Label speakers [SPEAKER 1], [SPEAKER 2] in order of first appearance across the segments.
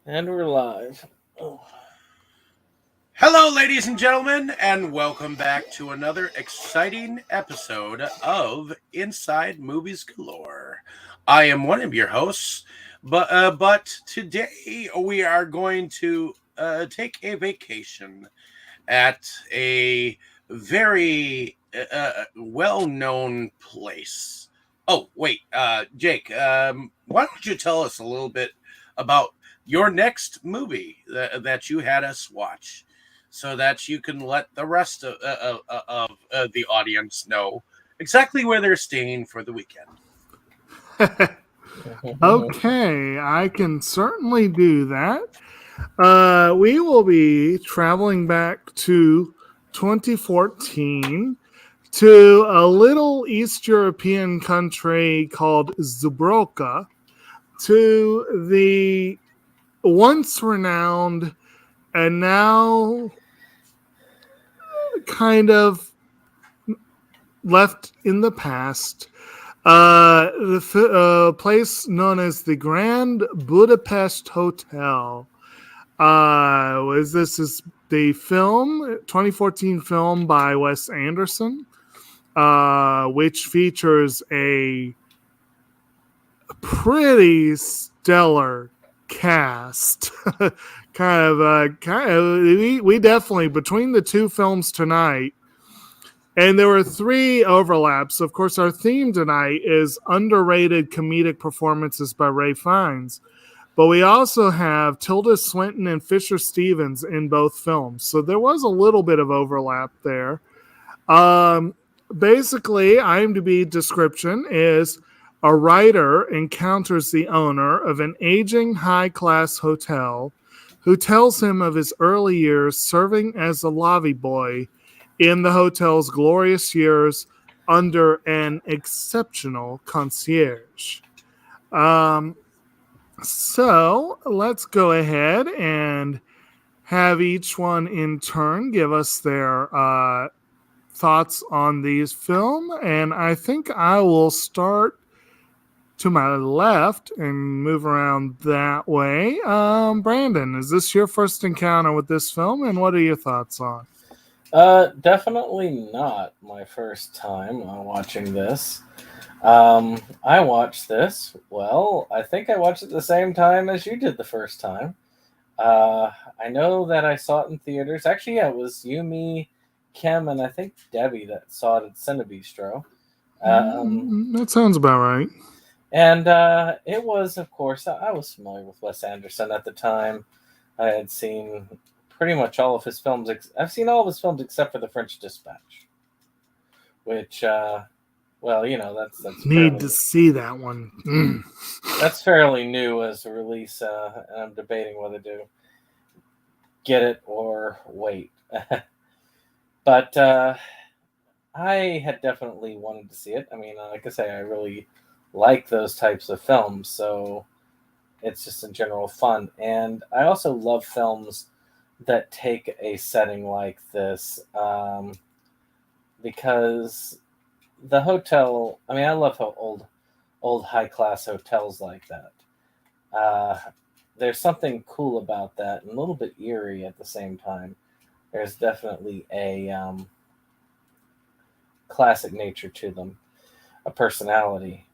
[SPEAKER 1] And we're live. Oh.
[SPEAKER 2] Hello, ladies and gentlemen, and welcome back to another exciting episode of Inside Movies Galore. I am one of your hosts, but today we are going to take a vacation at a very well-known place. Oh, wait, Jake, why don't you tell us a little bit about your next movie that you had us watch, so that you can let the rest of the audience know exactly where they're staying for the weekend.
[SPEAKER 3] Okay, I can certainly do that. We will be traveling back to 2014 to a little East European country called Zubroka, to the once renowned and now kind of left in the past the place known as the Grand Budapest Hotel. This is the 2014 film by Wes Anderson, which features a pretty stellar cast. We definitely, between the two films tonight, and there were three overlaps. Of course, our theme tonight is underrated comedic performances by Ray Fiennes. But we also have Tilda Swinton and Fisher Stevens in both films. So there was a little bit of overlap there. Basically, IMDb description is a writer encounters the owner of an aging high-class hotel who tells him of his early years serving as a lobby boy in the hotel's glorious years under an exceptional concierge. So let's go ahead and have each one in turn give us their thoughts on these film. And I think I will start to my left and move around that way. Brandon, is this your first encounter with this film, and what are your thoughts on?
[SPEAKER 1] Definitely not my first time watching this. I watched this. Well, I think I watched it the same time as you did the first time. I know that I saw it in theaters. Actually, yeah, it was you, me, Kim, and I think Debbie that saw it at Cinebistro.
[SPEAKER 3] That sounds about right.
[SPEAKER 1] And it was, of course, I was familiar with Wes Anderson at the time. I had seen pretty much all of his films. I've seen all of his films except for The French Dispatch, which, well, you know, that's
[SPEAKER 3] need to see that one.
[SPEAKER 1] That's fairly new as a release, and I'm debating whether to get it or wait. But I had definitely wanted to see it. I mean, like I say, I really like those types of films, so it's just in general fun. And I also love films that take a setting like this, because the hotel, I mean, I love how old high-class hotels like that. There's something cool about that and a little bit eerie at the same time. There's definitely a classic nature to them, a personality.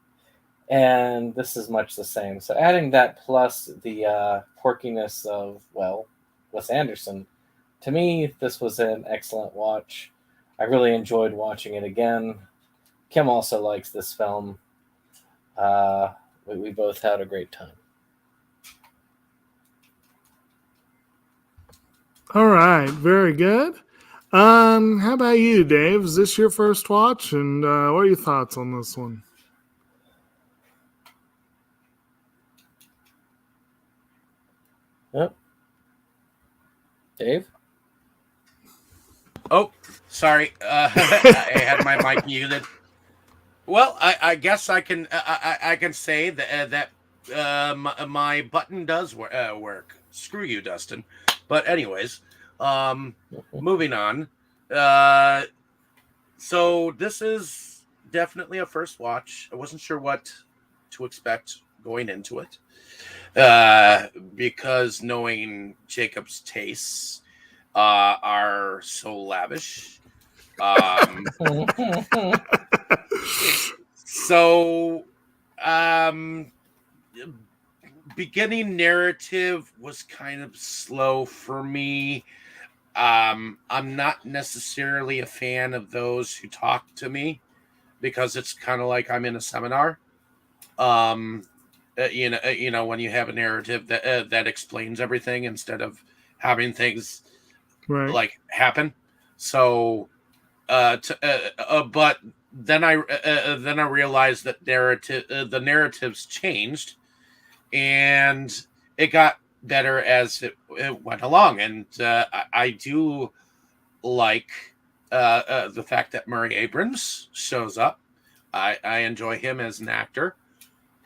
[SPEAKER 1] And this is much the same. So adding that plus the quirkiness of, well, Wes Anderson, to me, this was an excellent watch. I really enjoyed watching it again. Kim also likes this film. We both had a great time.
[SPEAKER 3] All right, very good. How about you, Dave? Is this your first watch, and what are your thoughts on this one?
[SPEAKER 1] Yep. Dave?
[SPEAKER 2] Oh, sorry, I had my mic muted. Well, I guess I can say that my button does work. Screw you, Dustin. But anyways, moving on. So this is definitely a first watch. I wasn't sure what to expect going into it. because knowing Jacob's tastes are so lavish. So, beginning narrative was kind of slow for me. I'm not necessarily a fan of those who talk to me because it's kind of like I'm in a seminar. When you have a narrative that explains everything instead of having things
[SPEAKER 3] Right.
[SPEAKER 2] like happen. So, but then I realized that the narratives changed, and it got better as it went along. And I do like the fact that Murray Abrams shows up. I enjoy him as an actor.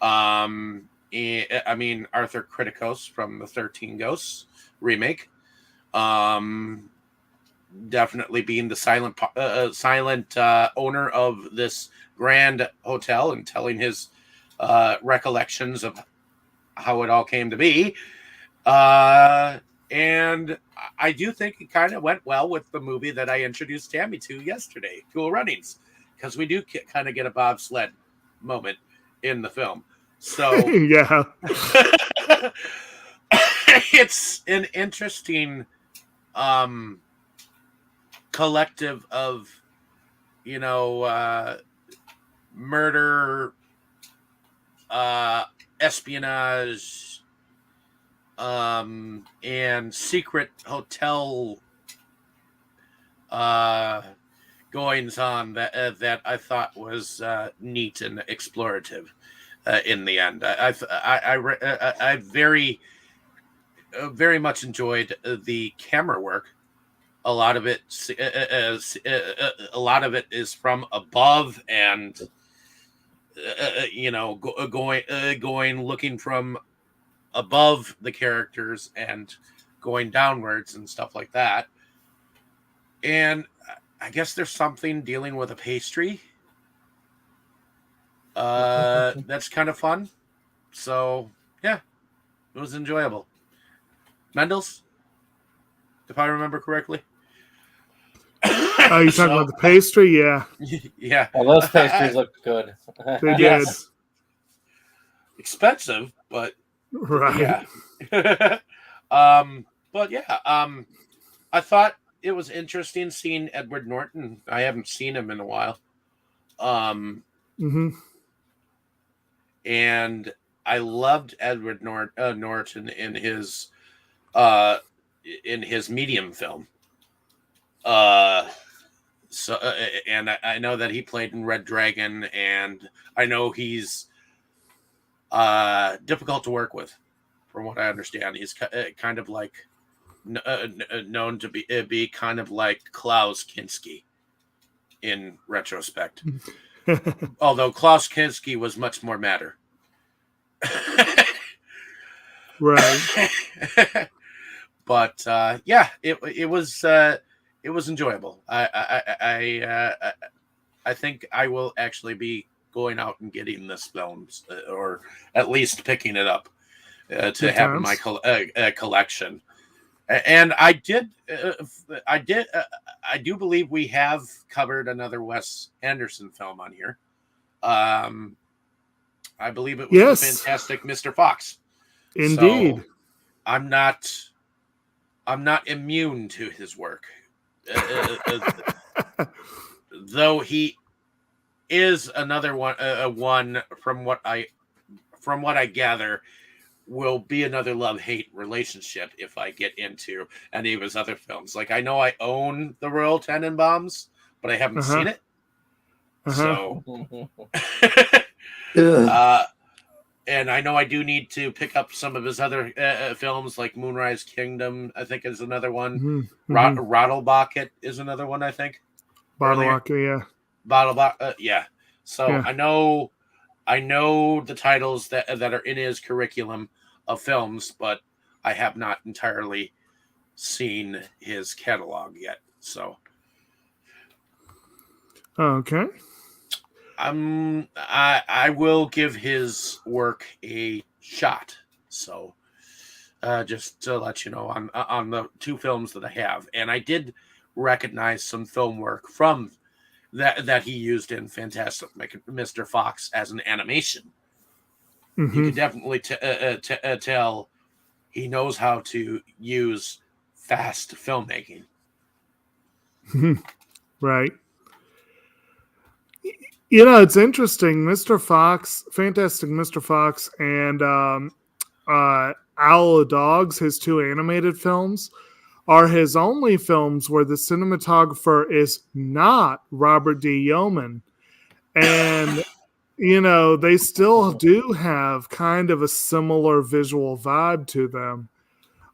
[SPEAKER 2] I mean, Arthur Criticos from the 13 Ghosts remake. Definitely being the silent owner of this grand hotel and telling his recollections of how it all came to be. And I do think it kind of went well with the movie that I introduced Tammy to yesterday, Cool Runnings, because we do kind of get a bobsled moment in the film. So
[SPEAKER 3] yeah,
[SPEAKER 2] it's an interesting collective of, murder, espionage, and secret hotel goings on that I thought was neat and explorative in the end. I very very much enjoyed the camera work. A lot of it is from above and going looking from above the characters and going downwards and stuff like that. And I guess there's something dealing with a pastry that's kind of fun. So yeah, it was enjoyable. Mendel's, if I remember correctly.
[SPEAKER 3] Oh, you talking about the pastry? Yeah.
[SPEAKER 2] Yeah.
[SPEAKER 1] Well, those pastries look good.
[SPEAKER 3] They did.
[SPEAKER 2] Yes. Expensive, but
[SPEAKER 3] Right.
[SPEAKER 2] yeah. But yeah, I thought it was interesting seeing Edward Norton. I haven't seen him in a while.
[SPEAKER 3] Mm-hmm.
[SPEAKER 2] And I loved Edward Norton in his Medium film. And I know that he played in Red Dragon, and I know he's difficult to work with, from what I understand. He's kind of like known to be kind of like Klaus Kinski in retrospect. Although Klaus Kinski was much more matter.
[SPEAKER 3] Right.
[SPEAKER 2] But yeah, it was enjoyable. I think I will actually be going out and getting this film, or at least picking it up to have in my collection. And I do believe we have covered another Wes Anderson film on here. I believe it was the Fantastic Mr. Fox.
[SPEAKER 3] Indeed.
[SPEAKER 2] So I'm not immune to his work. Though he is another one from what I gather will be another love-hate relationship if I get into any of his other films. Like, I know I own the Royal Tenenbaums, but I haven't seen it. So and I know I do need to pick up some of his other films, like Moonrise Kingdom, I think is another one.
[SPEAKER 3] Mm-hmm.
[SPEAKER 2] Rattlebocket is another one, I think.
[SPEAKER 3] Bottlebucket, yeah.
[SPEAKER 2] Bottlebucket, yeah. So yeah. I know the titles that are in his curriculum of films, but I have not entirely seen his catalog yet. So
[SPEAKER 3] okay.
[SPEAKER 2] I will give his work a shot. So just to let you know on the two films that I have, and I did recognize some film work from that he used in Fantastic Mr. Fox as an animation. You can definitely tell he knows how to use fast filmmaking.
[SPEAKER 3] Right. You know, it's interesting. Mr. Fox, Fantastic Mr. Fox, and Owl of Dogs, his two animated films, are his only films where the cinematographer is not Robert D. Yeoman. And, you know, they still do have kind of a similar visual vibe to them.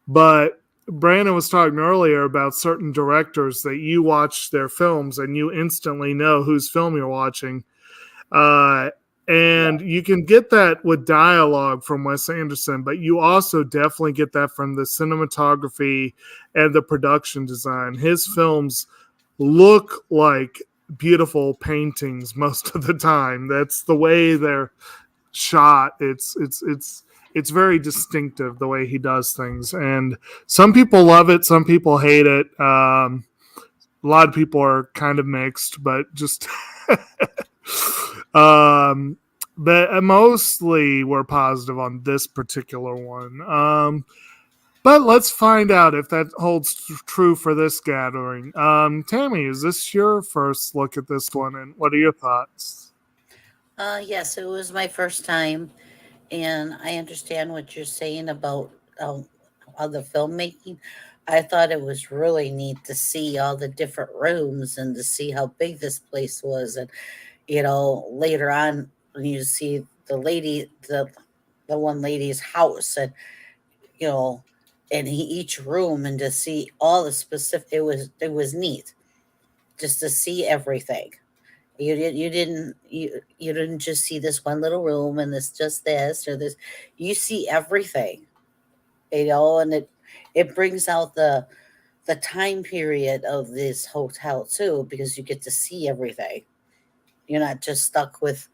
[SPEAKER 3] But Brandon was talking earlier about certain directors that you watch their films and you instantly know whose film you're watching. And you can get that with dialogue from Wes Anderson, but you also definitely get that from the cinematography and the production design. His films look like beautiful paintings most of the time. That's the way they're shot. It's very distinctive the way he does things, and some people love it, some people hate it. A lot of people are kind of mixed, but just but mostly we're positive on this particular one. But let's find out if that holds true for this gathering. Tammy, is this your first look at this one, and what are your thoughts?
[SPEAKER 4] Yes, it was my first time, and I understand what you're saying about the filmmaking. I thought it was really neat to see all the different rooms and to see how big this place was, and later on when you see the one lady's house, and you know, and each room, and to see all the specific, it was neat just to see everything. You didn't just see this one little room and this just this or this. You see everything, and it brings out the time period of this hotel too, because you get to see everything. You're not just stuck with,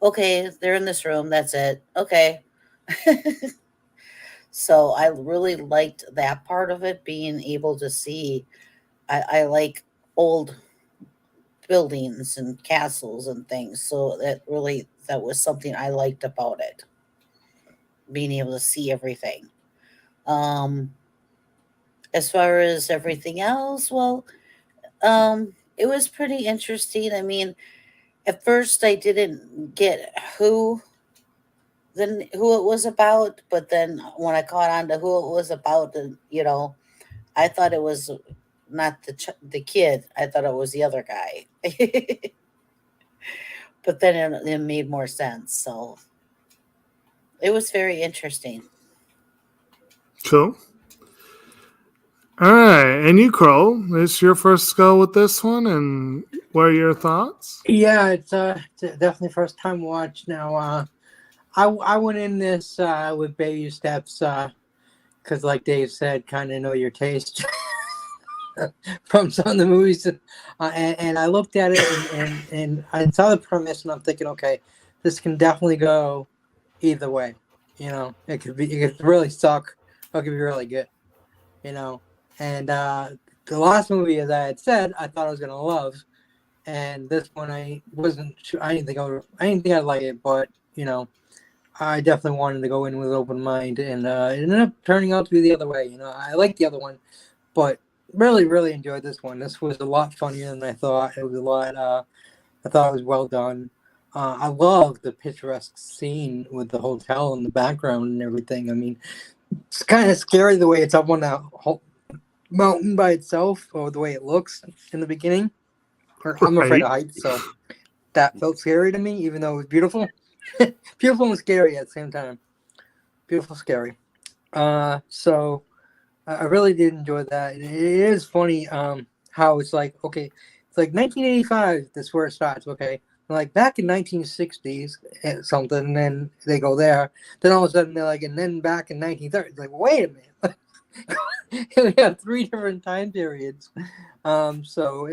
[SPEAKER 4] okay, they're in this room, that's it, okay. So I really liked that part of it, being able to see. I like old buildings and castles and things. So that was something I liked about it, being able to see everything. Um, as far as everything else, well, it was pretty interesting. I mean, at first I didn't get who it was about, but then when I caught on to who it was about, and I thought it was not the kid. I thought it was the other guy. But then it made more sense. So it was very interesting.
[SPEAKER 3] Cool. All right, and you, Crow, this your first go with this one, and what are your thoughts?
[SPEAKER 5] Yeah, it's definitely first time watch. Now, I went in this with baby steps, because like Dave said, kind of know your taste from some of the movies, and I looked at it and I saw the premise, and I'm thinking, okay, this can definitely go either way. It could really suck, or it could be really good. And the last movie, as I had said, I thought I was gonna love, and this one I wasn't sure. I didn't think I'd like it, but I definitely wanted to go in with an open mind, and it ended up turning out to be the other way. I liked the other one, but really, really enjoyed this one. This was a lot funnier than I thought. It was a lot. I thought it was well done. I love the picturesque scene with the hotel in the background and everything. I mean, it's kind of scary the way it's up on that whole mountain by itself, or the way it looks in the beginning. I'm afraid of heights, so that felt scary to me, even though it was beautiful. Beautiful and scary at the same time. Beautiful, scary. So I really did enjoy that. It is funny how it's like, okay, it's like 1985, that's where it starts, okay. Like back in 1960s something, and then they go there. Then all of a sudden they're like, and then back in 1930s. It's like, wait a minute. We have 3 different time periods. So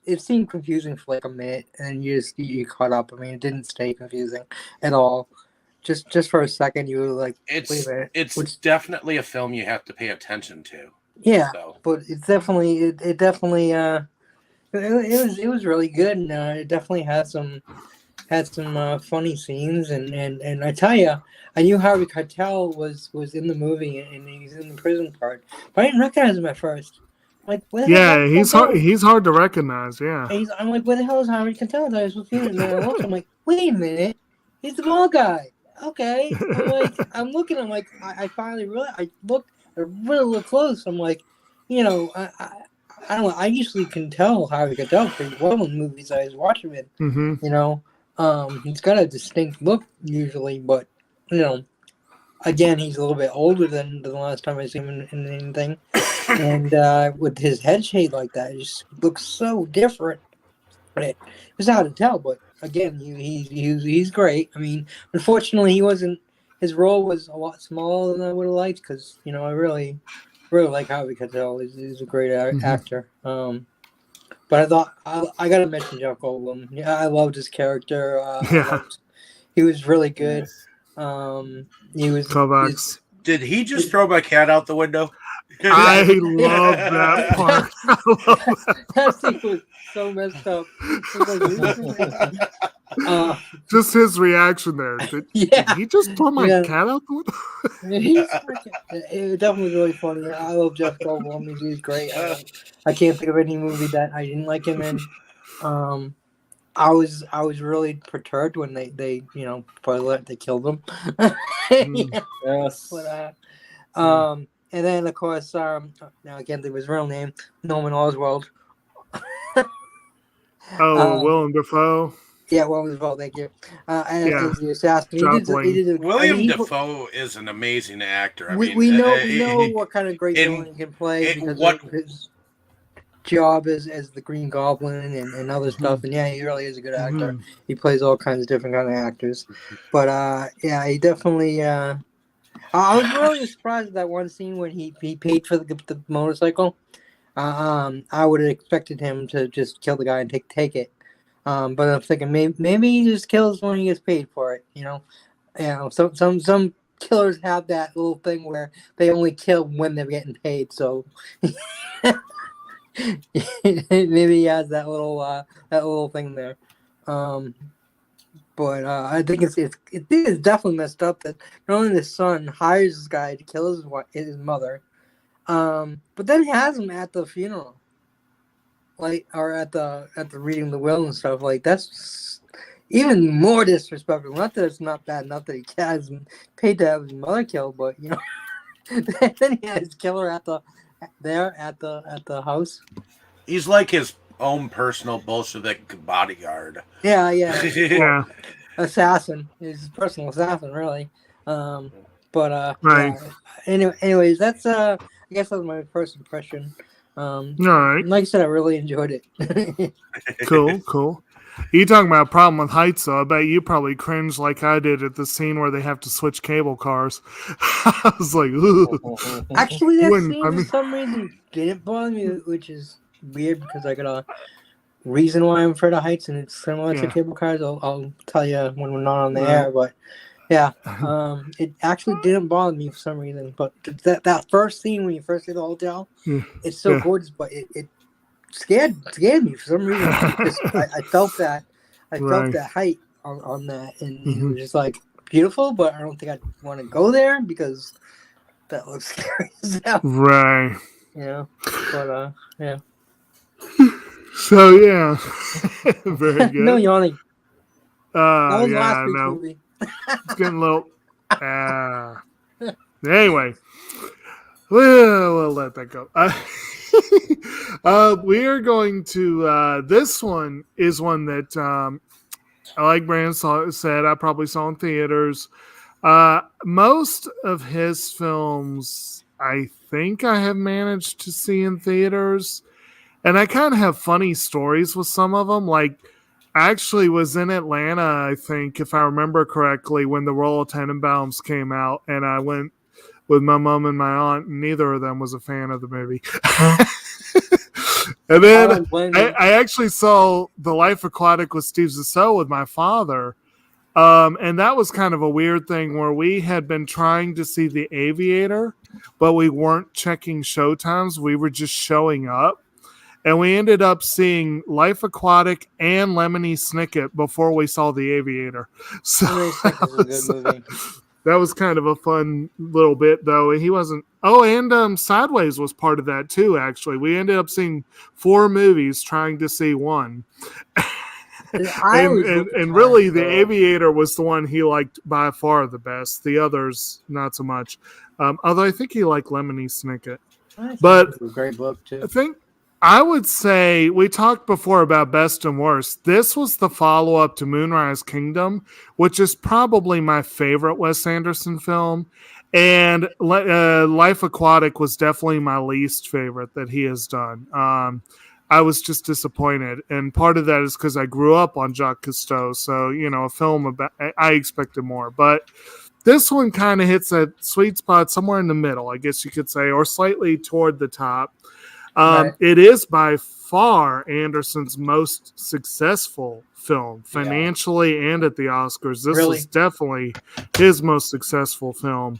[SPEAKER 5] it seemed confusing for like a minute, and you caught up. I mean, it didn't stay confusing at all. just for a second, you were like, wait a minute.
[SPEAKER 2] It's definitely a film you have to pay attention to.
[SPEAKER 5] Yeah,
[SPEAKER 2] So.
[SPEAKER 5] but it's definitely it definitely it was really good, and it definitely had some funny scenes, and I tell you, I knew Harvey Keitel was in the movie, and he's in the prison part, but I didn't recognize him at first. I'm like, where the hell
[SPEAKER 3] he's hard to recognize. Yeah,
[SPEAKER 5] I'm like, where the hell is Harvey Keitel? I was with him, and then I looked. I'm like, wait a minute, he's the bald guy. Okay, I'm looking. I'm like, I finally realized. I really look close. I'm like, I don't know. I usually can tell Harvey Keitel pretty well in movies I was watching it.
[SPEAKER 3] Mm-hmm.
[SPEAKER 5] He's got a distinct look usually, but again, he's a little bit older than the last time I seen him in anything. And with his head shape like that, it just looks so different. It's hard to tell, but again, he's great. I mean, unfortunately, his role was a lot smaller than I would have liked, because I really like Harvey Keitel. He's a great actor. But I thought I gotta mention Jeff Goldblum. Yeah, I loved his character. He was really good. He was.
[SPEAKER 2] Did he just throw my cat out the window?
[SPEAKER 3] I love that part. I love
[SPEAKER 5] that scene was so messed up.
[SPEAKER 3] Just his reaction there. Did he just throw my cat out the window?
[SPEAKER 5] It definitely was really funny. I love Jeff Goldblum. He's great. I can't think of any movie that I didn't like him in. I was really perturbed when they killed him.
[SPEAKER 1] Yes.
[SPEAKER 5] But, and then of course now I can't think of his real name, Norman Oswald.
[SPEAKER 3] Willem Dafoe.
[SPEAKER 5] Yeah, Willem Dafoe. Thank you. As the assassin.
[SPEAKER 2] William Dafoe is an amazing actor.
[SPEAKER 5] We know what kind of great villain he can play because of his job as the Green Goblin and other stuff. And he really is a good actor. He plays all kinds of different kind of actors. But he definitely. I was really surprised at that one scene when he paid for the motorcycle. I would have expected him to just kill the guy and take it. But I'm thinking maybe he just kills when he gets paid for it. Some killers have that little thing where they only kill when they're getting paid. So maybe he has that little thing there. But I think it is definitely messed up that not only the son hires this guy to kill his mother, but then has him at the funeral, or at the reading the will and stuff. Like, that's even more disrespectful. Not that it's not bad enough that he has him paid to have his mother killed, but then he has his killer at the house.
[SPEAKER 2] He's like his own personal Bolshevik bodyguard.
[SPEAKER 5] Yeah. Assassin. He's a personal assassin, really.
[SPEAKER 3] Right.
[SPEAKER 5] Anyways, that's I guess that was my first impression.
[SPEAKER 3] All right.
[SPEAKER 5] Like I said, I really enjoyed it.
[SPEAKER 3] Cool. You talking about a problem with heights, though? I bet you probably cringed like I did at the scene where they have to switch cable cars. I was like, ooh.
[SPEAKER 5] Actually, that scene for some reason didn't bother me, which is weird because I got a reason why I'm afraid of heights, and it's similar to cable cars. I'll tell you when we're not on the air, but it actually didn't bother me for some reason. But that first scene when you first see the hotel, it's so gorgeous, but it scared me for some reason. I felt that height on that, and it was just like beautiful, but I don't think I'd want to go there because that looks scary as hell.
[SPEAKER 3] Right.
[SPEAKER 5] But yeah.
[SPEAKER 3] So very good.
[SPEAKER 5] No yawning.
[SPEAKER 3] That
[SPEAKER 5] was last week's movie.
[SPEAKER 3] It's getting a little. Anyway, we'll let that go. We are going to. This one is one that, like Brandon said, I probably saw in theaters. Most of his films, I think I have managed to see in theaters. And I kind of have funny stories with some of them. Like, I actually was in Atlanta, I think, if I remember correctly, when the Royal Tenenbaums came out. And I went with my mom and my aunt, and neither of them was a fan of the movie. And then I actually saw The Life Aquatic with Steve Zissou with my father. And that was kind of a weird thing where we had been trying to see The Aviator, but we weren't checking showtimes. We were just showing up. And we ended up seeing Life Aquatic and Lemony Snicket before we saw The Aviator. So
[SPEAKER 5] Lemony Snicket's a good movie.
[SPEAKER 3] that was kind of a fun little bit, though. And he wasn't. Oh, and Sideways was part of that too. Actually, we ended up seeing 4 movies trying to see one. And really, The Aviator was the one he liked by far the best. The others, not so much. Although I think he liked Lemony Snicket. But
[SPEAKER 5] it was a great book too.
[SPEAKER 3] I would say we talked before about best and worst. This was the follow-up to Moonrise Kingdom, which is probably my favorite Wes Anderson film. And Life Aquatic was definitely my least favorite that he has done. I was just disappointed. And part of that is because I grew up on Jacques Cousteau. So, a film about, I expected more. But this one kind of hits that sweet spot somewhere in the middle, I guess you could say, or slightly toward the top.
[SPEAKER 5] Right.
[SPEAKER 3] It is by far Anderson's most successful film, financially and at the Oscars. This was definitely his most successful film.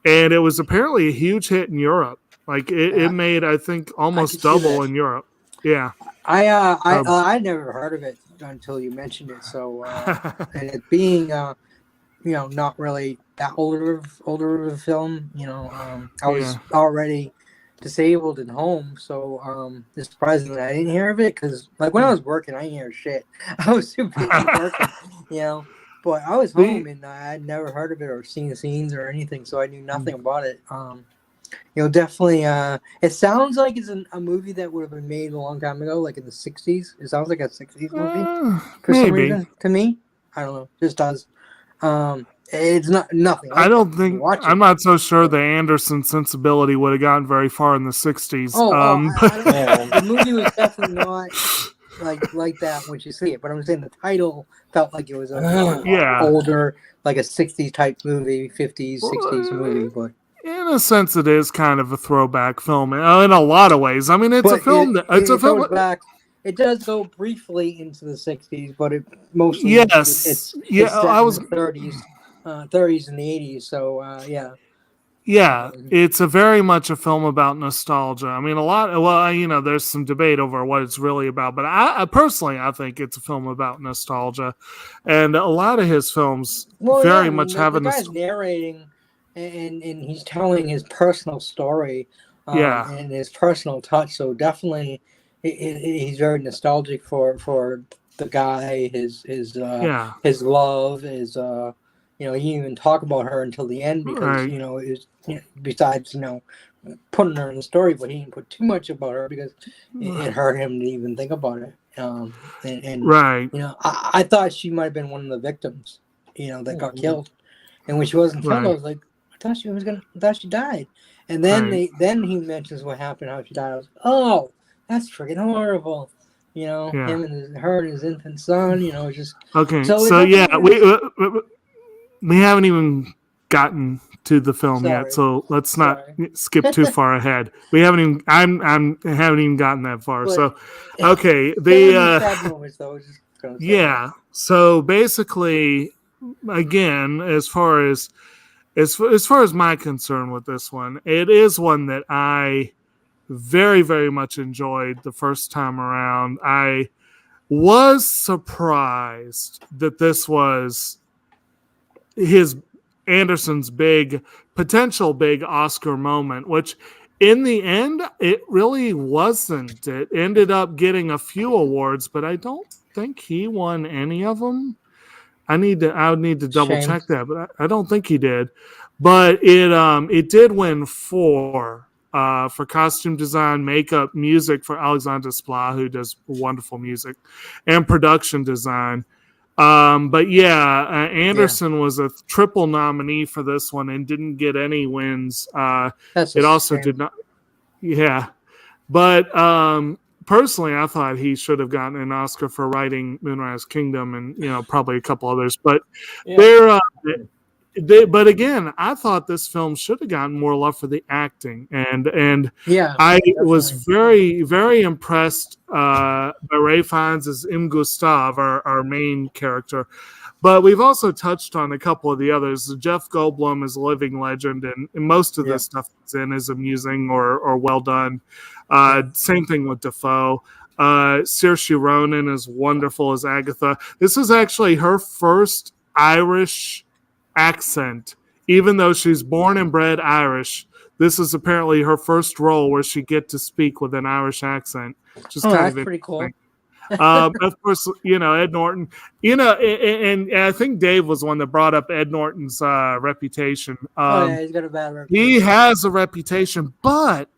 [SPEAKER 3] And it was apparently a huge hit in Europe. Like it made, I think, almost double in Europe. Yeah.
[SPEAKER 5] I never heard of it until you mentioned it. So, and it being, not really that older of a film, I was already disabled and home, so it's surprising that I didn't hear of it, because like when I was working I didn't hear shit. I was super busy working, but I was home and I had never heard of it or seen the scenes or anything, so I knew nothing about it. Definitely it sounds like it's a movie that would have been made a long time ago, like in the 60s. It sounds like a 60s movie for some reason to me. I don't know, it just does. It's nothing.
[SPEAKER 3] I don't think. I'm not so sure the Anderson sensibility would have gotten very far in the 60s.
[SPEAKER 5] The movie was definitely not like that when you see it. But I'm saying the title felt like it was older, like a 60s type movie, 50s, 60s movie. But
[SPEAKER 3] in a sense, it is kind of a throwback film in a lot of ways. I mean, it's a film. It's a film.
[SPEAKER 5] It does go briefly into the 60s, but it mostly
[SPEAKER 3] it's I was
[SPEAKER 5] in the 30s and the 80s. So
[SPEAKER 3] it's a very much a film about nostalgia. I mean, there's some debate over what it's really about, but I personally think it's a film about nostalgia, and a lot of his films much have a
[SPEAKER 5] guy's narrating, and he's telling his personal story, and his personal touch. So definitely. He's very nostalgic for the guy, his love, his he didn't even talk about her until the end because it was, besides putting her in the story, but he didn't put too much about her because it hurt him to even think about it. I thought she might have been one of the victims, that got killed, and when she wasn't killed, I was like, I thought she died, and then then he mentions what happened, how she died. I was like, oh. That's freaking horrible, him and her and his infant son, just
[SPEAKER 3] okay. So we haven't even gotten to the film yet, so let's not skip too far ahead. We haven't even haven't even gotten that far. But, so okay, So basically, again, as far as my concern with this one, it is one that I very, very much enjoyed the first time around. I was surprised that this was Anderson's potential big Oscar moment, which in the end, it really wasn't. It ended up getting a few awards, but I don't think he won any of them. I would need to double check that, but I don't think he did. But it did win 4. For costume design, makeup, music for Alexander Desplat, who does wonderful music, and production design. Anderson was a triple nominee for this one and didn't get any wins. It also did not. Yeah. But personally, I thought he should have gotten an Oscar for writing Moonrise Kingdom and, probably a couple others. But but again, I thought this film should have gotten more love for the acting, and I was very, very impressed by Ray Fiennes as M. Gustave, our main character. But we've also touched on a couple of the others. Jeff Goldblum is a living legend, and most of the stuff he's in is amusing or well done. Same thing with Defoe. Saoirse Ronan is wonderful as Agatha. This is actually her first Irish accent, even though she's born and bred Irish. This is apparently her first role where she get to speak with an Irish accent, which is kind of
[SPEAKER 5] pretty cool.
[SPEAKER 3] Of course, Ed Norton. And I think Dave was one that brought up Ed Norton's reputation.
[SPEAKER 5] He's got a bad reputation.
[SPEAKER 3] He has a reputation, but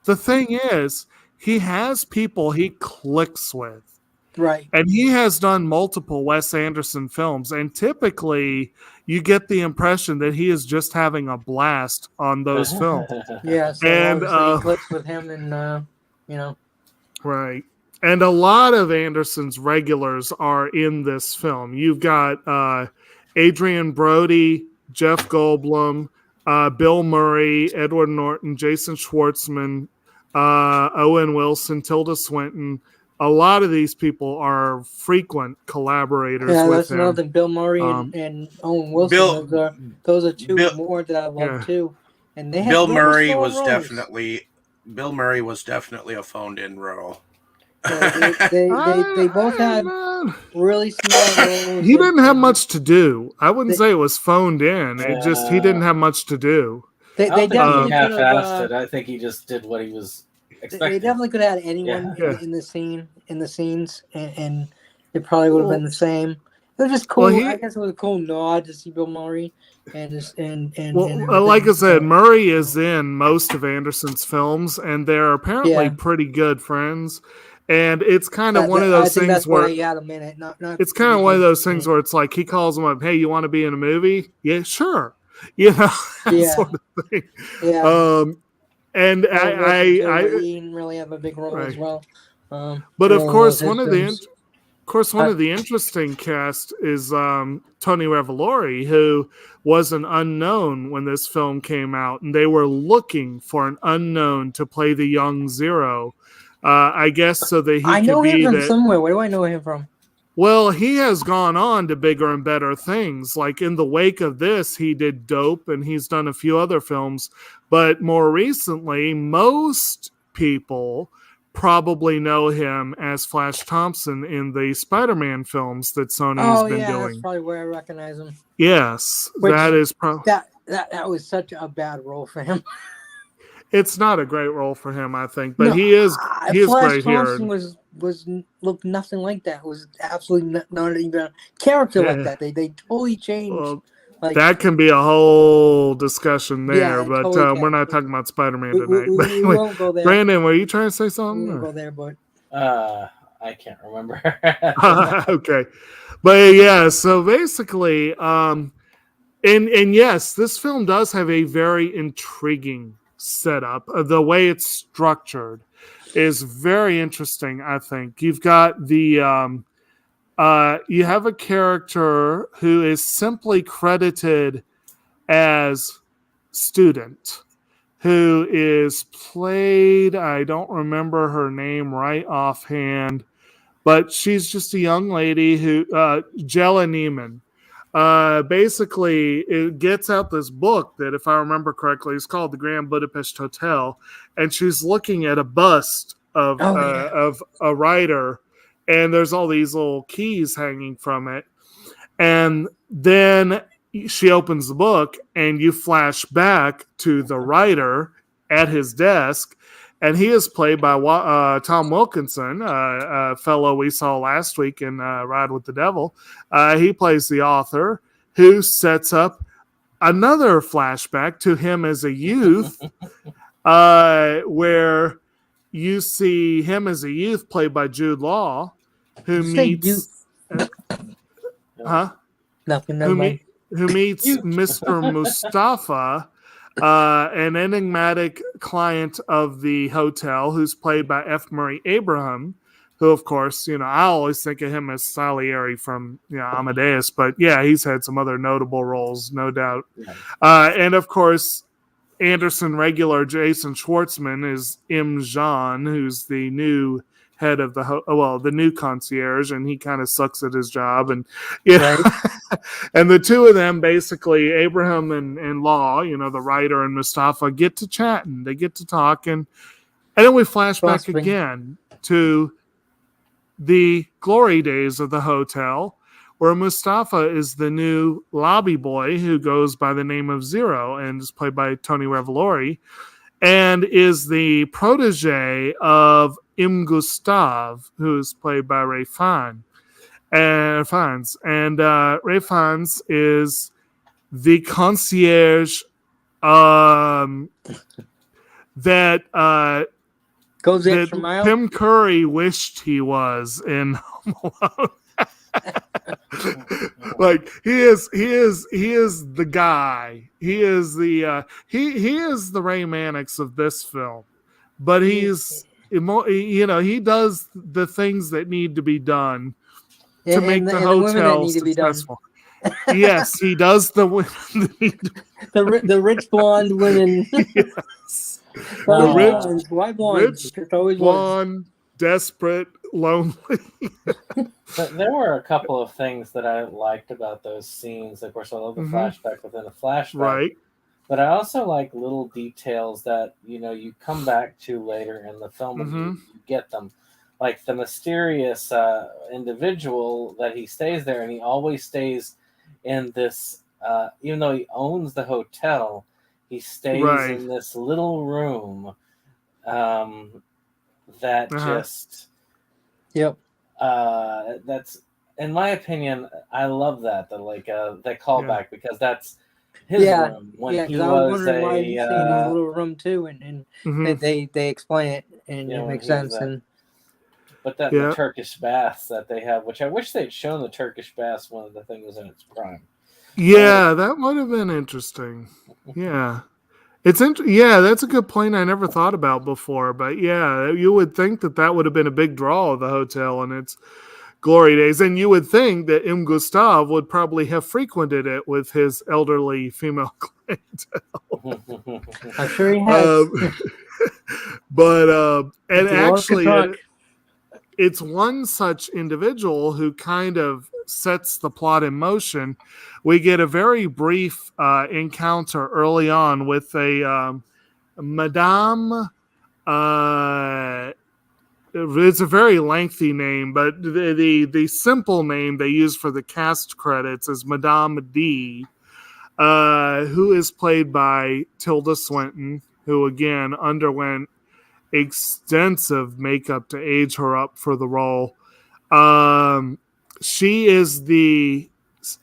[SPEAKER 3] the thing is, he has people he clicks with.
[SPEAKER 5] Right.
[SPEAKER 3] And he has done multiple Wes Anderson films, and typically you get the impression that he is just having a blast on those films.
[SPEAKER 5] Yeah, so
[SPEAKER 3] and
[SPEAKER 5] he clicks with him, and
[SPEAKER 3] right. And a lot of Anderson's regulars are in this film. You've got Adrian Brody, Jeff Goldblum, Bill Murray, Edward Norton, Jason Schwartzman, Owen Wilson, Tilda Swinton. A lot of these people are frequent collaborators with him. Yeah, that's
[SPEAKER 5] another thing. Bill Murray and Owen Wilson. Those are two more that I love too. And they
[SPEAKER 2] Bill Murray was definitely a phoned-in role.
[SPEAKER 5] They both had really small roles.
[SPEAKER 3] He didn't have much to do. I wouldn't say it was phoned in. It just he didn't have much to do.
[SPEAKER 1] They definitely half-assed it. I think he just did what he was expecting.
[SPEAKER 5] They definitely could have had anyone in the scenes, and it probably would have been the same. It was just cool. I guess it was a cool nod to see Bill Murray
[SPEAKER 3] like I said, Murray is in most of Anderson's films, and they're apparently pretty good friends. And it's kind of one of those things where
[SPEAKER 5] he had a minute.
[SPEAKER 3] It's kind of one of those things where it's like he calls him up, "Hey, you want to be in a movie?" Yeah, sure. Sort of thing.
[SPEAKER 5] Yeah.
[SPEAKER 3] And
[SPEAKER 5] he didn't really have a big role as well.
[SPEAKER 3] But of course, one of the interesting cast is Tony Revolori, who was an unknown when this film came out, and they were looking for an unknown to play the young Zero. I guess so that he
[SPEAKER 5] I know him from somewhere. Where do I know him from?
[SPEAKER 3] Well, he has gone on to bigger and better things. Like in the wake of this, he did Dope, and he's done a few other films. But more recently, most people probably know him as Flash Thompson in the Spider-Man films that Sony's been doing.
[SPEAKER 5] That's probably where I recognize him.
[SPEAKER 3] Yes, that is probably
[SPEAKER 5] that was such a bad role for him.
[SPEAKER 3] It's not a great role for him, I think, but he is
[SPEAKER 5] Flash
[SPEAKER 3] great here.
[SPEAKER 5] Thompson looked nothing like that. It was absolutely not even a character like that. They totally changed.
[SPEAKER 3] Well, that can be a whole discussion there, but
[SPEAKER 5] totally
[SPEAKER 3] we're not talking about Spider-Man tonight.
[SPEAKER 5] We won't go there.
[SPEAKER 3] Brandon, were you trying to say something?
[SPEAKER 5] We won't go there, but
[SPEAKER 1] I can't remember.
[SPEAKER 3] Okay, but yeah. So basically, and yes, this film does have a very intriguing setup. The way it's structured is very interesting. I think you've got the you have a character who is simply credited as Student, who is played, I don't remember her name right offhand, but she's just a young lady who Jella Neiman. Basically, it gets out this book that, if I remember correctly, is called The Grand Budapest Hotel, and she's looking at a bust of a writer, and there's all these little keys hanging from it, and then she opens the book, and you flash back to the writer at his desk, and he is played by Tom Wilkinson, a fellow we saw last week in Ride with the Devil. He plays the author, who sets up another flashback to him as a youth, where you see him as a youth played by Jude Law, who meets...
[SPEAKER 5] Nothing.
[SPEAKER 3] Who meets Mr. Mustafa, an enigmatic client of the hotel, who's played by F. Murray Abraham, who, of course, I always think of him as Salieri from Amadeus, but yeah, he's had some other notable roles, no doubt. Yeah. And of course, Anderson regular Jason Schwartzman is M. Jean, who's the new head of the new concierge, and he kind of sucks at his job, and yeah, right. And the two of them, basically Abraham and Law, the writer, and Mustafa, get to chatting. They get to talking, and then we flash back again to the glory days of the hotel, where Mustafa is the new lobby boy who goes by the name of Zero and is played by Tony Revolori, and is the protege of Gustav, who is played by Ray Fiennes. And Ray Fiennes is the concierge that
[SPEAKER 5] goes the extra mile.
[SPEAKER 3] Tim Curry wished he was in Home Alone. Like he is the guy. He is the he is the Ray Mannix of this film, but he does the things that need to be done to make the hotel successful. Yes, he does the
[SPEAKER 5] rich blonde women.
[SPEAKER 3] Yes.
[SPEAKER 5] Why blonde?
[SPEAKER 3] Rich, blonde, desperate, lonely.
[SPEAKER 1] But there were a couple of things that I liked about those scenes. Of course, I love the flashback within a flashback.
[SPEAKER 3] Right.
[SPEAKER 1] But I also like little details that, you come back to later in the film and you get them. Like the mysterious individual that he stays there, and he always stays in this, even though he owns the hotel, he stays in this little room that just...
[SPEAKER 5] Yep.
[SPEAKER 1] That's, in my opinion, I love that that callback, because that's his room when he was
[SPEAKER 5] wondering why he's in a little room too, and they explain it, and it makes sense.
[SPEAKER 1] But the Turkish baths that they have, which I wish they'd shown the Turkish baths when the thing was in its prime.
[SPEAKER 3] Yeah, that would have been interesting. Yeah. That's a good point I never thought about before. But yeah, you would think that would have been a big draw of the hotel in its glory days. And you would think that Gustav would probably have frequented it with his elderly female clientele.
[SPEAKER 5] I'm sure he has.
[SPEAKER 3] And actually, it's one such individual who kind of sets the plot in motion. We get a very brief encounter early on with a Madame. It's a very lengthy name, but the simple name they use for the cast credits is Madame D, who is played by Tilda Swinton, who again underwent extensive makeup to age her up for the role. She is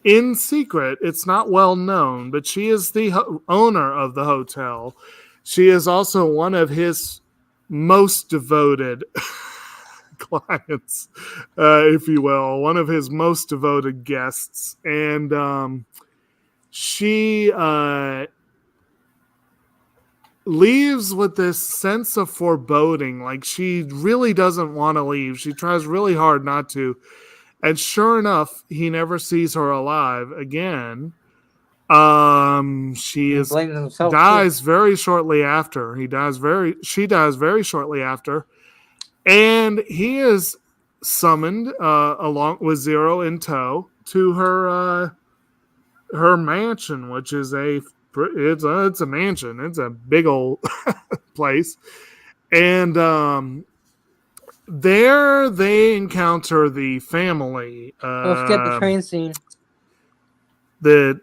[SPEAKER 3] in secret, it's not well known, but she is the owner of the hotel. She is also one of his most devoted clients, if you will, one of his most devoted guests. And she leaves with this sense of foreboding, like she really doesn't want to leave. She tries really hard not to. And sure enough, he never sees her alive again. She dies very shortly after. She dies very shortly after. And he is summoned along with Zero in tow to her mansion, which is it's a mansion. It's a big old place. And there they encounter the family.
[SPEAKER 5] Let's get the train scene.
[SPEAKER 3] The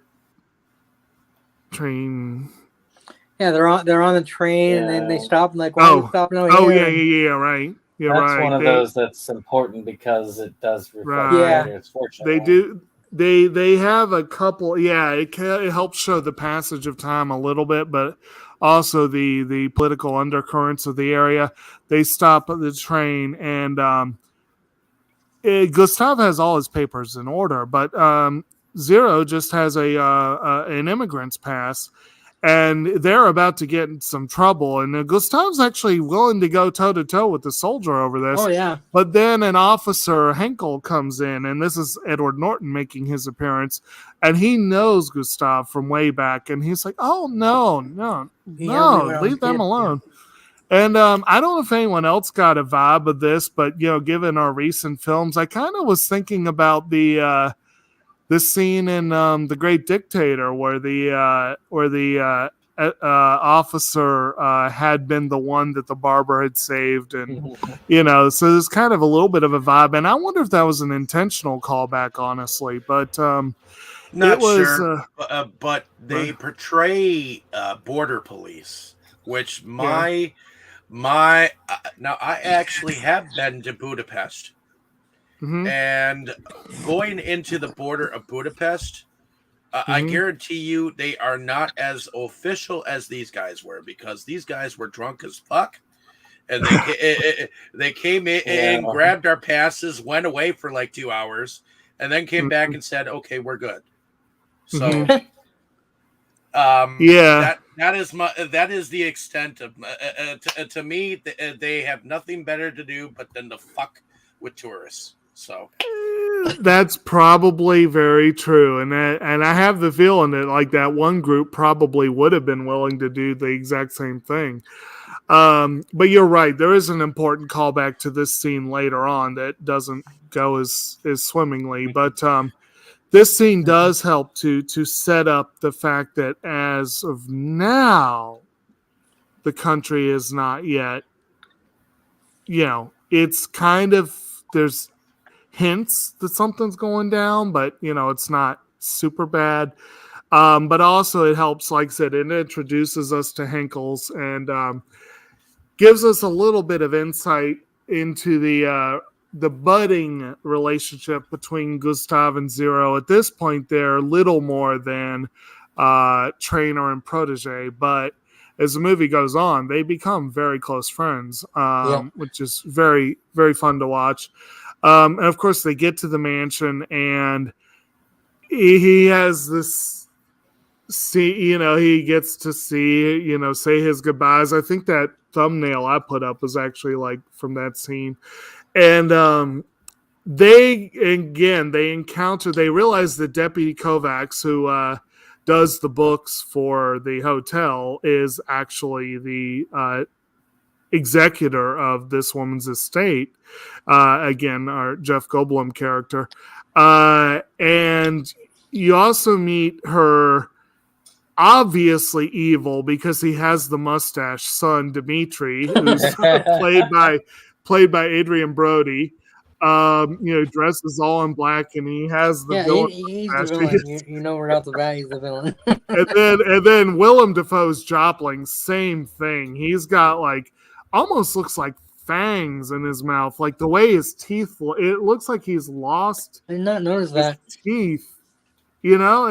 [SPEAKER 3] train.
[SPEAKER 5] Yeah, they're on the train, and then they stop and like, why are you stopping over here?
[SPEAKER 3] Yeah, right. You're
[SPEAKER 1] that's
[SPEAKER 3] right.
[SPEAKER 1] One of those that's important because it does reflect
[SPEAKER 3] it's fortunate. They do. They have a couple. Yeah, it helps show the passage of time a little bit, but also the political undercurrents of the area. They stop at the train, and Gustav has all his papers in order, but Zero just has an immigrant's pass, and they're about to get in some trouble. And Gustav's actually willing to go toe-to-toe with the soldier over this.
[SPEAKER 5] Oh, yeah.
[SPEAKER 3] But then an officer, Henkel, comes in, and this is Edward Norton making his appearance, and he knows Gustav from way back, and he's like, oh, no, leave them alone. And I don't know if anyone else got a vibe of this, but given our recent films, I kind of was thinking about the scene in The Great Dictator where the officer had been the one that the barber had saved, and so there's kind of a little bit of a vibe, and I wonder if that was an intentional callback, honestly, but
[SPEAKER 2] Not
[SPEAKER 3] it was,
[SPEAKER 2] sure, but they portray border police, which now I actually have been to Budapest, and going into the border of Budapest, I guarantee you they are not as official as these guys were, because these guys were drunk as fuck, and they came in and grabbed our passes, went away for like 2 hours, and then came back and said, "Okay, we're good." So, that is the extent of to me. They have nothing better to do but than to fuck with tourists. So
[SPEAKER 3] that's probably very true, and I have the feeling that like that one group probably would have been willing to do the exact same thing. But you're right. There is an important callback to this scene later on that doesn't go as swimmingly, but this scene does help to set up the fact that as of now, the country is not yet, it's kind of, there's hints that something's going down, but, it's not super bad. But also it helps, like I said, it introduces us to Henkels and gives us a little bit of insight into the budding relationship between Gustav and Zero. At this point, they're little more than trainer and protege, but as the movie goes on, they become very close friends, which is very, very fun to watch. And of course, they get to the mansion, and he has this he gets to see, say his goodbyes. I think that thumbnail I put up was actually like from that scene. And they realize that Deputy Kovacs, who does the books for the hotel, is actually the executor of this woman's estate. Again, our Jeff Goldblum character. And you also meet her obviously evil because he has the mustache son, Dimitri, who's played by Adrian Brody, dresses all in black, and he has the villain.
[SPEAKER 5] He's the villain. Right off the bat, he's the villain.
[SPEAKER 3] and then Willem Dafoe's Jopling, same thing. He's got like almost looks like fangs in his mouth, like the way his teeth. It looks like he's lost.
[SPEAKER 5] I did not notice that
[SPEAKER 3] teeth. How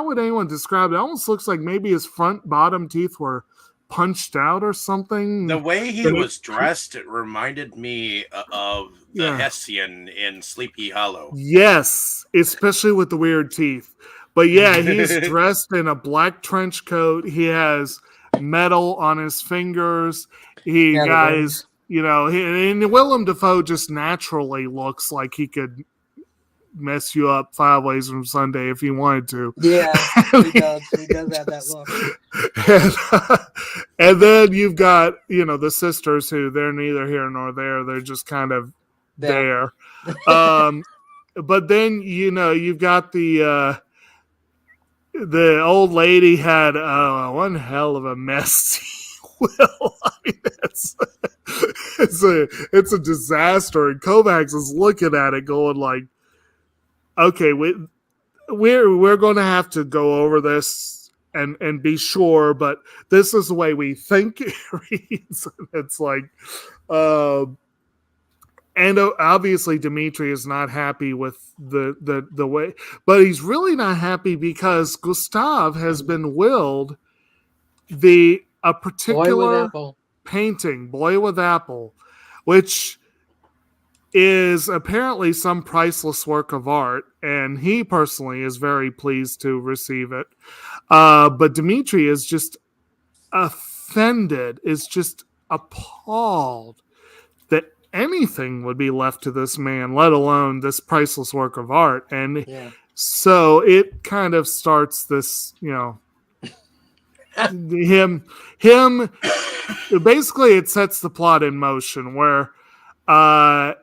[SPEAKER 3] would anyone describe it? It almost looks like maybe his bottom teeth were punched out or something.
[SPEAKER 2] The way he was dressed, it reminded me of the Hessian in Sleepy Hollow.
[SPEAKER 3] Yes, especially with the weird teeth. But yeah, he's dressed in a black trench coat. He has metal on his fingers. And Willem Dafoe just naturally looks like he could mess you up 5 ways from Sunday if he wanted to.
[SPEAKER 5] Yeah, he does. He does have that look.
[SPEAKER 3] And then you've got, the sisters who they're neither here nor there. They're just kind of there. But then, you've got the old lady had one hell of a mess. Will, I mean, it's a disaster. And Kovacs is looking at it going like, okay, we're going to have to go over this and be sure, but this is the way we think it reads. It's like, and obviously Dimitri is not happy with the way, but he's really not happy because Gustav has been willed a particular painting, Boy with Apple, which is apparently some priceless work of art, and he personally is very pleased to receive it. But Dimitri is just offended, is just appalled that anything would be left to this man, let alone this priceless work of art. And so it kind of starts this, him basically it sets the plot in motion where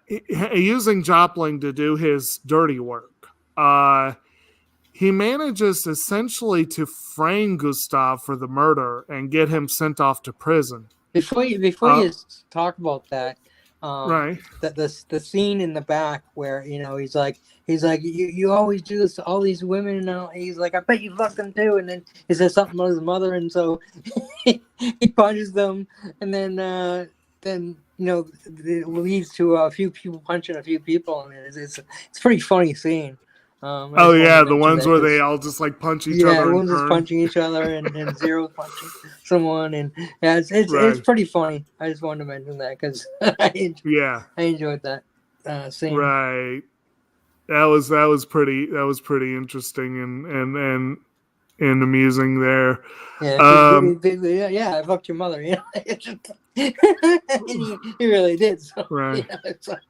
[SPEAKER 3] using Jopling to do his dirty work. He manages essentially to frame Gustav for the murder and get him sent off to prison.
[SPEAKER 5] Before you talk about that,
[SPEAKER 3] right?
[SPEAKER 5] The scene in the back where he's like you always do this to all these women, and he's like, I bet you fucked them too, and then he says something about his mother, and so he punches them, and then it leads to a few people punching a few people, and it's a pretty funny scene.
[SPEAKER 3] The ones where they all just like punch each other.
[SPEAKER 5] Yeah, everyone's just punching each other, and Zero punching someone, and it's pretty funny. I just wanted to mention that because I enjoyed that scene.
[SPEAKER 3] Right, that was pretty interesting and amusing there.
[SPEAKER 5] Yeah, I fucked your mother. And he really did. So,
[SPEAKER 3] right.
[SPEAKER 5] It's like.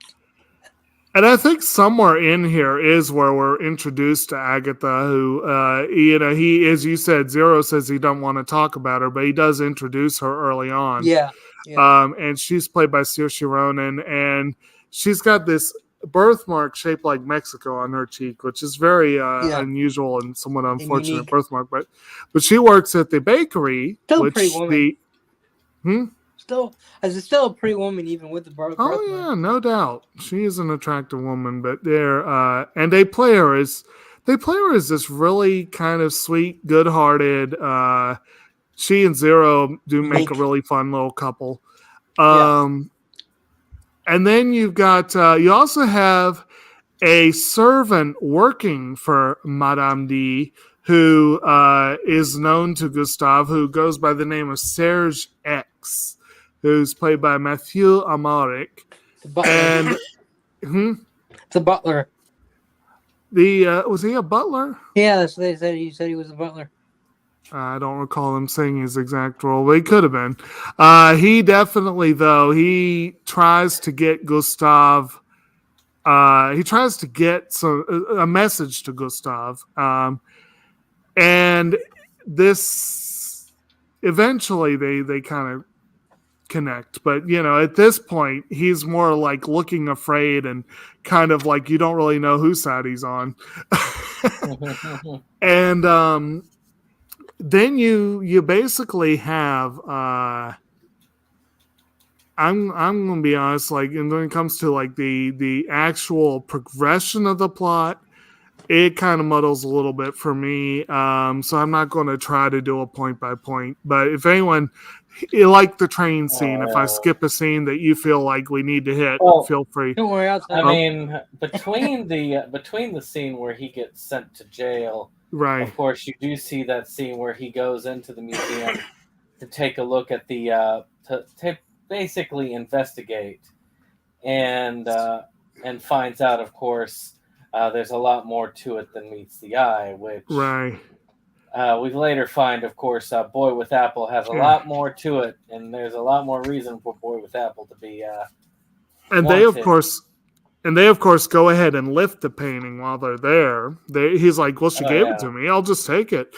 [SPEAKER 3] And I think somewhere in here is where we're introduced to Agatha, who, he, as you said, Zero says he don't want to talk about her, but he does introduce her early on.
[SPEAKER 5] Yeah.
[SPEAKER 3] And she's played by Saoirse Ronan, and she's got this birthmark shaped like Mexico on her cheek, which is very unusual and somewhat unfortunate birthmark. But she works at the bakery,
[SPEAKER 5] Still a pretty woman. Still a pretty woman, even with the birthmark.
[SPEAKER 3] Oh yeah, no doubt, she is an attractive woman. But they play her as this really kind of sweet, good-hearted. She and Zero do make a really fun little couple. And then you've got you also have a servant working for Madame D, who is known to Gustav, who goes by the name of Serge X, who's played by Mathieu Amalric. And
[SPEAKER 5] the butler.
[SPEAKER 3] Was he a butler?
[SPEAKER 5] Yeah, that's what they said. He said he was a butler.
[SPEAKER 3] I don't recall him saying his exact role, but he could have been. He definitely, though, he tries to get Gustav. He tries to get a message to Gustav, and this eventually they kind of connect. But at this point, he's more like looking afraid and kind of like you don't really know whose side he's on. And then you basically have I'm gonna be honest, like, and when it comes to like the actual progression of the plot, it kind of muddles a little bit for me. So I'm not going to try to do a point by point. But if anyone, like the train scene, if I skip a scene that you feel like we need to hit, feel free.
[SPEAKER 5] Don't worry,
[SPEAKER 1] I mean, between the scene where he gets sent to jail,
[SPEAKER 3] right?
[SPEAKER 1] Of course, you do see that scene where he goes into the museum to take a look at the to basically investigate, and finds out, of course. There's a lot more to it than meets the eye, which we later find, of course, Boy with Apple has a lot more to it, and there's a lot more reason for Boy with Apple to be
[SPEAKER 3] and wanted. They of course go ahead and lift the painting while they're there. He's like, well, she gave it to me, I'll just take it.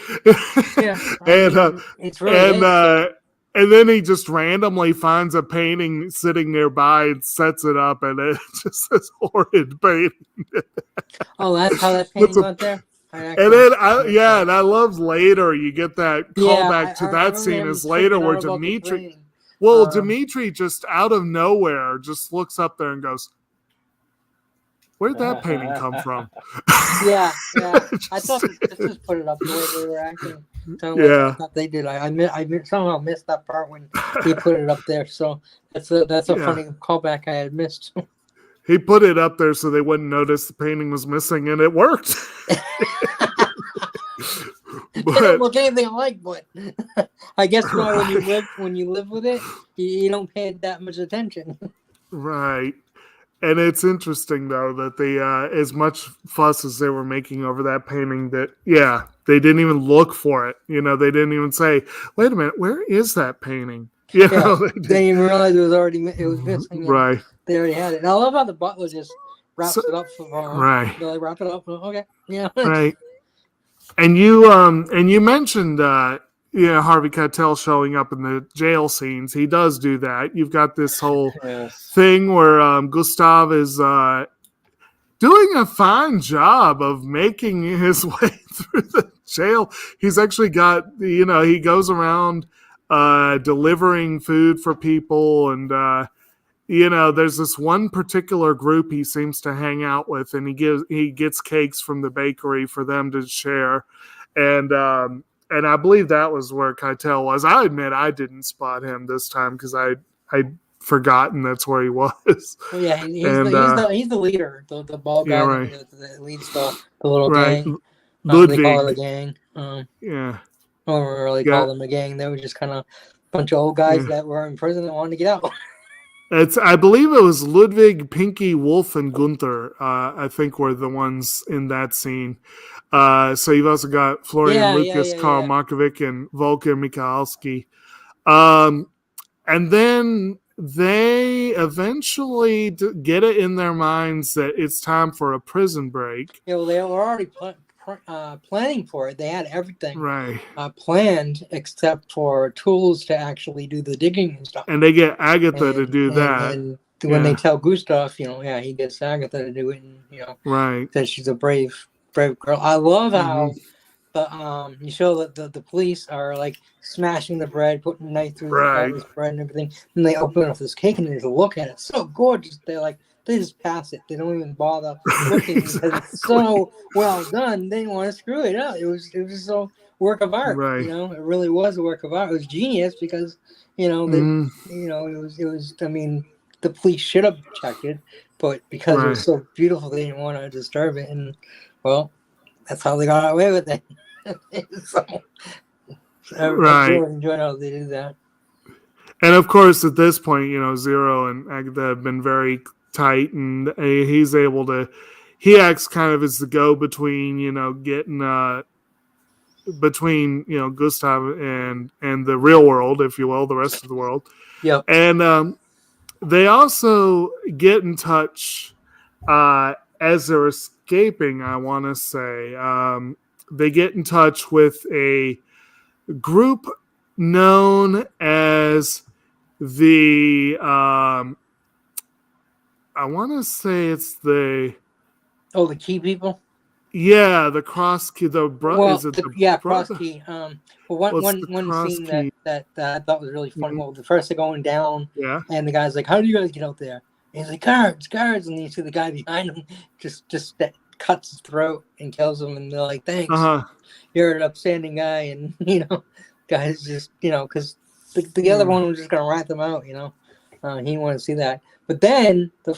[SPEAKER 5] It's really
[SPEAKER 3] and then he just randomly finds a painting sitting nearby and sets it up, and it's just this horrid painting.
[SPEAKER 5] Oh, that's how that painting got there?
[SPEAKER 3] And then, I love later you get that callback to that scene is later where Dimitri... Dimitri just out of nowhere just looks up there and goes, where'd that painting come from?
[SPEAKER 5] Yeah. I thought they just put it up the way they were acting. I thought they did. I somehow missed that part when he put it up there. So that's a funny callback I had missed.
[SPEAKER 3] He put it up there so they wouldn't notice the painting was missing, and it worked.
[SPEAKER 5] It don't look anything alike, but I guess when you live with it, you don't pay it that much attention.
[SPEAKER 3] Right. And it's interesting, though, that they, as much fuss as they were making over that painting, that, they didn't even look for it. They didn't even say, wait a minute, where is that painting? They
[SPEAKER 5] didn't even realize it was missing.
[SPEAKER 3] Right.
[SPEAKER 5] They already had it. And I love how the butler just wraps it up.
[SPEAKER 3] Right.
[SPEAKER 5] They wrap it up. Okay. Yeah.
[SPEAKER 3] Right. And you mentioned Harvey Keitel showing up in the jail scenes. He does do that. You've got this whole
[SPEAKER 1] Yes.
[SPEAKER 3] thing where Gustav is doing a fine job of making his way through the jail. He's actually got, he goes around delivering food for people, and there's this one particular group he seems to hang out with, and he gets cakes from the bakery for them to share, and I believe that was where Keitel was. I admit I didn't spot him this time because I'd forgotten that's where he was.
[SPEAKER 5] Well, yeah, he's the leader, the bald guy that leads the little gang.
[SPEAKER 3] Ludwig.
[SPEAKER 5] They call it a gang.
[SPEAKER 3] Yeah.
[SPEAKER 5] I don't really call them a gang. They were just kind of a bunch of old guys that were in prison that wanted to get out.
[SPEAKER 3] I believe it was Ludwig, Pinky, Wolf, and Gunther. I think were the ones in that scene. So you've also got Florian Lucas, Karl Markovic, and Volker Michalski. And then they eventually get it in their minds that it's time for a prison break.
[SPEAKER 5] Yeah, well, they were already planning for it. They had everything planned except for tools to actually do the digging and stuff.
[SPEAKER 3] And they get Agatha to do that.
[SPEAKER 5] And when they tell Gustav, he gets Agatha to do it, and that she's a brave girl. I love how you show that the police are like smashing the bread, putting a knife through the bread and everything, and they open up this cake and they look at it. It's so gorgeous. They just pass it. They don't even bother looking because it's so well done. They didn't want to screw it up. It was so work of art.
[SPEAKER 3] Right.
[SPEAKER 5] It really was a work of art. It was genius because it was. I mean, the police should have checked it, but because it was so beautiful, they didn't want to disturb it. And well, that's how they got away with it. So, I really enjoyed how they did that.
[SPEAKER 3] And of course, at this point, Zero and Agatha have been very tight, and he's able to. He acts kind of as the go-between, getting between Gustav and the real world, if you will, the rest of the world.
[SPEAKER 5] Yep.
[SPEAKER 3] And they also get in touch as they're escaping. I want to say they get in touch with a group known as the. I want to say it's the.
[SPEAKER 5] Oh, the key people.
[SPEAKER 3] Yeah, the cross key. The brother.
[SPEAKER 5] Well,
[SPEAKER 3] is it the
[SPEAKER 5] cross key. One scene that I thought was really funny. Well, the first they're going down. Yeah. And the guy's like, "How do you guys get out there?" And he's like, "Guards!" And you see the guy behind him just cuts his throat and kills him. And they're like, "Thanks, you're an upstanding guy." And guys just because the other one was just gonna rat them out. He didn't want to see that. But then the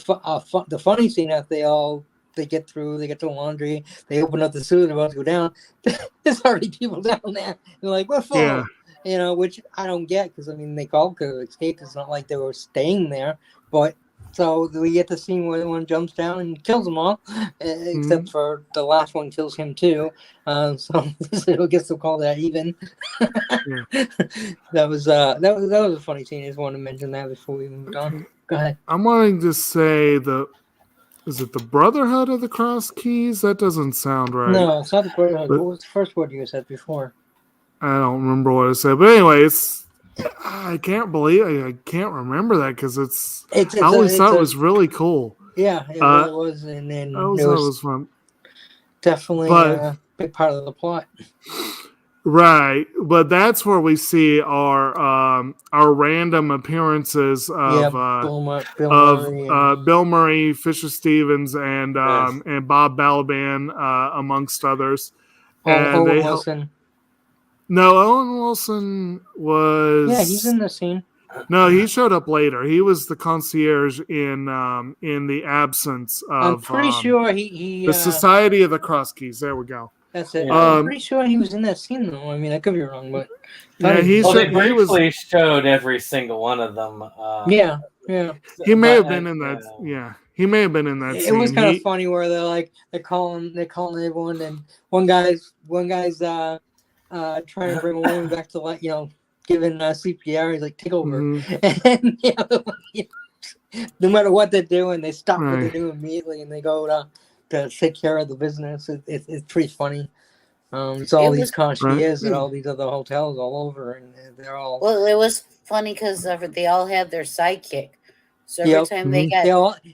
[SPEAKER 5] funny scene after they get through, they get to the laundry, they open up the sewer, they're about to go down. There's already people down there. They're like, "We're full," which I don't get because they all could have escaped. It's not like they were staying there. But so we get the scene where one jumps down and kills them all, except for the last one kills him too. So I guess they'll call that even. That was a funny scene. I just wanted to mention that before we moved on. Go ahead.
[SPEAKER 3] I'm wanting to say is it the Brotherhood of the Cross Keys? That doesn't sound right.
[SPEAKER 5] No, it's not the Brotherhood. What was the first word you said before?
[SPEAKER 3] I don't remember what I said, but anyway, I can't remember that because I always thought it was really cool.
[SPEAKER 5] Yeah, it really was, and then
[SPEAKER 3] it was fun.
[SPEAKER 5] Definitely a big part of the plot.
[SPEAKER 3] Right, but that's where we see our random appearances of Bill Murray, Fisher Stevens, and Bob Balaban, amongst others.
[SPEAKER 5] Owen Wilson.
[SPEAKER 3] No, Owen Wilson was.
[SPEAKER 5] Yeah, he's in the scene.
[SPEAKER 3] No, he showed up later. He was the concierge in the absence of.
[SPEAKER 5] I'm pretty sure he
[SPEAKER 3] the Society of the Cross Keys. There we go.
[SPEAKER 5] That's it. I'm pretty sure he was in that scene, though. I could be wrong, but
[SPEAKER 1] they briefly showed every single one of them.
[SPEAKER 5] Yeah.
[SPEAKER 3] He may have been in that. Yeah, he may have been in that.
[SPEAKER 5] It was kind of funny where they're calling everyone, and one guy's trying to bring a woman back to giving CPR. He's like, "Take over," and no matter what they're doing, they stop what they're doing immediately, and they go to take care of the business. It's pretty funny. It's all
[SPEAKER 4] It
[SPEAKER 5] these
[SPEAKER 4] was
[SPEAKER 5] concierges at all these other hotels all over, and they're all.
[SPEAKER 4] well. It was funny because they all had their sidekick. So every
[SPEAKER 5] Yep.
[SPEAKER 4] time they
[SPEAKER 3] Mhm.
[SPEAKER 4] got,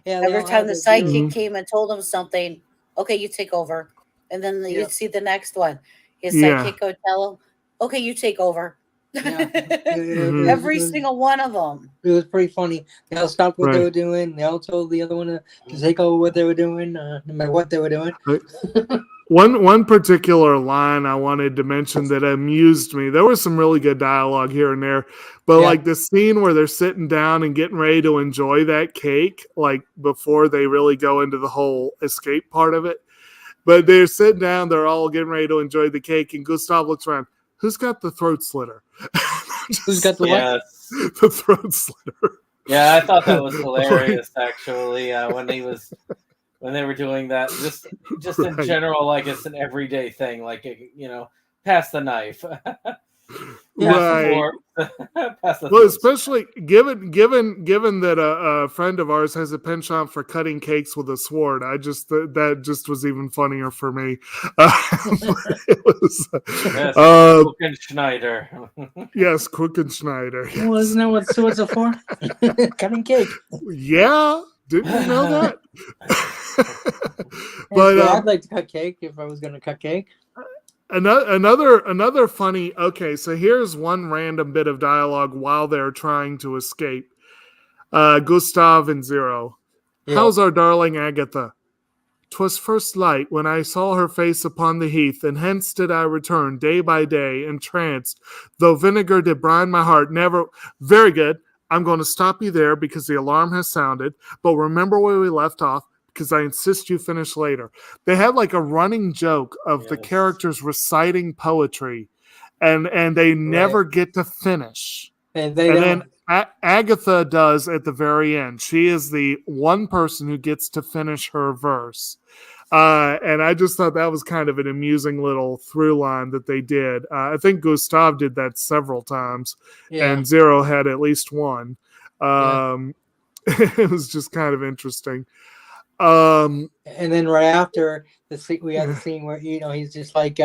[SPEAKER 5] They
[SPEAKER 4] every
[SPEAKER 5] all
[SPEAKER 4] time
[SPEAKER 5] have
[SPEAKER 4] the
[SPEAKER 5] their deal.
[SPEAKER 4] sidekick came and told him something, okay, you take over, and then
[SPEAKER 5] Yep.
[SPEAKER 4] you'd see the next one. His
[SPEAKER 3] Yeah.
[SPEAKER 4] sidekick would tell him, okay, you take over.
[SPEAKER 5] Yeah.
[SPEAKER 3] Mhm.
[SPEAKER 4] Every single one of them.
[SPEAKER 5] It was pretty funny. They all stopped what they
[SPEAKER 3] Right.
[SPEAKER 5] were doing. They all told the other one to take over what they were doing, no matter what they were doing.
[SPEAKER 3] One particular line I wanted to mention that amused me. There was some really good dialogue here and there, but
[SPEAKER 5] Yeah.
[SPEAKER 3] like the scene where they're sitting down and getting ready to enjoy that cake, like before they really go into the whole escape part of it. But they're sitting down, they're all getting ready to enjoy the cake, and Gustav looks around. Who's got the throat slitter?
[SPEAKER 5] Who's got the what?
[SPEAKER 1] Yes.
[SPEAKER 3] The throat slitter.
[SPEAKER 1] Yeah, I thought that was hilarious. Actually, when they were doing that, just in
[SPEAKER 3] Right.
[SPEAKER 1] general, like it's an everyday thing. Like pass the knife.
[SPEAKER 3] Right.
[SPEAKER 1] Pass the
[SPEAKER 3] Well,
[SPEAKER 1] food.
[SPEAKER 3] especially given that a friend of ours has a penchant for cutting cakes with a sword, that just was even funnier for me. It was,
[SPEAKER 1] Yes, Schneider.
[SPEAKER 3] yes, Kuchenschneider. Yes.
[SPEAKER 5] Well, isn't that what swords are for? Cutting cake.
[SPEAKER 3] Yeah, didn't you know that?
[SPEAKER 5] But
[SPEAKER 3] But
[SPEAKER 5] I'd like to cut cake if I was going to cut cake.
[SPEAKER 3] another funny. Okay, so here's one random bit of dialogue while they're trying to escape. Gustav and Zero.
[SPEAKER 5] Yeah.
[SPEAKER 3] How's our darling Agatha? 'Twas first light when I saw her face upon the heath, and hence did I return day by day, entranced, though vinegar did brine my heart. Never. Very good. I'm going to stop you there because the alarm has sounded. But remember where we left off, because I insist you finish later. They had like a running joke of the
[SPEAKER 1] Yes.
[SPEAKER 3] characters reciting poetry, and they never get to finish.
[SPEAKER 5] And they
[SPEAKER 3] And
[SPEAKER 5] don't.
[SPEAKER 3] then Agatha does at the very end. She is the one person who gets to finish her verse. And I just thought that was kind of an amusing little through line that they did. I think Gustav did that several times,
[SPEAKER 5] Yeah.
[SPEAKER 3] and Zero had at least one.
[SPEAKER 5] Yeah.
[SPEAKER 3] It was just kind of interesting. Um,
[SPEAKER 5] And then right after the scene, we had the scene where he's just like,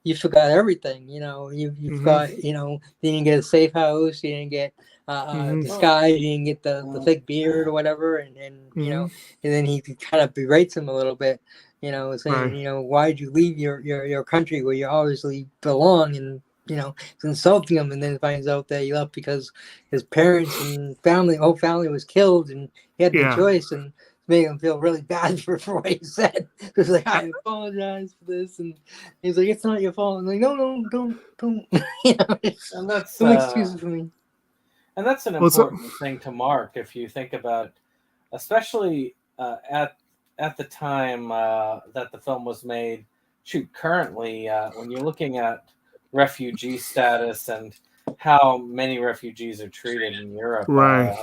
[SPEAKER 5] you forgot everything. You
[SPEAKER 3] Mhm.
[SPEAKER 5] forgot. You didn't get a safe house. You didn't get
[SPEAKER 3] Mhm.
[SPEAKER 5] disguise. You didn't get the thick beard or whatever. And
[SPEAKER 3] Mhm.
[SPEAKER 5] and then he kind of berates him a little bit. Saying,
[SPEAKER 3] Right.
[SPEAKER 5] why did you leave your country where you obviously belong? And he's insulting him, and then finds out that he left because his parents and whole family was killed, and he had no
[SPEAKER 3] Yeah.
[SPEAKER 5] choice, and made him feel really bad for what he said. He was like, I apologize for this, and he's like, it's not your fault. I'm like, no, don't.
[SPEAKER 1] And that's
[SPEAKER 5] No excuses for me.
[SPEAKER 1] And that's an
[SPEAKER 3] What's up?
[SPEAKER 1] important thing to mark if you think about, especially at the time that the film was made. Shoot, currently, when you're looking at refugee status and how many refugees are treated in Europe,
[SPEAKER 3] Right.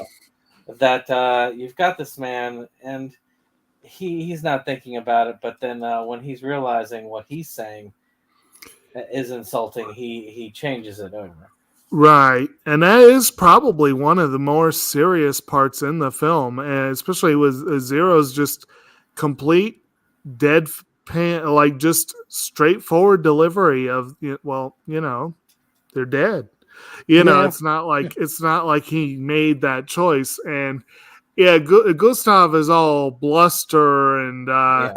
[SPEAKER 1] that you've got this man, and he's not thinking about it, but then when he's realizing what he's saying is insulting, he changes it over.
[SPEAKER 3] Right. And that is probably one of the more serious parts in the film, and especially with Zero's just complete like just straightforward delivery of, they're dead.
[SPEAKER 5] Yeah.
[SPEAKER 3] It's not like he made that choice. And yeah, Gustav is all bluster and
[SPEAKER 1] Yeah.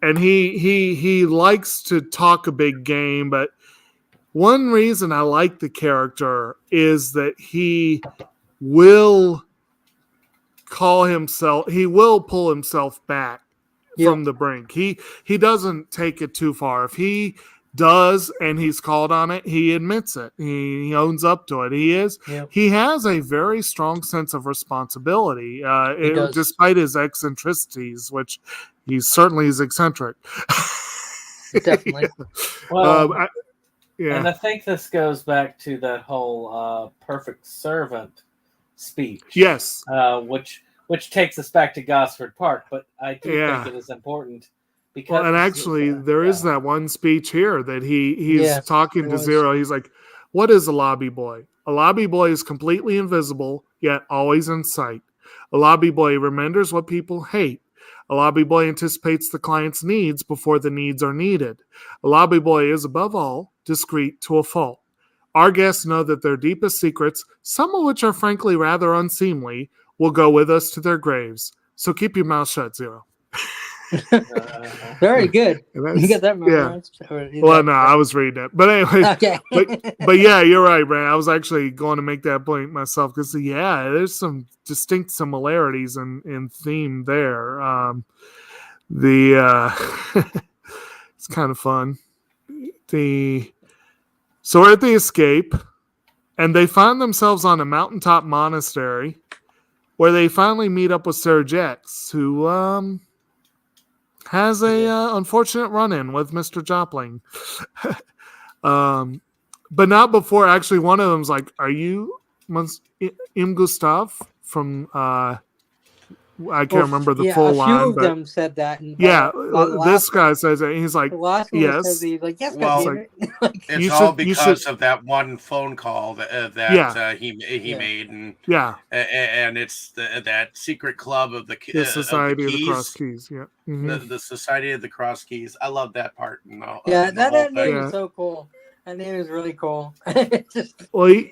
[SPEAKER 3] and he likes to talk a big game, but one reason I like the character is that he will pull himself back from the brink. He doesn't take it too far. If he does and he's called on it, he admits it. He owns up to it. He has a very strong sense of responsibility, despite his eccentricities, which he certainly is eccentric.
[SPEAKER 5] Definitely.
[SPEAKER 1] Well,
[SPEAKER 3] yeah.
[SPEAKER 1] And I think this goes back to that whole perfect servant speech.
[SPEAKER 3] Yes.
[SPEAKER 1] Which takes us back to Gosford Park, but I do
[SPEAKER 3] Yeah.
[SPEAKER 1] think it is important because.
[SPEAKER 3] Well, and actually, there is that one speech here that he's talking to Zero. He's like, "What is a lobby boy? A lobby boy is completely invisible, yet always in sight. A lobby boy remembers what people hate. A lobby boy anticipates the client's needs before the needs are needed. A lobby boy is, above all, discreet to a fault. Our guests know that their deepest secrets, some of which are frankly rather unseemly, will go with us to their graves. So keep your mouth shut, Zero.
[SPEAKER 5] Very good. You got that memorized?
[SPEAKER 3] Yeah. Well, no, I was reading it. But anyway,
[SPEAKER 5] Okay.
[SPEAKER 3] but yeah, you're right, man. I was actually going to make that point myself because, yeah, there's some distinct similarities in theme there. It's kind of fun. So we're at the escape, and they find themselves on a mountaintop monastery where they finally meet up with Sir Jex, who has a unfortunate run-in with Mr. Jopling. But not before actually one of them's like, "Are you Im Gustav from I can't remember the full line."
[SPEAKER 5] A few of them said that. And
[SPEAKER 3] this guy says it. He's like,
[SPEAKER 5] the last one
[SPEAKER 3] yes.
[SPEAKER 5] says he's like, yes,
[SPEAKER 2] Well, it's all because of that one phone call that he made, and and it's that secret club of the
[SPEAKER 3] Society
[SPEAKER 2] of
[SPEAKER 3] the Cross Keys. Yeah,
[SPEAKER 2] the Society of the Cross Keys. I love that part.
[SPEAKER 5] That name is so cool. That name is really cool.
[SPEAKER 3] Well,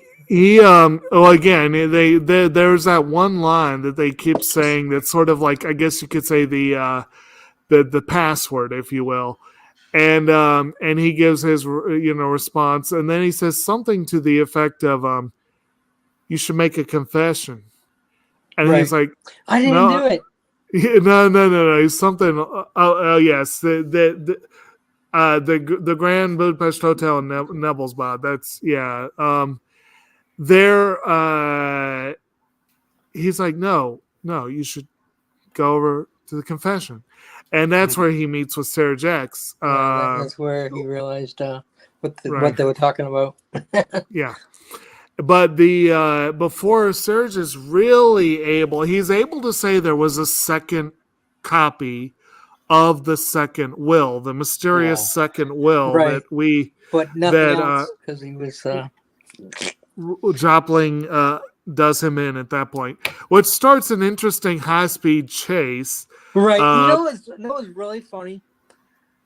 [SPEAKER 3] again, there's that one line that they keep saying that's sort of like, I guess you could say the password, if you will, and he gives his response, and then he says something to the effect of you should make a confession, and he's like,
[SPEAKER 5] I didn't do it.
[SPEAKER 3] No, something. Yes, the Grand Budapest Hotel in Nebelsbad. That's he's like, no, you should go over to the confession, and that's where he meets with Sarah Jex.
[SPEAKER 5] That's where he realized what they were talking about.
[SPEAKER 3] Yeah, but before Serge is really he's able to say there was a second copy of the second will, the mysterious second will
[SPEAKER 5] but nothing else because he was
[SPEAKER 3] Jopling does him in at that point, which starts an interesting high-speed chase.
[SPEAKER 5] Right. You know what's really funny?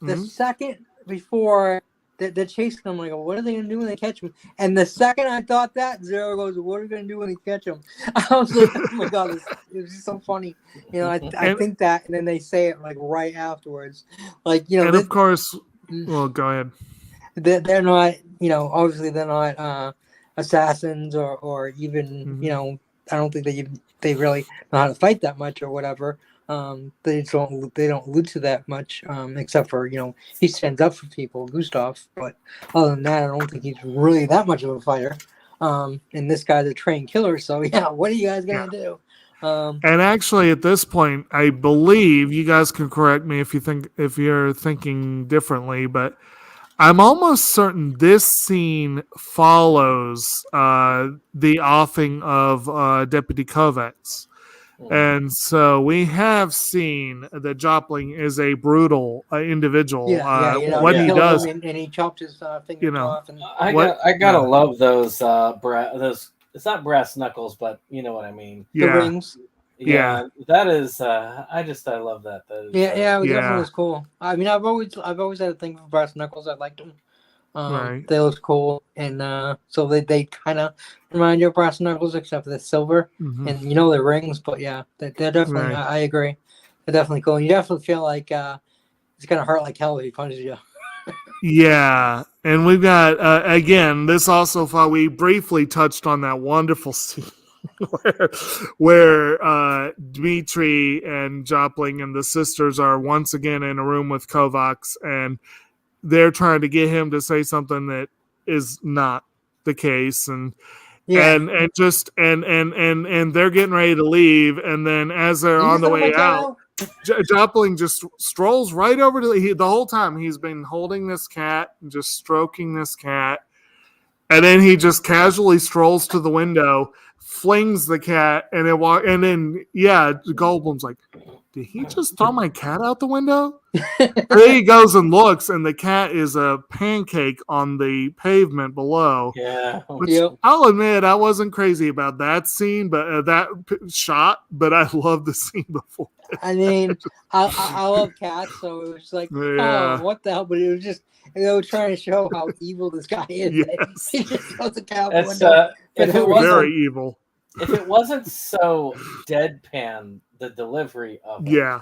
[SPEAKER 5] The second before the chase, I'm like, what are they going to do when they catch him? And the second I thought that, Zero goes, what are they going to do when they catch him? I was like, oh my God, it was just so funny. I think that, and then they say it like right afterwards. Like,
[SPEAKER 3] and of course, well, go ahead.
[SPEAKER 5] They're not, obviously they're not assassins or even, I don't think they really know how to fight that much or whatever. They don't allude to that much, except for he stands up for people, Gustav. But other than that, I don't think he's really that much of a fighter. And this guy's a trained killer, so what are you guys gonna do?
[SPEAKER 3] And actually, at this point, I believe you guys can correct me if you're thinking differently, but I'm almost certain this scene follows the offing of Deputy Kovacs. And so we have seen that Jopling is a brutal individual. What he does,
[SPEAKER 5] and he chopped his fingers off. And
[SPEAKER 1] I gotta love those. It's not brass knuckles, but you know what I mean.
[SPEAKER 5] The rings.
[SPEAKER 1] Yeah, that is. I love that.
[SPEAKER 5] It definitely was cool. I mean, I've always had a thing for brass knuckles. I liked them. They look cool, and so they kind of remind you of brass knuckles, except for the silver and the rings. But yeah, they're definitely. Right. I agree. They're definitely cool. And you definitely feel like it's gonna hurt like hell if he punches you.
[SPEAKER 3] Yeah, and we've got again. This also thought we briefly touched on that wonderful scene where Dmitri and Jopling and the sisters are once again in a room with Kovacs, and they're trying to get him to say something that is not the case, and they're getting ready to leave, and then as they're on the way out, Jopling just strolls right over to the whole time he's been holding this cat and just stroking this cat, and then he just casually strolls to the window, flings the cat, and Goldblum's like, did he just throw my cat out the window? And then he goes and looks, and the cat is a pancake on the pavement below.
[SPEAKER 1] Yeah.
[SPEAKER 3] I'll admit, I wasn't crazy about that scene, but that shot, but I love the scene before.
[SPEAKER 5] I mean, I love cats, so it was like,
[SPEAKER 3] Yeah.
[SPEAKER 5] oh, what the hell? But it was just they were trying to show how evil this guy is.
[SPEAKER 3] Yes.
[SPEAKER 5] He just throws a cat out the
[SPEAKER 1] It's
[SPEAKER 5] window.
[SPEAKER 1] if it
[SPEAKER 3] Very
[SPEAKER 1] wasn't
[SPEAKER 3] evil.
[SPEAKER 1] if it wasn't so deadpan, the delivery of it,
[SPEAKER 3] Yeah.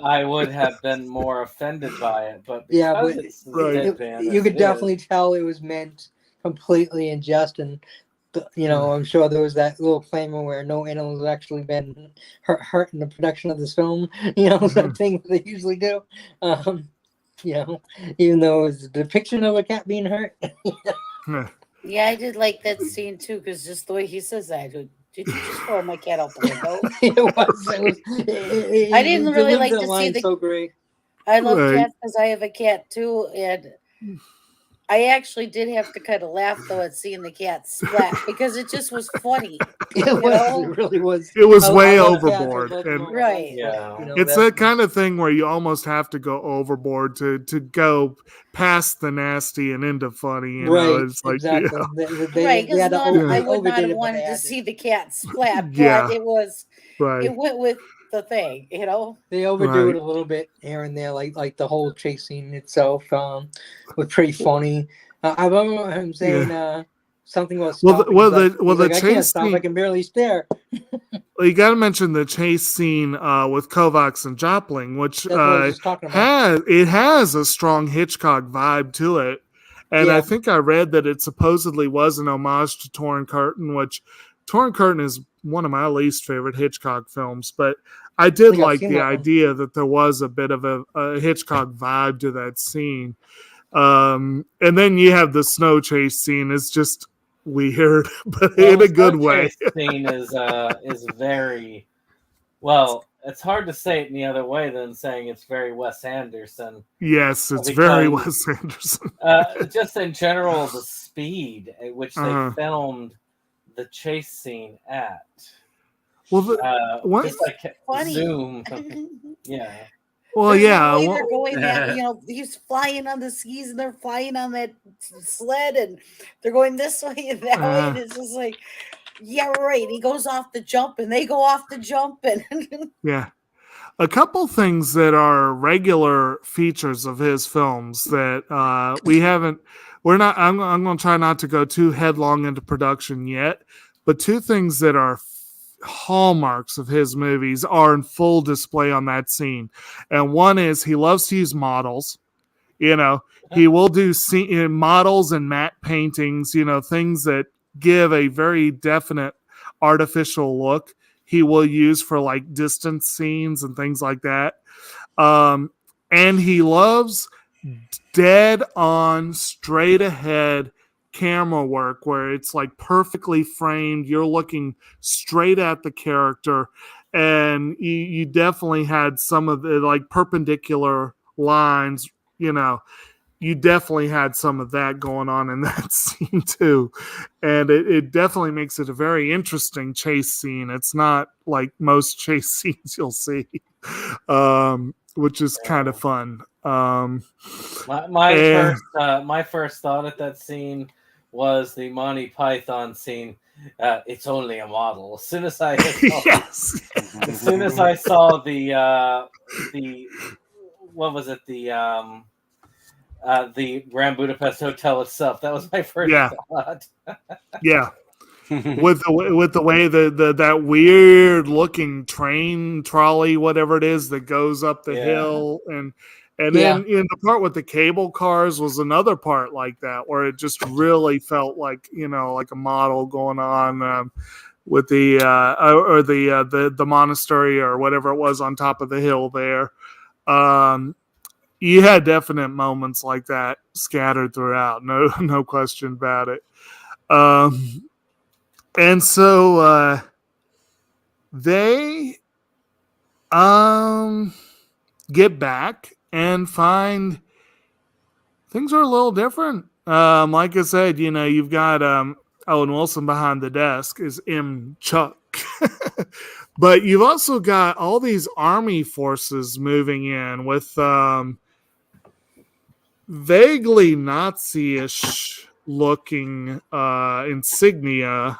[SPEAKER 1] I would have been more offended by it. But
[SPEAKER 5] Yeah,
[SPEAKER 1] because
[SPEAKER 5] but
[SPEAKER 1] it's as
[SPEAKER 3] Right.
[SPEAKER 1] deadpan,
[SPEAKER 5] you
[SPEAKER 1] as
[SPEAKER 5] could
[SPEAKER 1] it
[SPEAKER 5] definitely
[SPEAKER 1] is,
[SPEAKER 5] tell it was meant completely in jest, and I'm sure there was that little claimant where no animals have actually been hurt in the production of this film. That thing that they usually do. Even though it was a depiction of a cat being hurt.
[SPEAKER 4] Yeah, I did like that scene too, because just the way he says that. Did you just throw my cat out the window? I didn't really like to see the.
[SPEAKER 5] So great.
[SPEAKER 4] I love
[SPEAKER 3] Right.
[SPEAKER 4] cats because I have a cat too, and I actually did have to kind of laugh though at seeing the cat splat because it just was funny.
[SPEAKER 5] It was. It really was.
[SPEAKER 3] It was
[SPEAKER 5] I
[SPEAKER 3] way
[SPEAKER 5] love cats, I
[SPEAKER 3] overboard.
[SPEAKER 5] love
[SPEAKER 3] And
[SPEAKER 5] them all,
[SPEAKER 4] Right.
[SPEAKER 1] Yeah.
[SPEAKER 3] it's that kind of thing where you almost have to go overboard to go past the nasty and into funny.
[SPEAKER 5] Right,
[SPEAKER 3] It's like,
[SPEAKER 5] exactly.
[SPEAKER 4] Right, because
[SPEAKER 5] had to
[SPEAKER 4] I would
[SPEAKER 5] overdid
[SPEAKER 4] not have
[SPEAKER 5] it, but
[SPEAKER 4] wanted
[SPEAKER 5] they
[SPEAKER 4] to
[SPEAKER 5] had
[SPEAKER 4] see the cat splat,
[SPEAKER 3] Yeah.
[SPEAKER 4] but it was
[SPEAKER 3] right.
[SPEAKER 4] it went with the thing,
[SPEAKER 5] They overdo
[SPEAKER 3] Right.
[SPEAKER 5] it a little bit here and there, like the whole chase scene itself was pretty funny. I remember him saying something about
[SPEAKER 3] Well,
[SPEAKER 5] stopping.
[SPEAKER 3] the
[SPEAKER 5] I can't
[SPEAKER 3] chase
[SPEAKER 5] stop.
[SPEAKER 3] scene-
[SPEAKER 5] I can barely stare.
[SPEAKER 3] Well, you got to mention the chase scene with Kovacs and Jopling, which
[SPEAKER 5] That's what I was just talking about.
[SPEAKER 3] has a strong Hitchcock vibe to it. And
[SPEAKER 5] Yeah.
[SPEAKER 3] I think I read that it supposedly was an homage to Torn Curtain, which Torn Curtain is one of my least favorite Hitchcock films. But I did
[SPEAKER 5] I've
[SPEAKER 3] like
[SPEAKER 5] seen
[SPEAKER 3] the
[SPEAKER 5] that one.
[SPEAKER 3] idea that there was a bit of a Hitchcock vibe to that scene. And then you have the snow chase scene. It's just weird, but in a good way.
[SPEAKER 1] The scene is very well. It's hard to say it any other way than saying it's very Wes Anderson.
[SPEAKER 3] Yes, it's
[SPEAKER 1] Because,
[SPEAKER 3] very Wes Anderson.
[SPEAKER 1] Just in general, the speed at which
[SPEAKER 3] Uh-huh.
[SPEAKER 1] they filmed the chase scene at.
[SPEAKER 3] Well, what?
[SPEAKER 1] Just like
[SPEAKER 4] Funny.
[SPEAKER 1] zoom. Yeah.
[SPEAKER 3] Well,
[SPEAKER 4] There's
[SPEAKER 3] yeah.
[SPEAKER 4] no way
[SPEAKER 3] well-
[SPEAKER 4] they're going that, he's flying on the skis and they're flying on that sled and they're going this way and that way. And it's just like, yeah, right. He goes off the jump and they go off the jump. And
[SPEAKER 3] Yeah. A couple things that are regular features of his films that I'm going to try not to go too headlong into production yet, but two things that are hallmarks of his movies are in full display on that scene. And one is he loves to use models. He will do models and matte paintings, things that give a very definite artificial look. He will use for like distance scenes and things like that. And he loves dead on, straight ahead camera work where it's like perfectly framed. You're looking straight at the character, and you definitely had some of the like perpendicular lines. You definitely had some of that going on in that scene too. And it definitely makes it a very interesting chase scene. It's not like most chase scenes you'll see, which is kind of fun.
[SPEAKER 1] My first thought at that scene was the Monty Python scene. It's only a model. As soon as I
[SPEAKER 3] yes.
[SPEAKER 1] as soon as I saw the what was it, the Grand Budapest Hotel itself, that was my first thought.
[SPEAKER 3] Yeah. with the way that weird looking train trolley, whatever it is, that goes up the hill, and then in the part with the cable cars was another part like that, where it just really felt like like a model going on with the monastery or whatever it was on top of the hill there. You had definite moments like that scattered throughout, no question about it. And so they get back and find things are a little different. Like I said, you've got Owen Wilson behind the desk is M. Chuck. But you've also got all these army forces moving in with vaguely Nazi-ish looking insignia.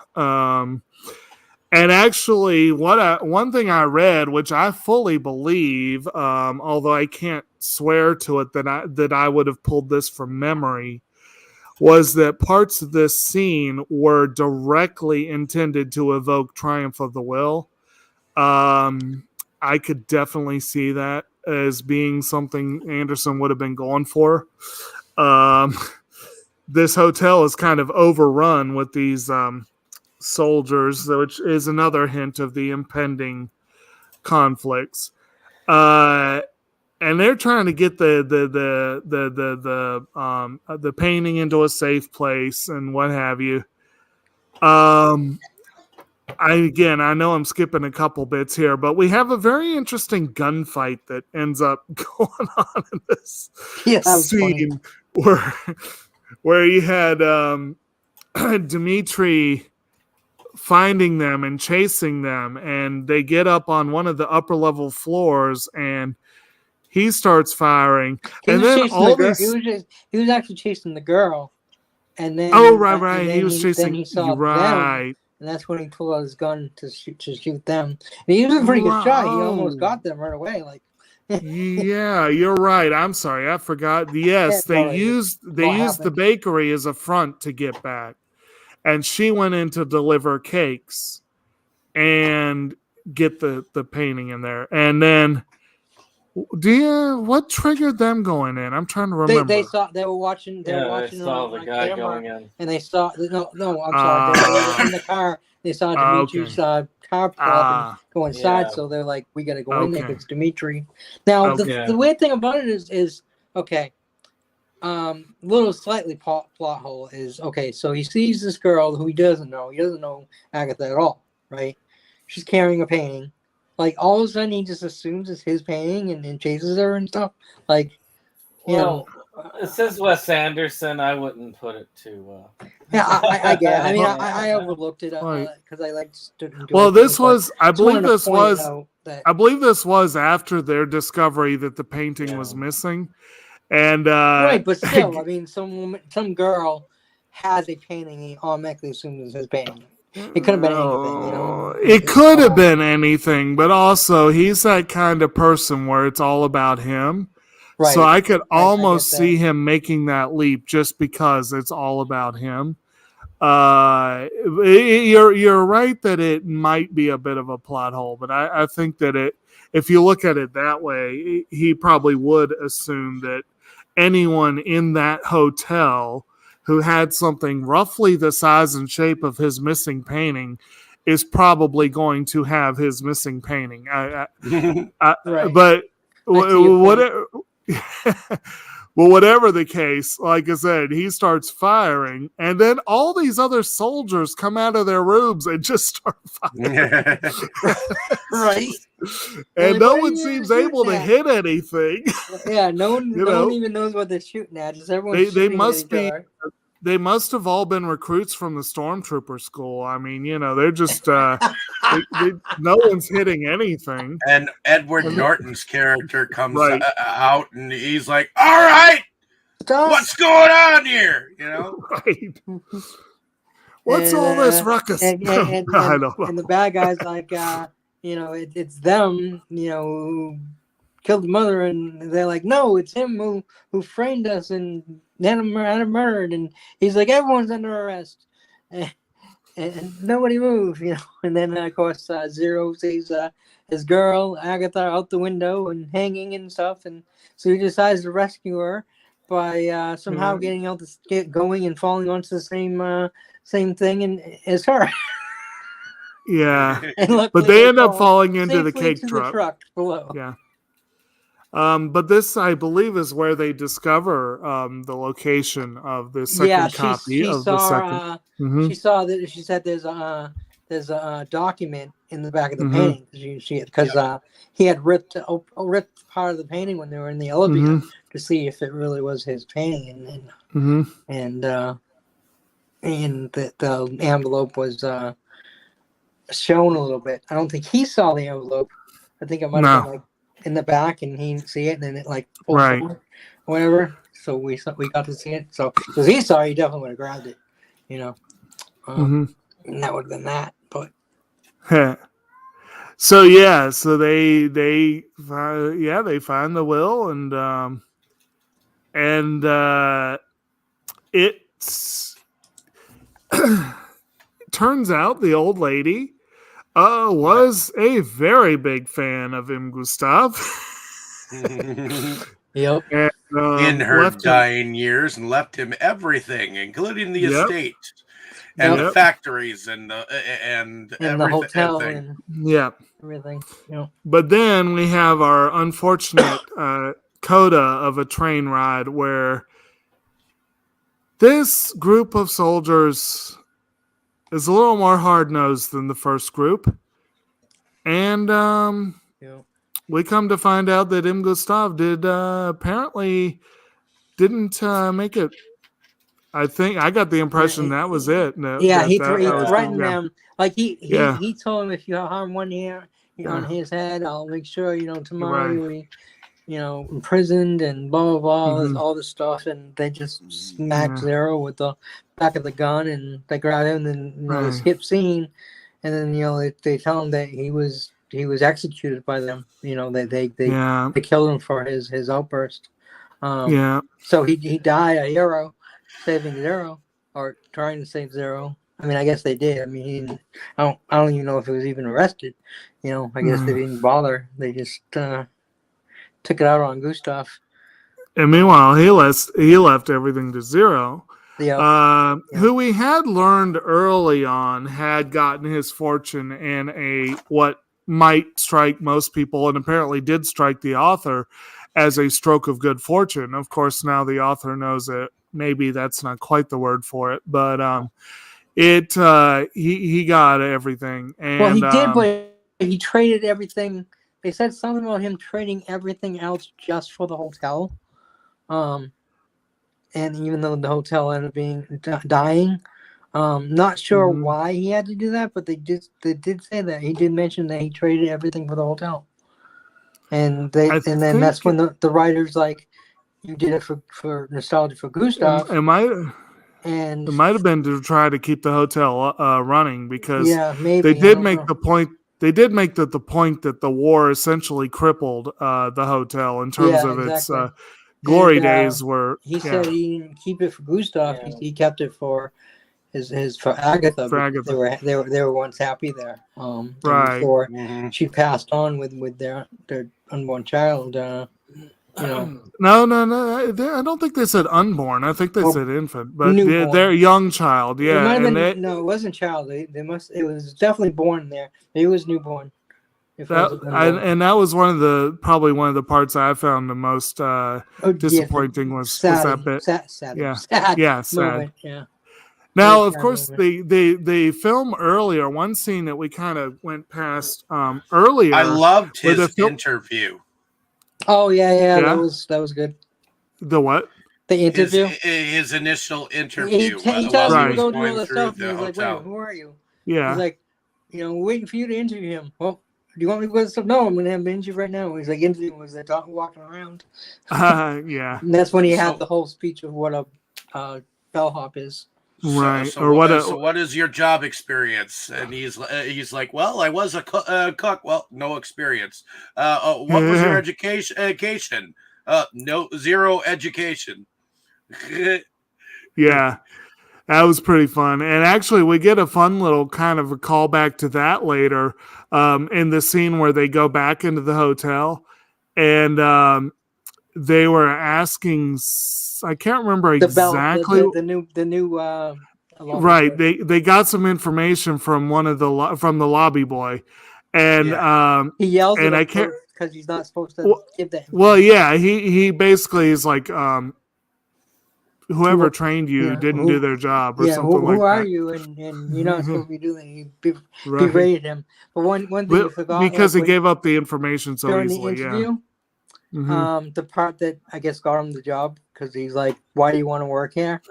[SPEAKER 3] And actually, one thing I read, which I fully believe, although I can't swear to it that I would have pulled this from memory, was that parts of this scene were directly intended to evoke Triumph of the Will. I could definitely see that as being something Anderson would have been going for. This hotel is kind of overrun with these soldiers, which is another hint of the impending conflicts. And they're trying to get the painting into a safe place and what have you. I know I'm skipping a couple bits here, but we have a very interesting gunfight that ends up going on in this scene where you had Dimitri finding them and chasing them, and they get up on one of the upper level floors, and he starts firing, and then all these.
[SPEAKER 5] He was actually chasing the girl, and then
[SPEAKER 3] right. He was chasing.
[SPEAKER 5] Then he saw them, and that's when he pulled out his gun to shoot them. And he was a pretty good shot. He almost got them right away. Like,
[SPEAKER 3] yeah, you're right. I'm sorry, I forgot. Yes, they used the bakery as a front to get back, and she went in to deliver cakes and get the painting in there, and then. What triggered them going in? I'm trying to remember.
[SPEAKER 5] They were watching. They
[SPEAKER 1] saw the guy going in,
[SPEAKER 5] and they saw. No, I'm sorry. They were in the car. They saw Dimitri's car pull up and go inside. Yeah. So they're like, "We got to go in there because Dimitri." Now, the weird thing about it is okay. Little slightly plot hole is okay. So he sees this girl who he doesn't know. He doesn't know Agatha at all, right? She's carrying a painting. Like, all of a sudden, he just assumes it's his painting and then chases her and stuff. Like, you know.
[SPEAKER 1] It says Wes Anderson. I wouldn't put it too...
[SPEAKER 5] Yeah, I get it. I mean, I overlooked it because I liked to do
[SPEAKER 3] Well, I believe this was after their discovery that the painting was missing. And
[SPEAKER 5] right, but still, I mean, some girl has a painting, he automatically assumes it's his painting. It could have been anything, you know.
[SPEAKER 3] It could have been anything, but also he's that kind of person where it's all about him. Right. So I could almost see him making that leap just because it's all about him. You're right that it might be a bit of a plot hole, but I think that if you look at it that way, he probably would assume that anyone in that hotel who had something roughly the size and shape of his missing painting is probably going to have his missing painting. But whatever the case, like I said, he starts firing, and then all these other soldiers come out of their rooms and just start firing.
[SPEAKER 5] Right.
[SPEAKER 3] And no one seems able to hit anything.
[SPEAKER 5] Yeah, no one even knows what they're shooting at. Just everyone's
[SPEAKER 3] they must be. They must have all been recruits from the Stormtrooper school. I mean, they're just no one's hitting anything.
[SPEAKER 2] And Edward Norton's character comes out, and he's like, "All right, what's going on here?"
[SPEAKER 3] Right. What's all this ruckus?
[SPEAKER 5] And the bad guys like, it's them, who killed the mother, and they're like, no, it's him who framed us and had him murdered, and he's like, everyone's under arrest, and nobody moved, and then of course Zero sees his girl Agatha out the window and hanging and stuff, and so he decides to rescue her by somehow getting out going and falling onto the same thing as her.
[SPEAKER 3] Yeah, but they end up falling into the cake truck
[SPEAKER 5] below.
[SPEAKER 3] Yeah. But this, I believe, is where they discover the location of the second copy of the second.
[SPEAKER 5] She saw that. She said there's a document in the back of the painting because he had ripped part of the painting when they were in the elevator to see if it really was his painting, and the envelope was shown a little bit. I don't think he saw the envelope. I think it might have been in the back, and he didn't see it, and then it pulled forward, whatever. So we got to see it. So because he saw it, he definitely would have grabbed it, and that would have been that. But
[SPEAKER 3] So yeah, so they find the will, and it's turns out the old lady was a very big fan of M. Gustav.
[SPEAKER 5] Yep.
[SPEAKER 3] And,
[SPEAKER 2] In her
[SPEAKER 3] left him-
[SPEAKER 2] dying years, and left him everything, including the
[SPEAKER 3] Yep.
[SPEAKER 2] estate and the
[SPEAKER 3] Yep.
[SPEAKER 2] factories and the
[SPEAKER 5] hotel
[SPEAKER 2] everything.
[SPEAKER 5] and
[SPEAKER 3] Yeah.
[SPEAKER 5] everything. Yep.
[SPEAKER 3] But then we have our unfortunate coda of a train ride where this group of soldiers is a little more hard-nosed than the first group. And
[SPEAKER 5] Yep.
[SPEAKER 3] we come to find out that M. Gustav apparently didn't make it. I think I got the impression that was it.
[SPEAKER 5] Yeah, he
[SPEAKER 3] was-
[SPEAKER 5] threatened
[SPEAKER 3] yeah.
[SPEAKER 5] them. Like he
[SPEAKER 3] Yeah.
[SPEAKER 5] told him, if you harm one hair on his head, I'll make sure tomorrow
[SPEAKER 3] Right.
[SPEAKER 5] you'll be imprisoned and blah blah blah,
[SPEAKER 3] Mhm.
[SPEAKER 5] all this stuff. And they just smacked
[SPEAKER 3] Yeah.
[SPEAKER 5] Zero with the back of the gun, and they grab him, and they
[SPEAKER 3] Right.
[SPEAKER 5] skip scene, and then they tell him that he was executed by them. They
[SPEAKER 3] Yeah.
[SPEAKER 5] killed him for his outburst.
[SPEAKER 3] Yeah.
[SPEAKER 5] So he died a hero, saving Zero, or trying to save Zero. I mean, I guess they did. I mean, I don't even know if he was even arrested. I guess they didn't bother. They just took it out on Gustav.
[SPEAKER 3] And meanwhile, he left everything to Zero.
[SPEAKER 5] Yeah.
[SPEAKER 3] Who we had learned early on had gotten his fortune in what might strike most people, and apparently did strike the author, as a stroke of good fortune. Of course, now the author knows it. Maybe that's not quite the word for it, but he got everything. And,
[SPEAKER 5] Well, he did, but he traded everything. They said something about him trading everything else just for the hotel. And even though the hotel ended up being dying, not sure
[SPEAKER 3] Mhm.
[SPEAKER 5] why he had to do that, but they did say that he did mention that he traded everything for the hotel. And then that's when the writer's like, you did it for nostalgia for Gustav.
[SPEAKER 3] It might have been to try to keep the hotel running, because
[SPEAKER 5] maybe
[SPEAKER 3] they did make the point. They did make the point that the war essentially crippled the hotel in terms of its glory days.
[SPEAKER 5] He said he didn't keep it for Gustav.
[SPEAKER 1] Yeah.
[SPEAKER 5] He kept it for for Agatha.
[SPEAKER 3] For
[SPEAKER 5] because
[SPEAKER 3] Agatha.
[SPEAKER 5] They were once happy there.
[SPEAKER 3] Right.
[SPEAKER 5] Before
[SPEAKER 2] Mhm.
[SPEAKER 5] she passed on with their unborn child.
[SPEAKER 3] No. I don't think they said unborn. I think they said infant, but
[SPEAKER 5] newborn.
[SPEAKER 3] they're young child.
[SPEAKER 5] It
[SPEAKER 3] Yeah,
[SPEAKER 5] might have
[SPEAKER 3] and
[SPEAKER 5] been, no, it wasn't child. They must. It was definitely born there. It was newborn. If it wasn't unborn.
[SPEAKER 3] that was probably one of the parts I found the most disappointing was that bit.
[SPEAKER 5] Sad.
[SPEAKER 3] Yeah.
[SPEAKER 5] Sad.
[SPEAKER 3] Yeah, sad.
[SPEAKER 5] Moment, yeah.
[SPEAKER 3] Now,
[SPEAKER 5] Very
[SPEAKER 3] of
[SPEAKER 5] sad
[SPEAKER 3] course,
[SPEAKER 5] moment.
[SPEAKER 3] they film earlier. One scene that we kind of went past earlier.
[SPEAKER 2] I loved
[SPEAKER 3] with
[SPEAKER 2] his
[SPEAKER 3] the film-
[SPEAKER 2] interview.
[SPEAKER 5] Oh yeah.
[SPEAKER 3] Yeah?
[SPEAKER 5] That was good.
[SPEAKER 3] The what?
[SPEAKER 5] The
[SPEAKER 2] His,
[SPEAKER 5] interview.
[SPEAKER 2] his initial
[SPEAKER 5] He
[SPEAKER 2] interview.
[SPEAKER 5] tells
[SPEAKER 2] while
[SPEAKER 5] him
[SPEAKER 3] Right.
[SPEAKER 5] to go do
[SPEAKER 2] going
[SPEAKER 5] all the
[SPEAKER 2] through
[SPEAKER 5] stuff,
[SPEAKER 2] the
[SPEAKER 5] and he's like,
[SPEAKER 2] hotel.
[SPEAKER 5] "Wait, who are you?"
[SPEAKER 3] Yeah.
[SPEAKER 5] He's like, waiting for you to interview him. Well, do you want me to go to stuff? No, I'm gonna have an interview right now. He's like, interview was they walking around.
[SPEAKER 3] Yeah.
[SPEAKER 5] And that's when he
[SPEAKER 2] So-
[SPEAKER 5] had the whole speech of what a bellhop is.
[SPEAKER 3] Right.
[SPEAKER 2] So
[SPEAKER 3] Or what?
[SPEAKER 2] what is your job experience? And he's like, well, I was a cook. Well, no experience. What was your education? Zero education.
[SPEAKER 3] Yeah. That was pretty fun. And actually, we get a fun little kind of a callback to that later in the scene where they go back into the hotel. And they were asking, I can't remember exactly.
[SPEAKER 5] The new
[SPEAKER 3] Right. They got some information from from the lobby boy. And
[SPEAKER 5] he yells
[SPEAKER 3] and
[SPEAKER 5] at
[SPEAKER 3] I
[SPEAKER 5] him
[SPEAKER 3] can't.
[SPEAKER 5] because he's not supposed to give that.
[SPEAKER 3] Well, yeah, he basically is like, whoever trained you didn't do their job or something like that.
[SPEAKER 5] Who are you? And you're not supposed to be doing that. He
[SPEAKER 3] Right.
[SPEAKER 5] berated him. But one thing you forgot,
[SPEAKER 3] because he
[SPEAKER 5] when-
[SPEAKER 3] gave up the information so
[SPEAKER 5] during
[SPEAKER 3] easily.
[SPEAKER 5] the interview,
[SPEAKER 3] Mhm.
[SPEAKER 5] the part that I guess got him the job, because he's like, "Why do you want to work here?"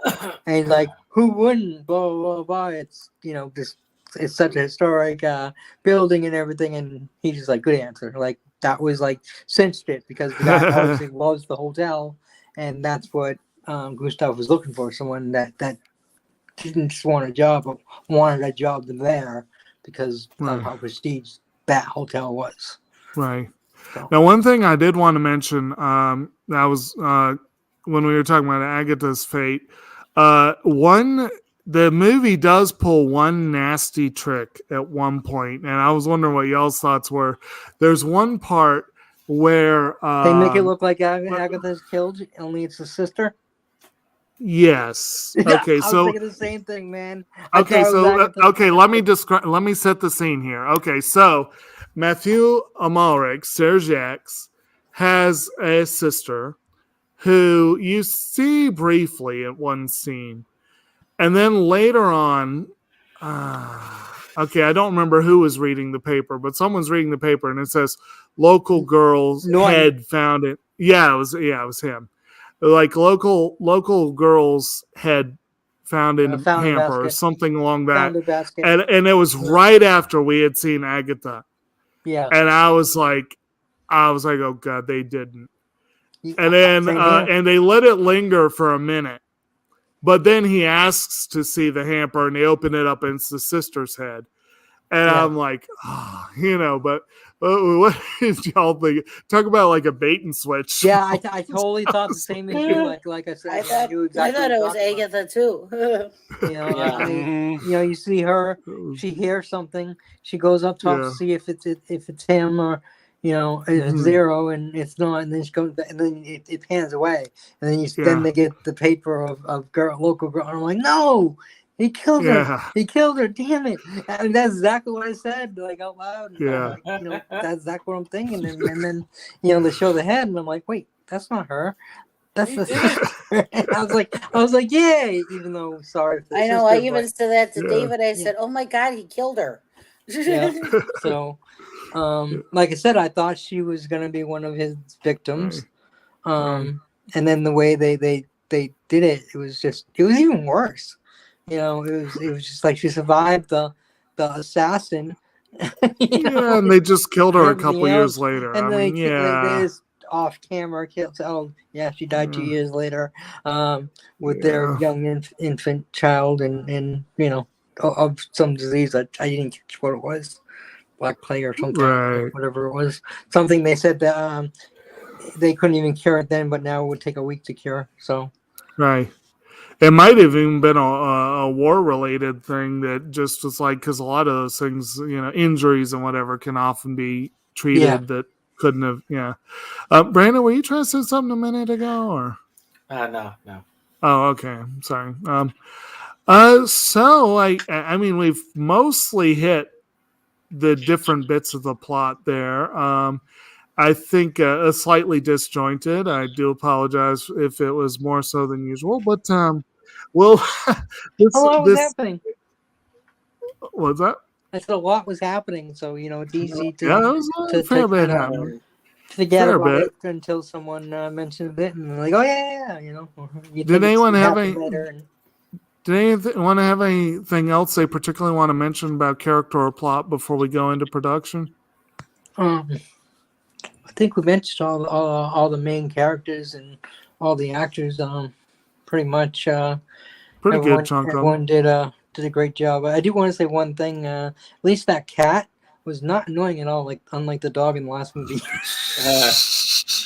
[SPEAKER 5] And he's like, "Who wouldn't?" Blah blah blah. It's this. It's such a historic building and everything, and he's just like, "Good answer." Like that was like cinched it, because the guy obviously loves the hotel, and that's what Gustav was looking for, someone that didn't just want a job, but wanted a job there, because
[SPEAKER 3] Right.
[SPEAKER 5] of how prestige that hotel was.
[SPEAKER 3] Right.
[SPEAKER 5] So.
[SPEAKER 3] Now, one thing I did want to mention, that was when we were talking about Agatha's fate. The movie does pull one nasty trick at one point, and I was wondering what y'all's thoughts were. There's one part where
[SPEAKER 5] They make it look like Agatha's killed, only it's the sister.
[SPEAKER 3] Yes. Okay.
[SPEAKER 5] I was
[SPEAKER 3] so
[SPEAKER 5] thinking the same thing, man.
[SPEAKER 3] Okay, let me set the scene here. Okay, so Matthew Amalric, Sergex, has a sister who you see briefly at one scene. And then later on, okay, I don't remember who was reading the paper, but someone's reading the paper and it says local girl's
[SPEAKER 5] Norton.
[SPEAKER 3] head found it. Yeah, it was him. Like local girl's head found in a
[SPEAKER 5] found
[SPEAKER 3] hamper
[SPEAKER 5] basket.
[SPEAKER 3] or something along that.
[SPEAKER 5] Found a basket.
[SPEAKER 3] And it was right after we had seen Agatha.
[SPEAKER 5] Yeah.
[SPEAKER 3] And I was like, oh God, they didn't. And then and they let it linger for a minute. But then he asks to see the hamper and they open it up and it's the sister's head. And I'm like, but what did y'all think? Talk about like a bait and switch.
[SPEAKER 5] Yeah, I totally thought the same as you. Like I said,
[SPEAKER 4] I thought it was Agatha too.
[SPEAKER 5] You see her, she hears something, she goes up top to see if it's him or it's zero and it's not, and then she goes back, and then it pans away, and then then they get the paper of local girl, and I'm like, no. He killed her. He killed her. Damn it! And that's exactly what I said, like out loud.
[SPEAKER 3] Yeah.
[SPEAKER 5] Like, that's exactly what I'm thinking. And then, they show the head, and I'm like, wait, that's not her. That's the sister. And I was like, yay! Even though, sorry. For the
[SPEAKER 4] I know.
[SPEAKER 5] sister,
[SPEAKER 4] I even said that to David. I said, oh my God, he killed her.
[SPEAKER 5] Yeah. So, like I said, I thought she was gonna be one of his victims. And then the way they did it, it was even worse. It was just like she survived the assassin.
[SPEAKER 3] And they just killed her a couple years later.
[SPEAKER 5] And they just off camera killed. Oh yeah, she died 2 years later, with their young infant child, and of some disease that I didn't catch what it was, Black Plague or something, whatever it was. Something they said that they couldn't even cure it then, but now it would take a week to cure. So
[SPEAKER 3] it might have even been a war-related thing that just was like, because a lot of those things, injuries and whatever can often be treated that couldn't have, Brandon, were you trying to say something a minute ago? Or?
[SPEAKER 1] No.
[SPEAKER 3] Oh, okay. Sorry. So, I mean, we've mostly hit the different bits of the plot there. I think slightly disjointed. I do apologize if it was more so than usual, but well,
[SPEAKER 5] a lot was happening.
[SPEAKER 3] What's that?
[SPEAKER 5] I said a lot was happening, so it's easy to
[SPEAKER 3] there was a fair bit happening.
[SPEAKER 5] Forget about it until someone mentions it, and they're like, "Oh yeah."
[SPEAKER 3] Did anyone have want to have anything else they particularly want to mention about character or plot before we go into production?
[SPEAKER 5] I think we mentioned all the main characters and all the actors. Pretty much.
[SPEAKER 3] Pretty good chunk of them.
[SPEAKER 5] Everyone did a great job. I do want to say one thing. At least that cat was not annoying at all, like unlike the dog in the last movie.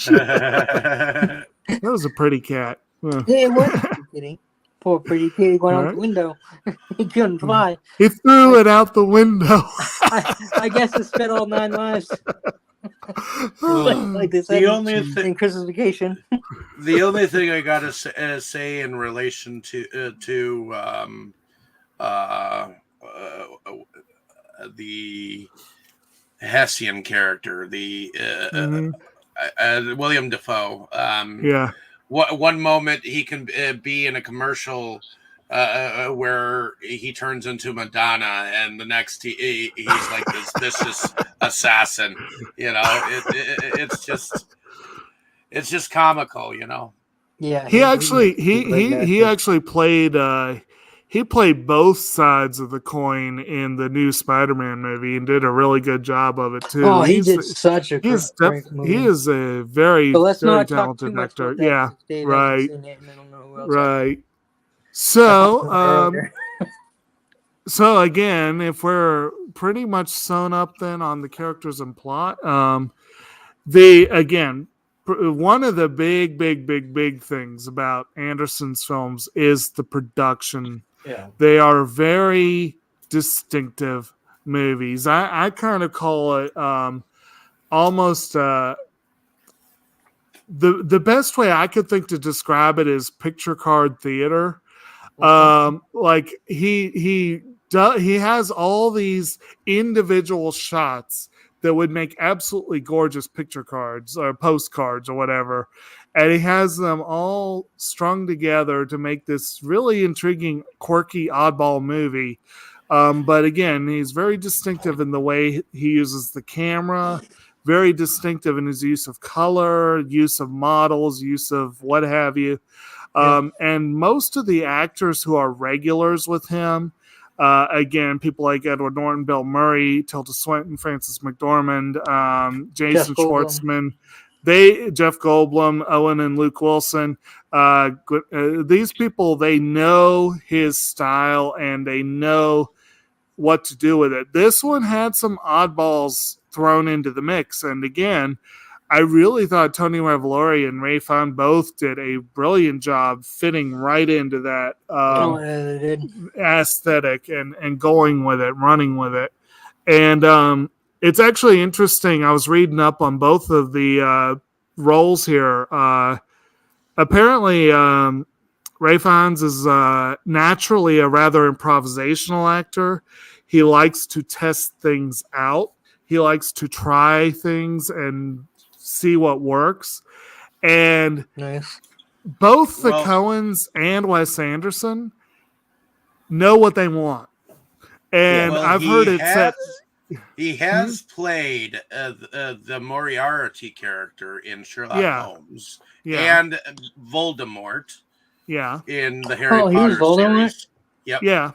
[SPEAKER 3] That was a pretty cat.
[SPEAKER 5] Yeah, it was kitty. Poor pretty kitty going out the window. He couldn't fly.
[SPEAKER 3] He threw it out the window.
[SPEAKER 5] I guess it spent all 9 lives. like they said in Christmas Vacation.
[SPEAKER 2] The only thing I gotta say in relation to the Hessian character, the William Dafoe. One moment he can be in a commercial where he turns into Madonna, and the next he's like this vicious assassin. It's just comical,
[SPEAKER 5] Yeah,
[SPEAKER 3] he actually played both sides of the coin in the new Spider-Man movie and did a really good job of it too.
[SPEAKER 5] Oh, he did such a great movie.
[SPEAKER 3] He is a very, very talented actor. Yeah, right. So, so again, if we're pretty much sewn up then on the characters and plot. One of the big things about Anderson's films is the production.
[SPEAKER 1] Yeah.
[SPEAKER 3] They are very distinctive movies. I kind of call it almost the best way I could think to describe it is picture card theater. Like he has all these individual shots that would make absolutely gorgeous picture cards or postcards or whatever, and he has them all strung together to make this really intriguing, quirky, oddball movie. But again, he's very distinctive in the way he uses the camera, very distinctive in his use of color, use of models, use of what have you. And most of the actors who are regulars with him, again, people like Edward Norton, Bill Murray, Tilda Swinton, Frances McDormand, Jason Schwartzman, Jeff Goldblum, Owen and Luke Wilson. These people, they know his style and they know what to do with it. This one had some oddballs thrown into the mix. And again, I really thought Tony Revolori and Ray Fahn both did a brilliant job fitting right into that aesthetic and going with it, running with it. And it's actually interesting. I was reading up on both of the roles here. Apparently, Ray Fiennes is naturally a rather improvisational actor. He likes to test things out. He likes to try things and see what works. And both the Coens and Wes Anderson know what they want. And I've heard it said
[SPEAKER 2] he has played the Moriarty character in Sherlock Holmes and Voldemort in the Harry Potter series. Yep.
[SPEAKER 3] Yeah.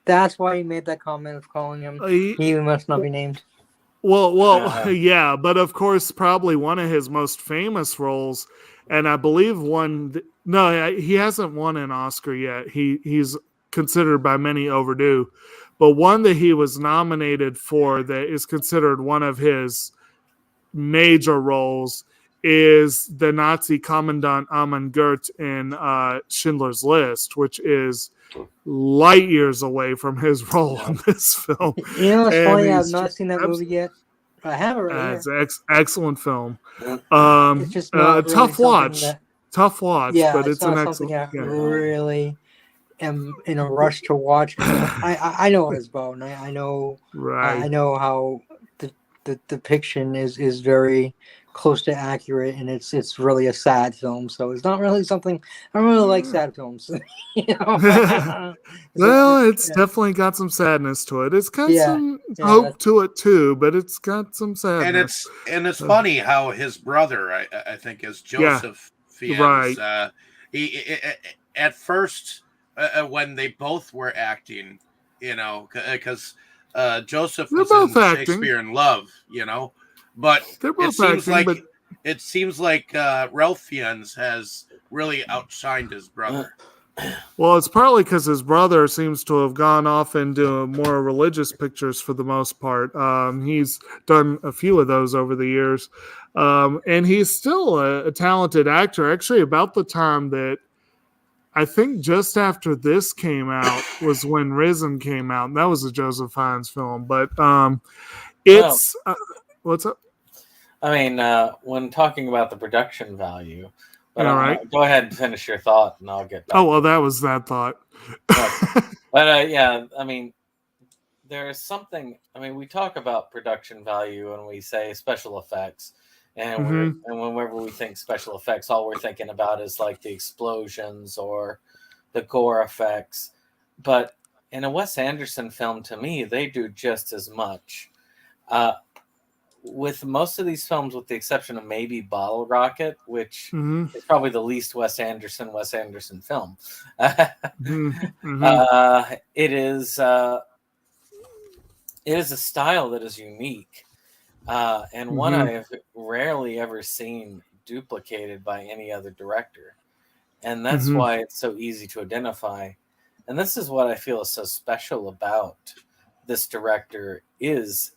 [SPEAKER 5] That's why he made that comment of calling him he must not be named.
[SPEAKER 3] Well, yeah, but of course, probably one of his most famous roles, and I believe he hasn't won an Oscar yet. He's considered by many overdue, but one that he was nominated for that is considered one of his major roles is the Nazi Commandant Amon Goeth in Schindler's List, which is light years away from his role in this film.
[SPEAKER 5] You know, it's funny, I've not seen that movie yet. I have it right
[SPEAKER 3] It's an excellent film. It's just not tough watch. Tough watch, but it's an excellent.
[SPEAKER 5] I really am in a rush to watch. I know what it's about, and I know I know how the depiction is very close to accurate, and it's really a sad film, so it's not really something I don't really like sad films.
[SPEAKER 3] Well, it's definitely got some sadness to it. It's got some hope to it too, but it's got some sadness.
[SPEAKER 2] And it's funny how his brother, I think, is Joseph Fiennes. He at first when they both were acting, because Joseph was in Shakespeare in Love, But it seems like Ralph Fiennes has really outshined his brother.
[SPEAKER 3] Well, it's partly because his brother seems to have gone off into more religious pictures for the most part. He's done a few of those over the years. And he's still a talented actor. Actually, about the time that I think just after this came out was when Risen came out. And that was a Joseph Fiennes film. But it's... what's up?
[SPEAKER 1] I mean, when talking about the production value... Go ahead and finish your thought, and I'll get back.
[SPEAKER 3] Oh, well, that was that thought.
[SPEAKER 1] But I mean, there is something. I mean, we talk about production value when we say special effects, and whenever we think special effects, all we're thinking about is like the explosions or the gore effects. But in a Wes Anderson film, to me, they do just as much. With most of these films, with the exception of maybe Bottle Rocket, which is probably the least Wes Anderson film, it is a style that is unique and one I have rarely ever seen duplicated by any other director, and that's why it's so easy to identify. And this is what I feel is so special about this director is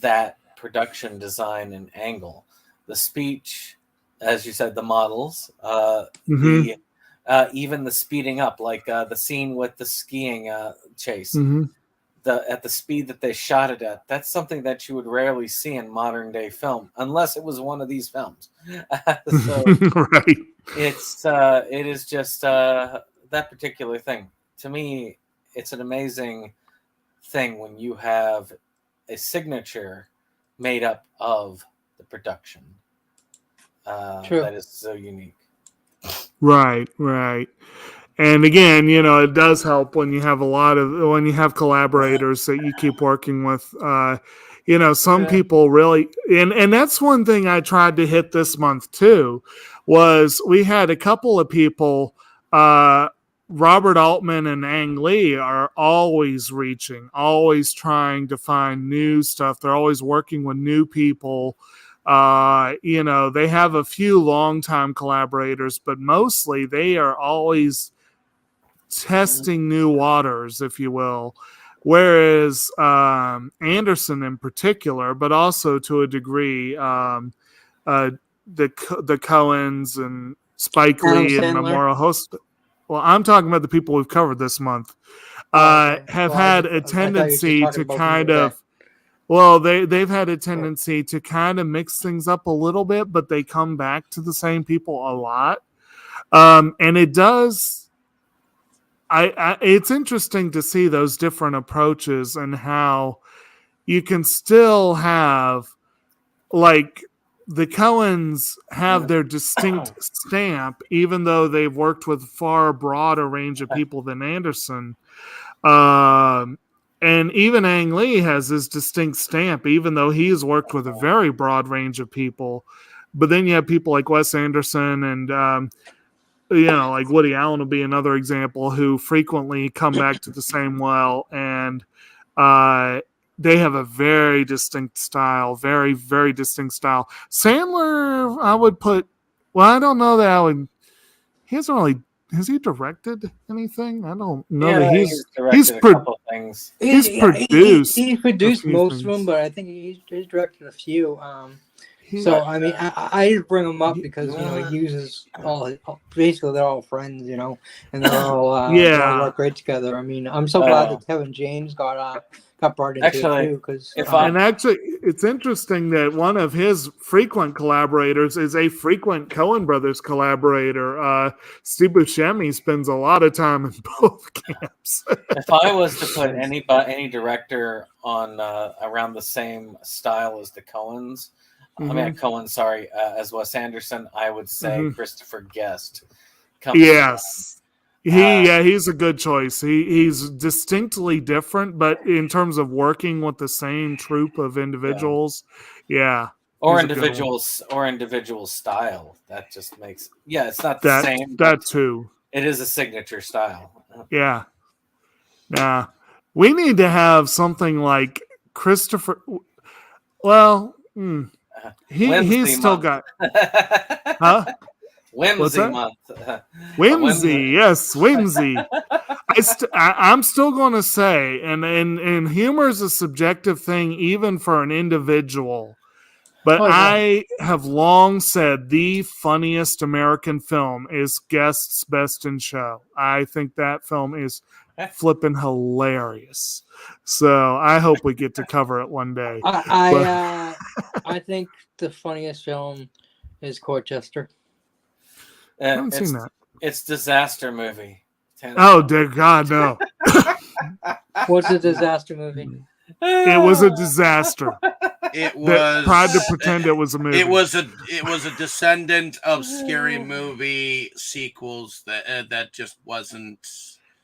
[SPEAKER 1] that production design and angle. The speech, as you said, the models,
[SPEAKER 3] Mhm.
[SPEAKER 1] even the speeding up, like the scene with the skiing chase.
[SPEAKER 3] Mhm.
[SPEAKER 1] At the speed that they shot it at, that's something that you would rarely see in modern day film, unless it was one of these films. So
[SPEAKER 3] Right.
[SPEAKER 1] it is just that particular thing. To me, it's an amazing thing when you have a signature made up of the production
[SPEAKER 5] True.
[SPEAKER 1] that is so unique.
[SPEAKER 3] Right. And again, it does help when you have when you have collaborators that you keep working with. Some people really, and that's one thing I tried to hit this month too, was we had a couple of people, Robert Altman and Ang Lee are always always trying to find new stuff. They're always working with new people. They have a few longtime collaborators, but mostly they are always testing new waters, if you will. Whereas Anderson in particular, but also to a degree, the Coens and Spike Lee and Memorial Host. Well, I'm talking about the people we've covered this month. Have had a tendency to kind of. Well, they've had a tendency to kind of mix things up a little bit, but they come back to the same people a lot, and it does. It's interesting to see those different approaches and how you can still have, like, the Coens have their distinct stamp, even though they've worked with far broader range of people than Anderson. And even Ang Lee has his distinct stamp, even though he has worked with a very broad range of people. But then you have people like Wes Anderson and, like Woody Allen will be another example, who frequently come back to the same well. And they have a very distinct style, very, very distinct style. Sandler, I would put, I don't know that he hasn't really. Has he directed anything? I don't know that he's
[SPEAKER 1] directed a couple things.
[SPEAKER 3] He's produced.
[SPEAKER 5] He produced most of them, but I think he's directed a few. So I mean, I just bring him up because he uses basically they're all friends, and they're all they all work great together. I mean, I'm so glad that Kevin James got brought into it too. Because
[SPEAKER 3] actually, it's interesting that one of his frequent collaborators is a frequent Coen Brothers collaborator. Steve Buscemi spends a lot of time in both camps.
[SPEAKER 1] If I was to put any director on around the same style as the Coens. Coen, as Wes Anderson, I would say Christopher Guest.
[SPEAKER 3] Yes. He's a good choice. He's distinctly different, but in terms of working with the same troupe of individuals,
[SPEAKER 1] or individual style. That just makes it's not the same.
[SPEAKER 3] That too.
[SPEAKER 1] It is a signature style.
[SPEAKER 3] Yeah. We need to have something like Christopher. Well. He's still got
[SPEAKER 1] Whimsy month.
[SPEAKER 3] Whimsy, yes, whimsy. I'm still going to say, and humor is a subjective thing, even for an individual. But I have long said the funniest American film is Guest's Best in Show. I think that film is flipping hilarious. So I hope we get to cover it one day.
[SPEAKER 5] I think the funniest film is Colchester.
[SPEAKER 3] I haven't seen that.
[SPEAKER 1] It's Disaster Movie.
[SPEAKER 3] Oh dear God, no!
[SPEAKER 5] What's a disaster movie?
[SPEAKER 3] It was a disaster.
[SPEAKER 2] It was
[SPEAKER 3] tried to pretend it was a movie.
[SPEAKER 2] It was a descendant of scary movie sequels that just wasn't.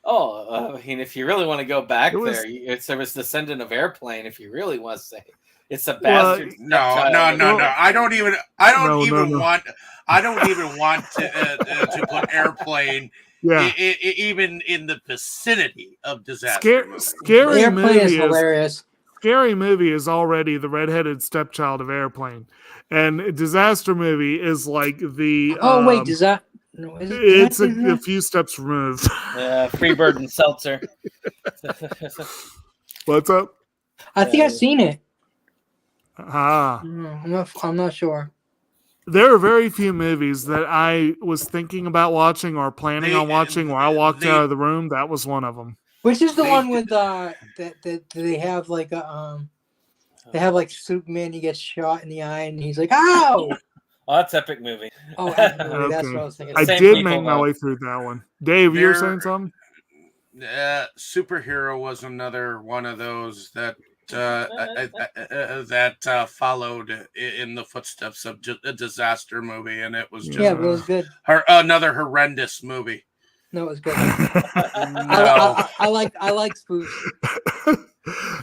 [SPEAKER 1] I mean, if you really want to go back there, it was descendant of Airplane. If you really want to say it's a bastard.
[SPEAKER 2] No. I don't even want to put Airplane. Even in the vicinity of disaster.
[SPEAKER 3] Scary
[SPEAKER 5] Airplane
[SPEAKER 3] movie
[SPEAKER 5] is hilarious.
[SPEAKER 3] Scary Movie is already the redheaded stepchild of Airplane, and Disaster Movie is like the.
[SPEAKER 5] Does that? No,
[SPEAKER 3] it's a few steps removed.
[SPEAKER 1] Freebird and Seltzer.
[SPEAKER 3] What's up?
[SPEAKER 5] I think I've seen it.
[SPEAKER 3] Ah.
[SPEAKER 5] I'm not sure.
[SPEAKER 3] There are very few movies that I was thinking about watching or planning on watching where I walked out of the room. That was one of them.
[SPEAKER 5] Which is the one with that they have like a they have like Superman. He gets shot in the eye and he's like, "Ow!"
[SPEAKER 1] Oh, that's epic movie.
[SPEAKER 5] Oh, Epic Movie.
[SPEAKER 3] Okay.
[SPEAKER 5] That's what I was thinking.
[SPEAKER 3] I
[SPEAKER 1] Same
[SPEAKER 3] did
[SPEAKER 1] people,
[SPEAKER 3] make my
[SPEAKER 1] though.
[SPEAKER 3] way through that one. Dave, you were saying something?
[SPEAKER 2] Superhero was another one of those that that followed in the footsteps of a disaster movie, and it was just
[SPEAKER 5] Yeah, but it was good.
[SPEAKER 2] another horrendous movie.
[SPEAKER 5] No, it was good.
[SPEAKER 2] No,
[SPEAKER 5] I like spoofs.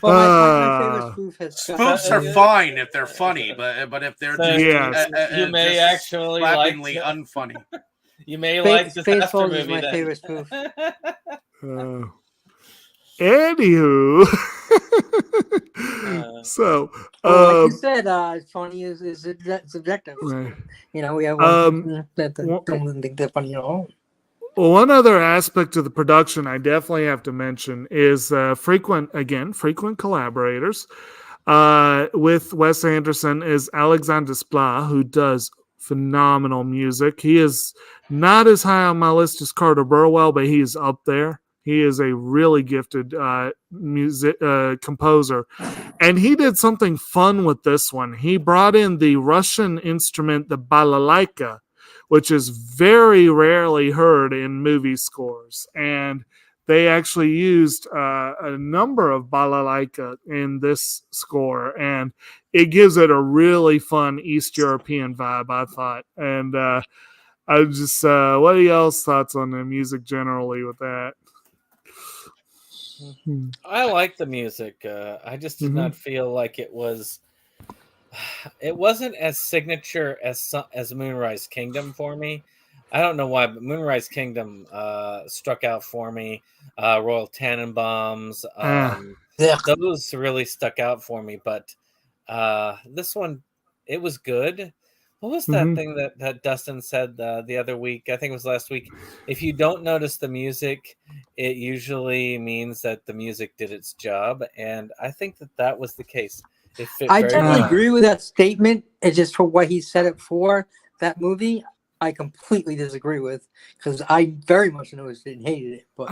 [SPEAKER 5] Well, my favorite spoof has
[SPEAKER 2] spoofs are fine if they're funny, but if they're
[SPEAKER 1] So,
[SPEAKER 2] just,
[SPEAKER 1] you may
[SPEAKER 2] just
[SPEAKER 1] actually like
[SPEAKER 2] flappingly unfunny.
[SPEAKER 1] You may like disaster
[SPEAKER 5] Spaceballs
[SPEAKER 1] movie.
[SPEAKER 5] is my
[SPEAKER 1] then.
[SPEAKER 5] favorite spoof.
[SPEAKER 3] Anywho. So,
[SPEAKER 5] well, like you said, funny is subjective.
[SPEAKER 3] right.
[SPEAKER 5] You know, we have one that don't think they're funny at all.
[SPEAKER 3] One other aspect of the production I definitely have to mention is frequent collaborators. With Wes Anderson is Alexander Splat, who does phenomenal music. He is not as high on my list as Carter Burwell, but he is up there. He is a really gifted music composer. And he did something fun with this one. He brought in the Russian instrument, the balalaika, which is very rarely heard in movie scores. And they actually used a number of balalaika in this score. And it gives it a really fun East European vibe, I thought. And I just, what are y'all's thoughts on the music generally with that?
[SPEAKER 1] I like the music. I just did not feel like it was. It wasn't as signature as Moonrise Kingdom for me. I don't know why, but Moonrise Kingdom struck out for me. Royal Tenenbaums, those really stuck out for me. But this one, it was good. What was that thing that Dustin said the other week? I think it was last week. If you don't notice the music, it usually means that the music did its job. And I think that was the case.
[SPEAKER 5] I definitely agree with that statement. It's just for what he said it for, that movie, I completely disagree with, because I very much noticed it and hated it. But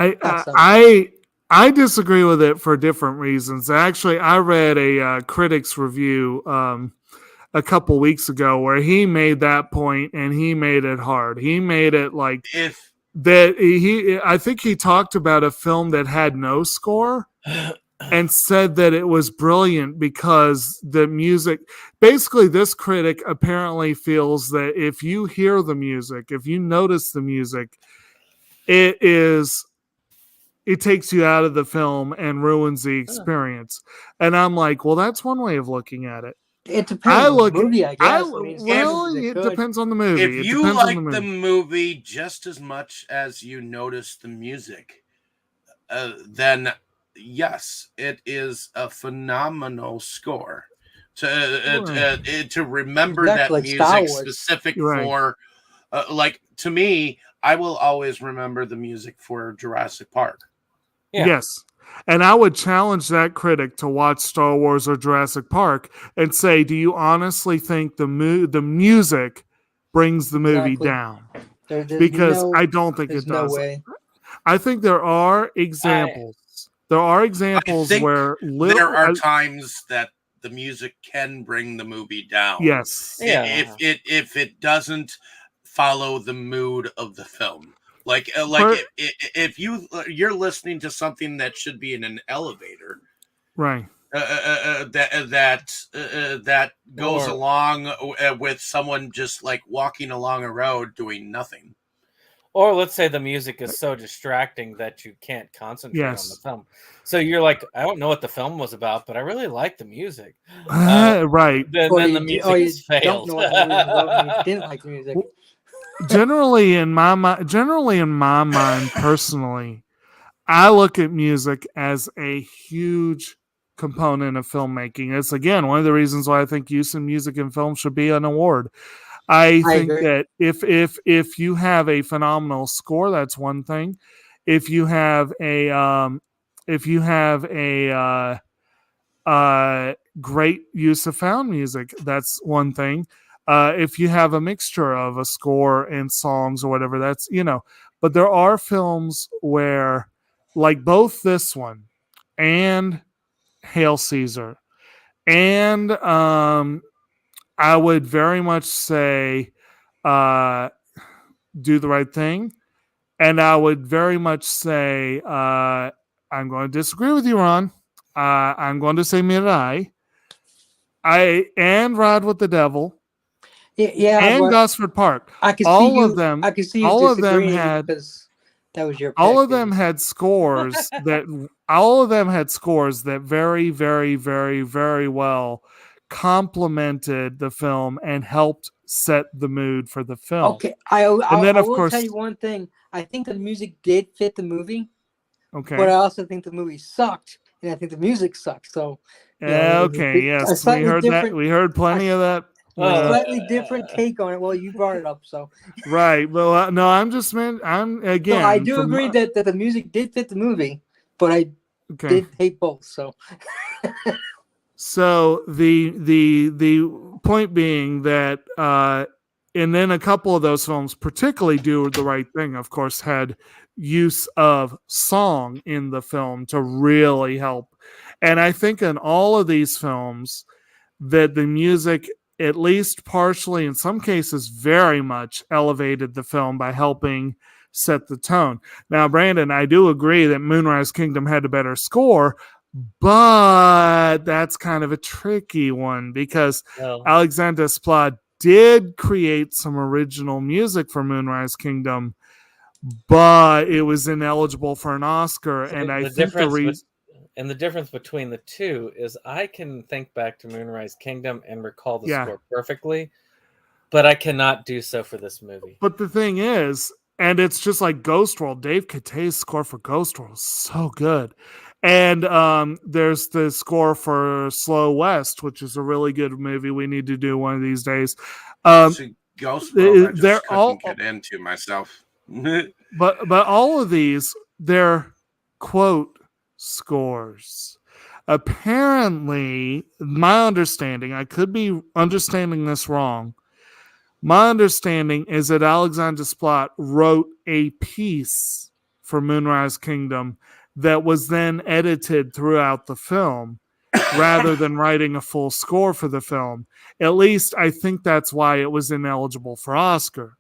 [SPEAKER 3] I disagree with it for different reasons. Actually, I read a critic's review a couple weeks ago where he made that point, and he made it hard. He made it like that. I think he talked about a film that had no score and said that it was brilliant because the music. Basically, this critic apparently feels that if you hear the music, if you notice the music, it takes you out of the film and ruins the experience. And I'm like, well, that's one way of looking at it.
[SPEAKER 5] It depends on the movie, I guess.
[SPEAKER 3] It depends on the movie.
[SPEAKER 2] If you like the movie just as much as you notice the music, then yes, it is a phenomenal score. To remember that
[SPEAKER 5] like
[SPEAKER 2] music specific for, like, to me, I will always remember the music for Jurassic Park.
[SPEAKER 1] Yeah.
[SPEAKER 3] Yes. And I would challenge that critic to watch Star Wars or Jurassic Park and say, do you honestly think the music brings the movie down? Because I don't think it does.
[SPEAKER 5] No way.
[SPEAKER 3] I think there are examples. There are examples where
[SPEAKER 2] there are times that the music can bring the movie down.
[SPEAKER 3] Yes.
[SPEAKER 1] Yeah.
[SPEAKER 2] If it doesn't follow the mood of the film. If you're listening to something that should be in an elevator,
[SPEAKER 3] right?
[SPEAKER 2] That goes along with someone just like walking along a road doing nothing.
[SPEAKER 1] Or let's say the music is so distracting that you can't concentrate on the film. So you're like, I don't know what the film was about, but I really like the music.
[SPEAKER 3] Right.
[SPEAKER 1] Then the music is failed.
[SPEAKER 5] Don't know what the movie was about, you didn't like the music.
[SPEAKER 3] Generally in my mind, personally, I look at music as a huge component of filmmaking. It's again one of the reasons why I think use of music in film should be an award. I think agree. That if you have a phenomenal score, that's one thing. If you have a if you have a great use of found music, that's one thing. If you have a mixture of a score and songs or whatever, that's, but there are films where, like both this one and Hail Caesar, and I would very much say Do the Right Thing, and I would very much say I'm going to disagree with you, Ron. I'm going to say Mirai. And Ride with the Devil,
[SPEAKER 5] Yeah,
[SPEAKER 3] and
[SPEAKER 5] but
[SPEAKER 3] Gosford Park.
[SPEAKER 5] I can see
[SPEAKER 3] All
[SPEAKER 5] you.
[SPEAKER 3] of them.
[SPEAKER 5] I can see you
[SPEAKER 3] All of them
[SPEAKER 5] disagreeing
[SPEAKER 3] had.
[SPEAKER 5] because that was your pick.
[SPEAKER 3] All of them had scores that. All of them had scores that very, very, very, very well complemented the film and helped set the mood for the film.
[SPEAKER 5] Okay,
[SPEAKER 3] And then,
[SPEAKER 5] I
[SPEAKER 3] of
[SPEAKER 5] will
[SPEAKER 3] course,
[SPEAKER 5] tell you one thing. I think the music did fit the movie,
[SPEAKER 3] okay.
[SPEAKER 5] but I also think the movie sucked, and I think the music sucked. So,
[SPEAKER 3] okay, yes, we heard that. We heard plenty of that.
[SPEAKER 5] A slightly different take on it. Well, you brought it up, so
[SPEAKER 3] right. Well, no, I'm just meant. I'm again.
[SPEAKER 5] So I do agree that the music did fit the movie, but I did hate both. So,
[SPEAKER 3] so the point being that, and then a couple of those films, particularly Do the Right Thing, of course, had use of song in the film to really help. And I think in all of these films that the music, at least partially, in some cases, very much elevated the film by helping set the tone. Now, Brandon, I do agree that Moonrise Kingdom had a better score, but that's kind of a tricky one because Alexander Desplat did create some original music for Moonrise Kingdom, but it was ineligible for an Oscar.
[SPEAKER 1] So
[SPEAKER 3] and I think the reason.
[SPEAKER 1] And the difference between the two is I can think back to Moonrise Kingdom and recall the score perfectly, but I cannot do so for this movie.
[SPEAKER 3] But the thing is, and it's just like Ghost World, Dave Katay's score for Ghost World is so good. And there's the score for Slow West, which is a really good movie. We need to do one of these days.
[SPEAKER 2] Ghost World, I just couldn't get into myself.
[SPEAKER 3] but all of these, they're quote scores. Apparently, my understanding, I could be understanding this wrong. My understanding is that Alexander Desplat wrote a piece for Moonrise Kingdom that was then edited throughout the film rather than writing a full score for the film. At least I think that's why it was ineligible for Oscar,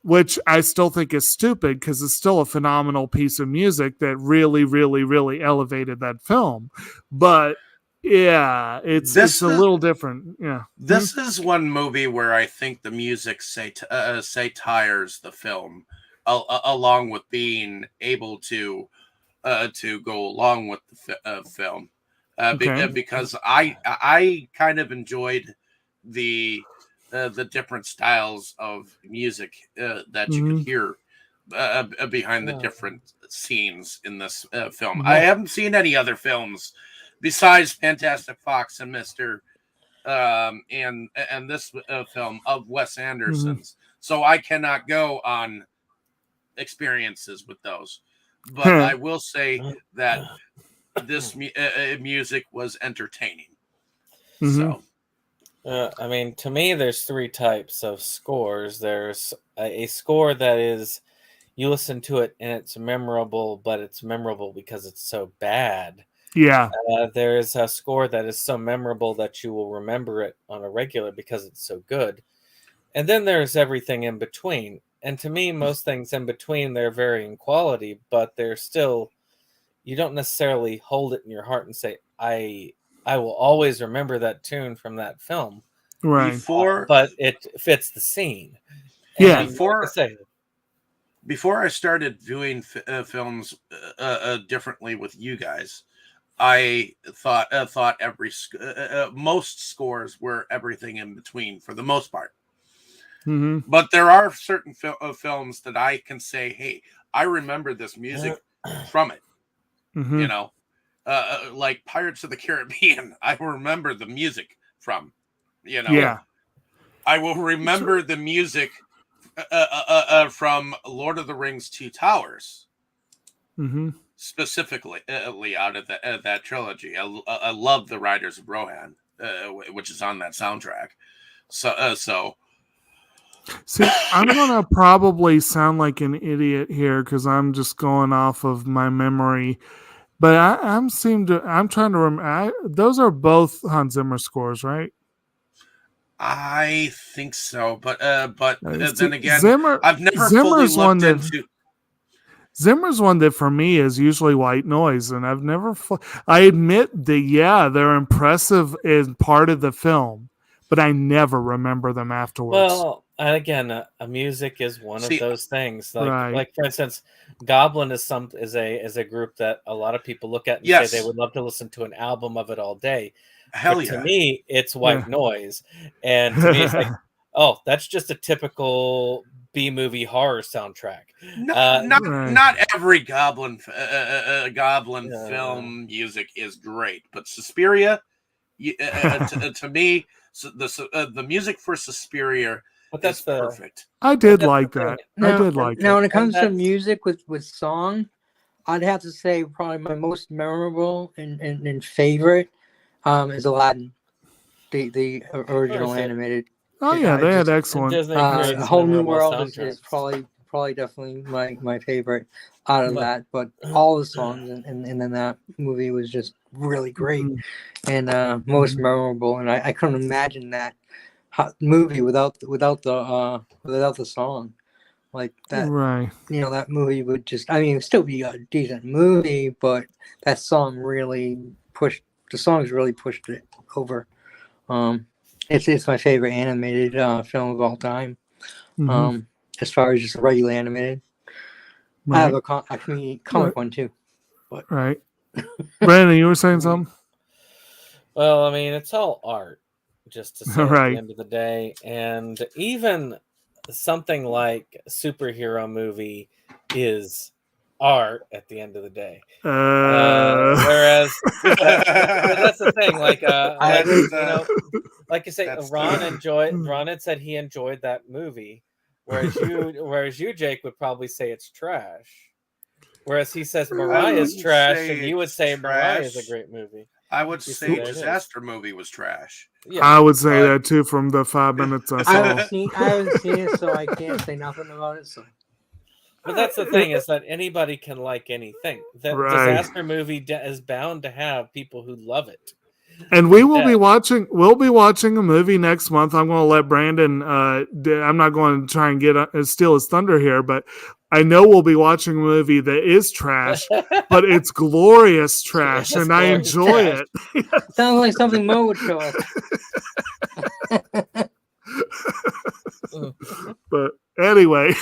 [SPEAKER 3] which I still think is stupid because it's still a phenomenal piece of music that really, really, really elevated that film. But yeah, it's a little different. Yeah,
[SPEAKER 2] this is one movie where I think the music satires the film, along with being able to go along with the film, because I kind of enjoyed the different styles of music that you could hear behind the different scenes in this film. I haven't seen any other films besides Fantastic Fox and Mr. And this film of Wes Anderson's. So I cannot go on experiences with those. But I will say that this music was entertaining. So.
[SPEAKER 1] I mean, to me, there's three types of scores. There's a score that is, you listen to it and it's memorable, but it's memorable because it's so bad.
[SPEAKER 3] Yeah.
[SPEAKER 1] There's a score that is so memorable that you will remember it on a regular because it's so good. And then there's everything in between. And to me, most things in between, they're varying quality, but they're still, you don't necessarily hold it in your heart and say, I will always remember that tune from that film.
[SPEAKER 3] Right.
[SPEAKER 1] But it fits the scene.
[SPEAKER 3] And
[SPEAKER 2] Before I started viewing films differently with you guys, I thought most scores were everything in between for the most part. But there are certain films that I can say, hey, I remember this music from it. You know, like Pirates of the Caribbean, I remember the music from. You know,
[SPEAKER 3] yeah.
[SPEAKER 2] I will remember the music from Lord of the Rings: Two Towers. specifically out of that trilogy. I love the Riders of Rohan, which is on that soundtrack. So
[SPEAKER 3] See, I'm gonna probably sound like an idiot here because I'm just going off of my memory. But I'm trying to remember. Those are both Hans Zimmer scores, right?
[SPEAKER 2] I think so, but then again,
[SPEAKER 3] Zimmer,
[SPEAKER 2] I've never
[SPEAKER 3] Zimmer's
[SPEAKER 2] fully looked into.
[SPEAKER 3] Zimmer's one that for me is usually white noise, and I've never. I admit that they're impressive as part of the film, but I never remember them afterwards.
[SPEAKER 1] Well, and again, music is one of those things. Like for instance, Goblin is a group that a lot of people look at and say they would love to listen to an album of it all day.
[SPEAKER 2] Hell yeah!
[SPEAKER 1] To me, it's white noise, and to me, it's like, oh, that's just a typical B-movie horror soundtrack.
[SPEAKER 2] Not every Goblin film music is great, but Suspiria, to me, the music for Suspiria is perfect.
[SPEAKER 3] I did like that. Now,
[SPEAKER 5] when it comes to music with song, I'd have to say probably my most memorable and favorite is Aladdin, the original animated.
[SPEAKER 3] Oh yeah, they had excellent.
[SPEAKER 5] A Whole New World is probably definitely my favorite out of that. But all the songs in that movie was just really great and most memorable. And I couldn't imagine that movie without the song like that.
[SPEAKER 3] Right.
[SPEAKER 5] You know, that movie would just. I mean, it would still be a decent movie, but that song really pushed. The songs really pushed it over. It's my favorite animated film of all time. As far as just regular animated, I have a comic one too. But.
[SPEAKER 3] Right, Brandon, you were saying something.
[SPEAKER 1] Well, I mean, it's all art, just to say at the end of the day, and even something like a superhero movie is art at the end of the day. Whereas that's the thing. Like you say, Ron had said he enjoyed that movie, whereas you, Jake, would probably say it's trash. Whereas he says Mariah's trash, and you would say Mariah is a great movie.
[SPEAKER 2] I would say Disaster Movie was trash.
[SPEAKER 3] Yeah, I would say that too from the 5 minutes I saw.
[SPEAKER 5] I haven't seen it, so I can't say nothing about it. So.
[SPEAKER 1] But that's the thing, is that anybody can like anything. The disaster movie is bound to have people who love it.
[SPEAKER 3] And we'll be watching a movie next month. I'm going to let Brandon, I'm not going to try and steal his thunder here, but I know we'll be watching a movie that is trash, but it's glorious trash, and I enjoy it.
[SPEAKER 5] Sounds like something Mo would show us.
[SPEAKER 3] But anyway,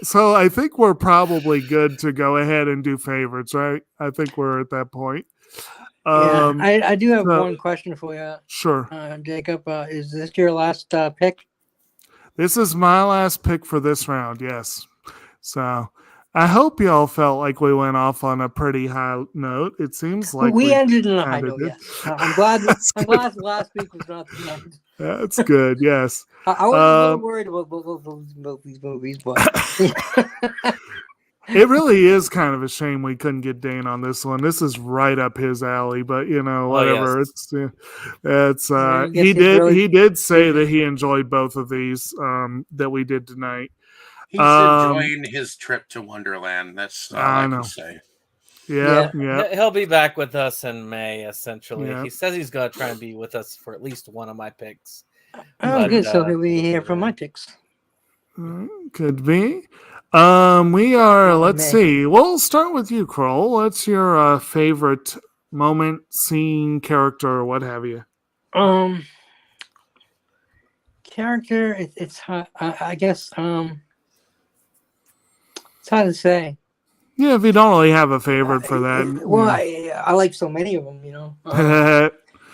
[SPEAKER 3] so I think we're probably good to go ahead and do favorites, right? I think we're at that point.
[SPEAKER 5] I do have one question for you.
[SPEAKER 3] Sure.
[SPEAKER 5] Jacob, is this your last pick?
[SPEAKER 3] This is my last pick for this round, yes. So I hope y'all felt like we went off on a pretty high note. It seems like
[SPEAKER 5] we ended on a high note, yes. I'm glad last week was not the end.
[SPEAKER 3] That's good, yes.
[SPEAKER 5] I was a little worried about these movies, but...
[SPEAKER 3] It really is kind of a shame we couldn't get Dane on this one. This is right up his alley, but whatever. It's he did say that he enjoyed both of these that we did tonight.
[SPEAKER 2] He's enjoying his trip to Wonderland. That's all I can say.
[SPEAKER 3] Yeah.
[SPEAKER 1] He'll be back with us in May, essentially.
[SPEAKER 3] Yeah.
[SPEAKER 1] He says he's going to try and be with us for at least one of my picks.
[SPEAKER 5] Good. So he'll be here for my picks.
[SPEAKER 3] Could be. We are, let's see. We'll start with you, Kroll. What's your favorite moment, scene, character, or what have you?
[SPEAKER 5] Character, it's I guess, it's hard to say.
[SPEAKER 3] Yeah, if you don't really have a favorite for that.
[SPEAKER 5] Well, I like so many of them,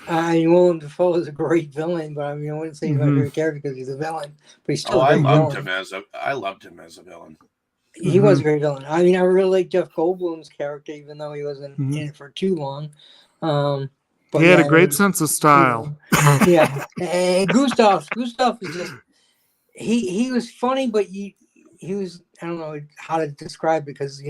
[SPEAKER 5] Willem Dafoe is a great villain, but I wouldn't say he's my favorite character because he's a villain. But he's still
[SPEAKER 2] I loved him as a villain.
[SPEAKER 5] He was a great villain. I really like Jeff Goldblum's character, even though he wasn't in it for too long. But
[SPEAKER 3] he had a great sense of style.
[SPEAKER 5] Yeah, and Gustav is just he was funny, but he was, I don't know how to describe it, because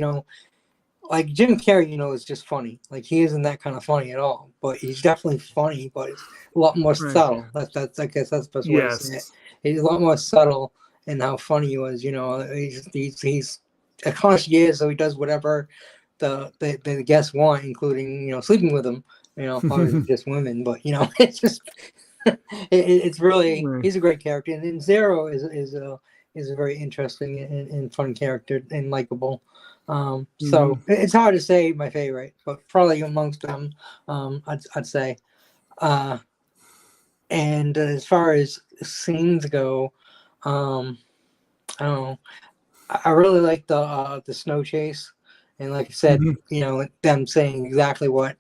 [SPEAKER 5] like Jim Carrey, is just funny. Like he isn't that kind of funny at all, but he's definitely funny, but it's a lot more
[SPEAKER 3] Right.
[SPEAKER 5] subtle. That's I guess that's the best way to say it.
[SPEAKER 3] Yes.
[SPEAKER 5] He's a lot more subtle in how funny he was. He's a concierge, so he does whatever the guests want, including sleeping with them. Obviously just women, but it's just it's really
[SPEAKER 3] Right.
[SPEAKER 5] he's a great character, and then Zero is a very interesting and fun character and likable. So it's hard to say my favorite, but probably amongst them, I'd say. And as far as scenes go, I don't know. I really like the snow chase, and like I said, them saying exactly what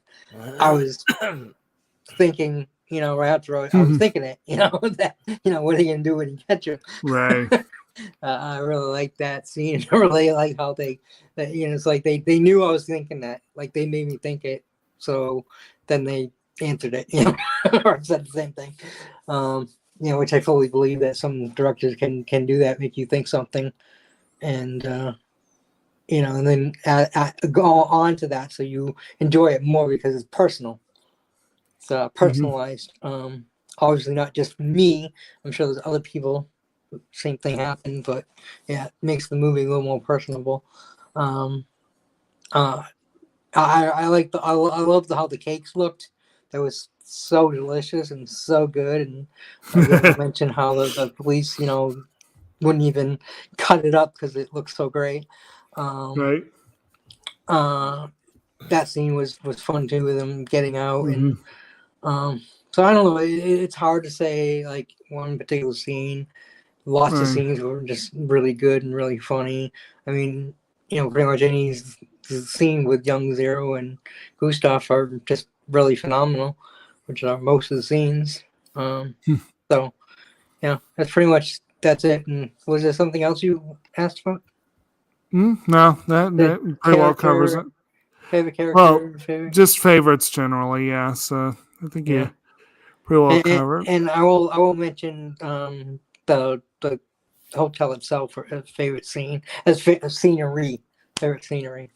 [SPEAKER 5] I was thinking. Right after I was thinking it. That what are you gonna do when you catch him?
[SPEAKER 3] Right.
[SPEAKER 5] I really like that scene. I really like how it's like they knew I was thinking that. Like they made me think it, so then they answered it, or said the same thing. Which I fully believe that some directors can do that, make you think something, and and then go on to that, so you enjoy it more because it's personal. It's personalized. Obviously not just me. I'm sure there's other people. Same thing happened, but yeah, it makes the movie a little more personable. I loved how the cakes looked. That was so delicious and so good. And I mentioned how the police, wouldn't even cut it up because it looked so great.
[SPEAKER 3] Right.
[SPEAKER 5] That scene was fun too, with them getting out, and so I don't know. It's hard to say like one particular scene. Lots of scenes were just really good and really funny. I mean, pretty much any scene with Young Zero and Gustav are just really phenomenal, which are most of the scenes. So, yeah, that's it. And was there something else you asked about?
[SPEAKER 3] No, that pretty well covers it.
[SPEAKER 5] Favorite character?
[SPEAKER 3] Well, just favorites generally, yeah. So I think pretty well covered.
[SPEAKER 5] And I will mention the hotel itself for a favorite scene as scenery. Favorite scenery.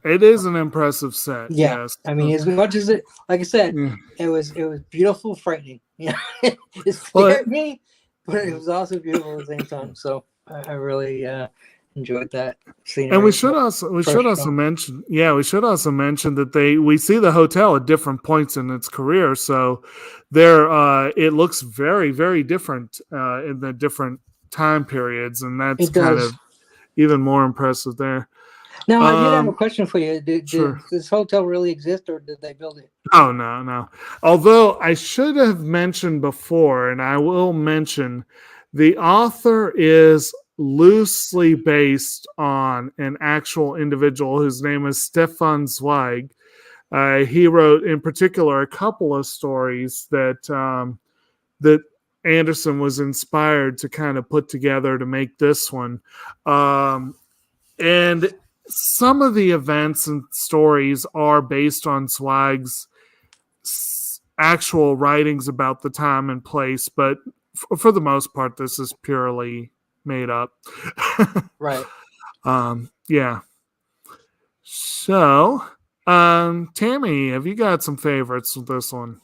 [SPEAKER 3] It is an impressive set.
[SPEAKER 5] Yeah,
[SPEAKER 3] yes.
[SPEAKER 5] I mean, as much as it, like I said, it was beautiful, frightening. It scared me, but it was also beautiful at the same time. So I really enjoyed that scenery.
[SPEAKER 3] And we should also mention that we see the hotel at different points in its career. So there, it looks very, very different in the different time periods, and that's kind of even more impressive there.
[SPEAKER 5] Now, I did have a question for you. Did
[SPEAKER 3] Sure.
[SPEAKER 5] this hotel really exist, or did they build it?
[SPEAKER 3] Oh, no. Although I should have mentioned before, and I will mention, the author is loosely based on an actual individual whose name is Stefan Zweig. He wrote, in particular, a couple of stories that that Anderson was inspired to kind of put together to make this one. And some of the events and stories are based on Zweig's actual writings about the time and place, but for the most part, this is purely made up.
[SPEAKER 5] Right.
[SPEAKER 3] Yeah. So, Tammy, have you got some favorites with this one?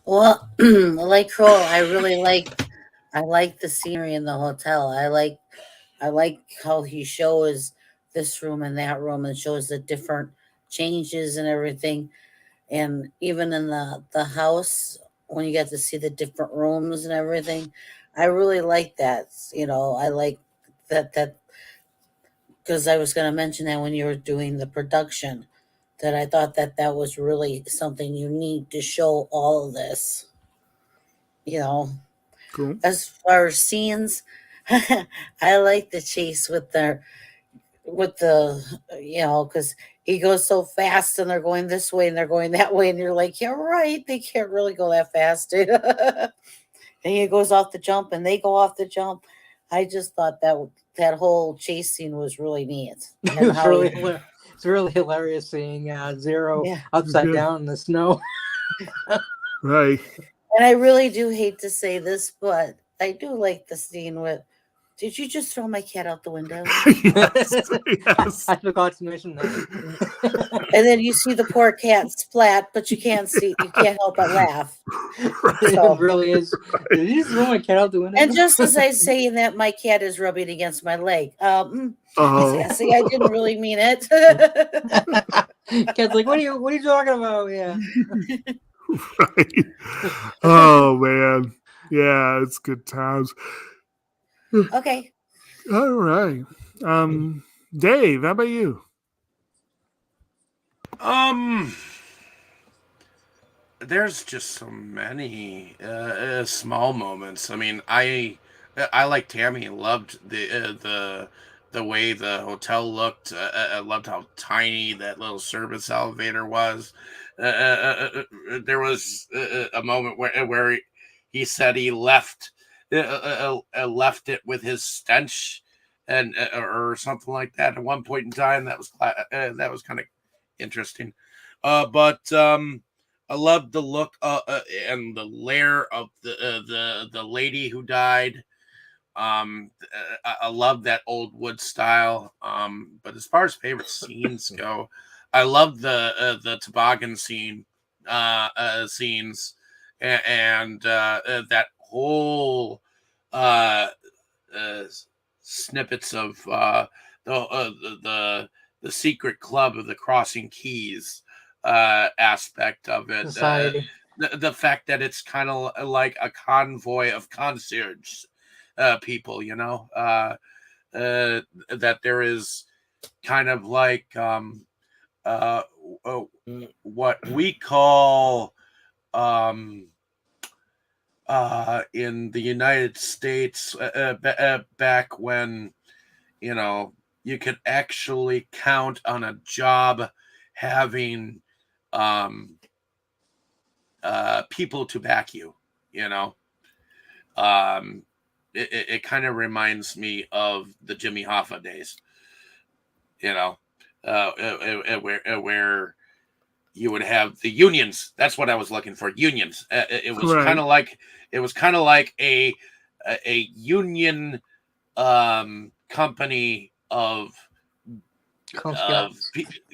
[SPEAKER 4] Well, like Kroll, I like the scenery in the hotel. I like how he shows this room and that room and shows the different changes and everything. And even in the house, when you get to see the different rooms and everything, I really like that. I like that because I was going to mention that when you were doing the production, that I thought that was really something unique to show all of this.
[SPEAKER 3] Cool.
[SPEAKER 4] As far as scenes, I like the chase with the because he goes so fast and they're going this way and they're going that way, and you're like, you're right, they can't really go that fast. And he goes off the jump and they go off the jump. I just thought that whole chase scene was really neat. And
[SPEAKER 5] it's really hilarious seeing Zero upside down in the snow.
[SPEAKER 3] Right.
[SPEAKER 4] And I really do hate to say this, but I do like the scene with Did you just throw my cat out the window?
[SPEAKER 3] Yes.
[SPEAKER 5] I forgot to mention that.
[SPEAKER 4] And then you see the poor cat splat, but you can't help but laugh. So-
[SPEAKER 5] It really is. Did you just throw my cat out the window?
[SPEAKER 4] And just as I say that, my cat is rubbing against my leg.
[SPEAKER 3] Oh.
[SPEAKER 4] See, I didn't really mean it.
[SPEAKER 5] Cat's like, what are you talking about? Yeah.
[SPEAKER 3] Right. Oh man. Yeah, it's good times.
[SPEAKER 4] Okay.
[SPEAKER 3] All right. Dave, how about you?
[SPEAKER 2] There's just so many small moments. I mean, I like Tammy loved the way the hotel looked. I loved how tiny that little service elevator was. There was a moment where he said he left it with his stench and or something like that at one point in time. That was kind of interesting. But I loved the look and the lair of the lady who died. I love that old wood style. But as far as favorite scenes go, I love the toboggan scenes and that whole snippets of the secret club of the Crossing Keys aspect of it.
[SPEAKER 5] Society.
[SPEAKER 2] The fact that it's kind of like a convoy of concierge people, that there is kind of like what we call in the United States back when you could actually count on a job having people to back you. It kind of reminds me of the Jimmy Hoffa days, where you would have the unions. That's what I was looking for. Unions. It was
[SPEAKER 3] Right.
[SPEAKER 2] kind of like a union company of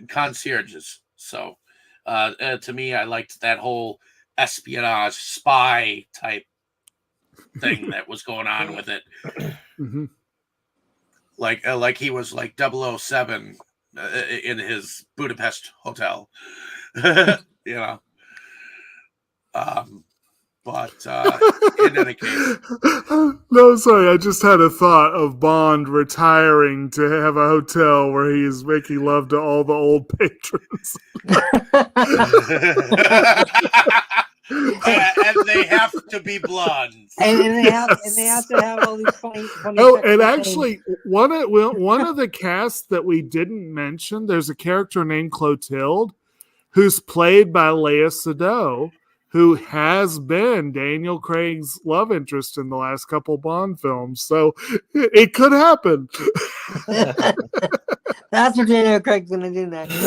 [SPEAKER 2] concierges. So to me, I liked that whole espionage spy type thing that was going on with it.
[SPEAKER 3] Mm-hmm.
[SPEAKER 2] Like he was like 007 in his Budapest hotel. But in any case,
[SPEAKER 3] no, sorry, I just had a thought of Bond retiring to have a hotel where he's making love to all the old patrons.
[SPEAKER 2] and they have to be blondes.
[SPEAKER 5] and they have to have all these funny
[SPEAKER 3] Oh,
[SPEAKER 5] sexy
[SPEAKER 3] and
[SPEAKER 5] things.
[SPEAKER 3] actually, one of the cast that we didn't mention, there's a character named Clotilde, who's played by Lea Seydoux, who has been Daniel Craig's love interest in the last couple Bond films. So it could happen.
[SPEAKER 5] That's what Daniel Craig's gonna do next.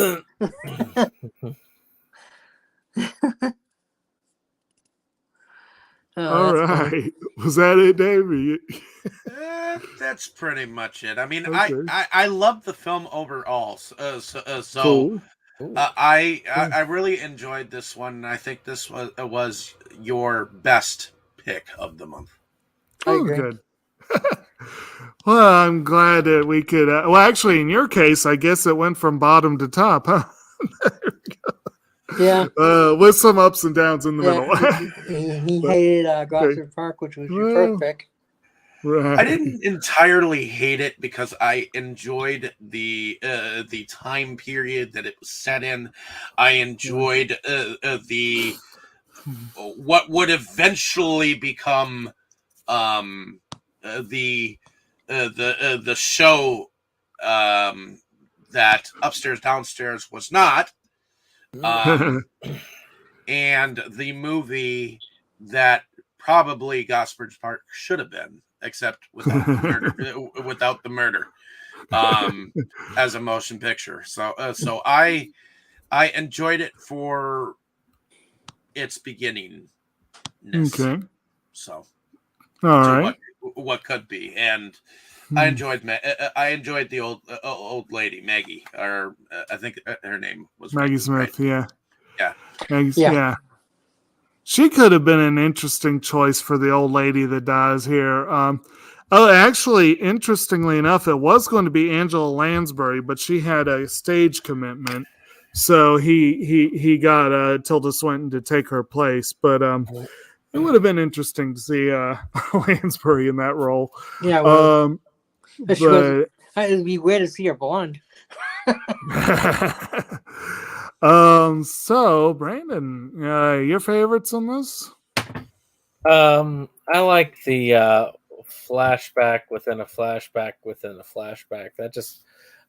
[SPEAKER 3] All
[SPEAKER 5] that's
[SPEAKER 3] right.
[SPEAKER 5] funny.
[SPEAKER 3] Was that it, Davey?
[SPEAKER 2] That's pretty much it. I mean,
[SPEAKER 3] Okay.
[SPEAKER 2] I love the film overall. So
[SPEAKER 3] Cool.
[SPEAKER 2] I really enjoyed this one. I think this was your best pick of the month.
[SPEAKER 5] I
[SPEAKER 3] Oh,
[SPEAKER 5] agree.
[SPEAKER 3] good. Well, I'm glad that we could. Well, actually, in your case, I guess it went from bottom to top, huh?
[SPEAKER 5] Yeah.
[SPEAKER 3] With some ups and downs in the middle.
[SPEAKER 5] He hated Gosford Park, which was your first pick.
[SPEAKER 3] Right.
[SPEAKER 2] I didn't entirely hate it because I enjoyed the time period that it was set in. I enjoyed the what would eventually become the show that Upstairs Downstairs was not, and the movie that probably Gosford Park should have been, except without the murder, as a motion picture. So I enjoyed it for its beginning.
[SPEAKER 3] Okay.
[SPEAKER 2] So
[SPEAKER 3] All
[SPEAKER 2] to
[SPEAKER 3] right.
[SPEAKER 2] what could be. And I enjoyed the old lady Maggie, or I think her name was
[SPEAKER 3] Maggie Smith.
[SPEAKER 2] right?
[SPEAKER 3] Yeah.
[SPEAKER 2] Yeah.
[SPEAKER 3] Yeah. She could have been an interesting choice for the old lady that dies here. Actually, interestingly enough, it was going to be Angela Lansbury, but she had a stage commitment, so he got Tilda Swinton to take her place. But it would have been interesting to see Lansbury in that role.
[SPEAKER 5] Yeah, well,
[SPEAKER 3] but
[SPEAKER 5] it'd be weird to see her blonde.
[SPEAKER 3] So Brandon, your favorites on this?
[SPEAKER 1] I like the flashback within a flashback within a flashback.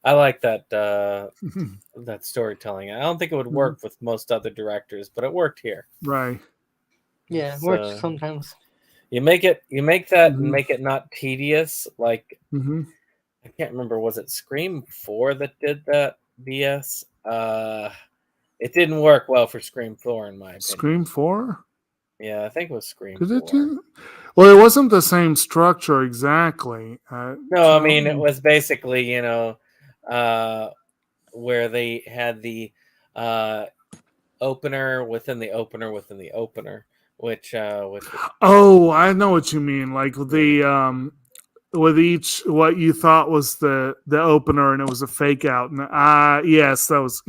[SPEAKER 1] I like that that storytelling. I don't think it would work with most other directors, but it worked here.
[SPEAKER 3] Right.
[SPEAKER 5] Yeah, it works sometimes.
[SPEAKER 1] You make that and make it not tedious. Like I can't remember, was it Scream 4 that did that BS? It didn't work well for Scream 4 in my opinion.
[SPEAKER 3] Scream 4?
[SPEAKER 1] Yeah, I think it was Scream 4.
[SPEAKER 3] Did it do? Well, it wasn't the same structure exactly.
[SPEAKER 1] No, I mean, it was basically, where they had the opener within the opener within the opener, which
[SPEAKER 3] oh, I know what you mean. Like the with each what you thought was the opener, and it was a fake out. And yes, that was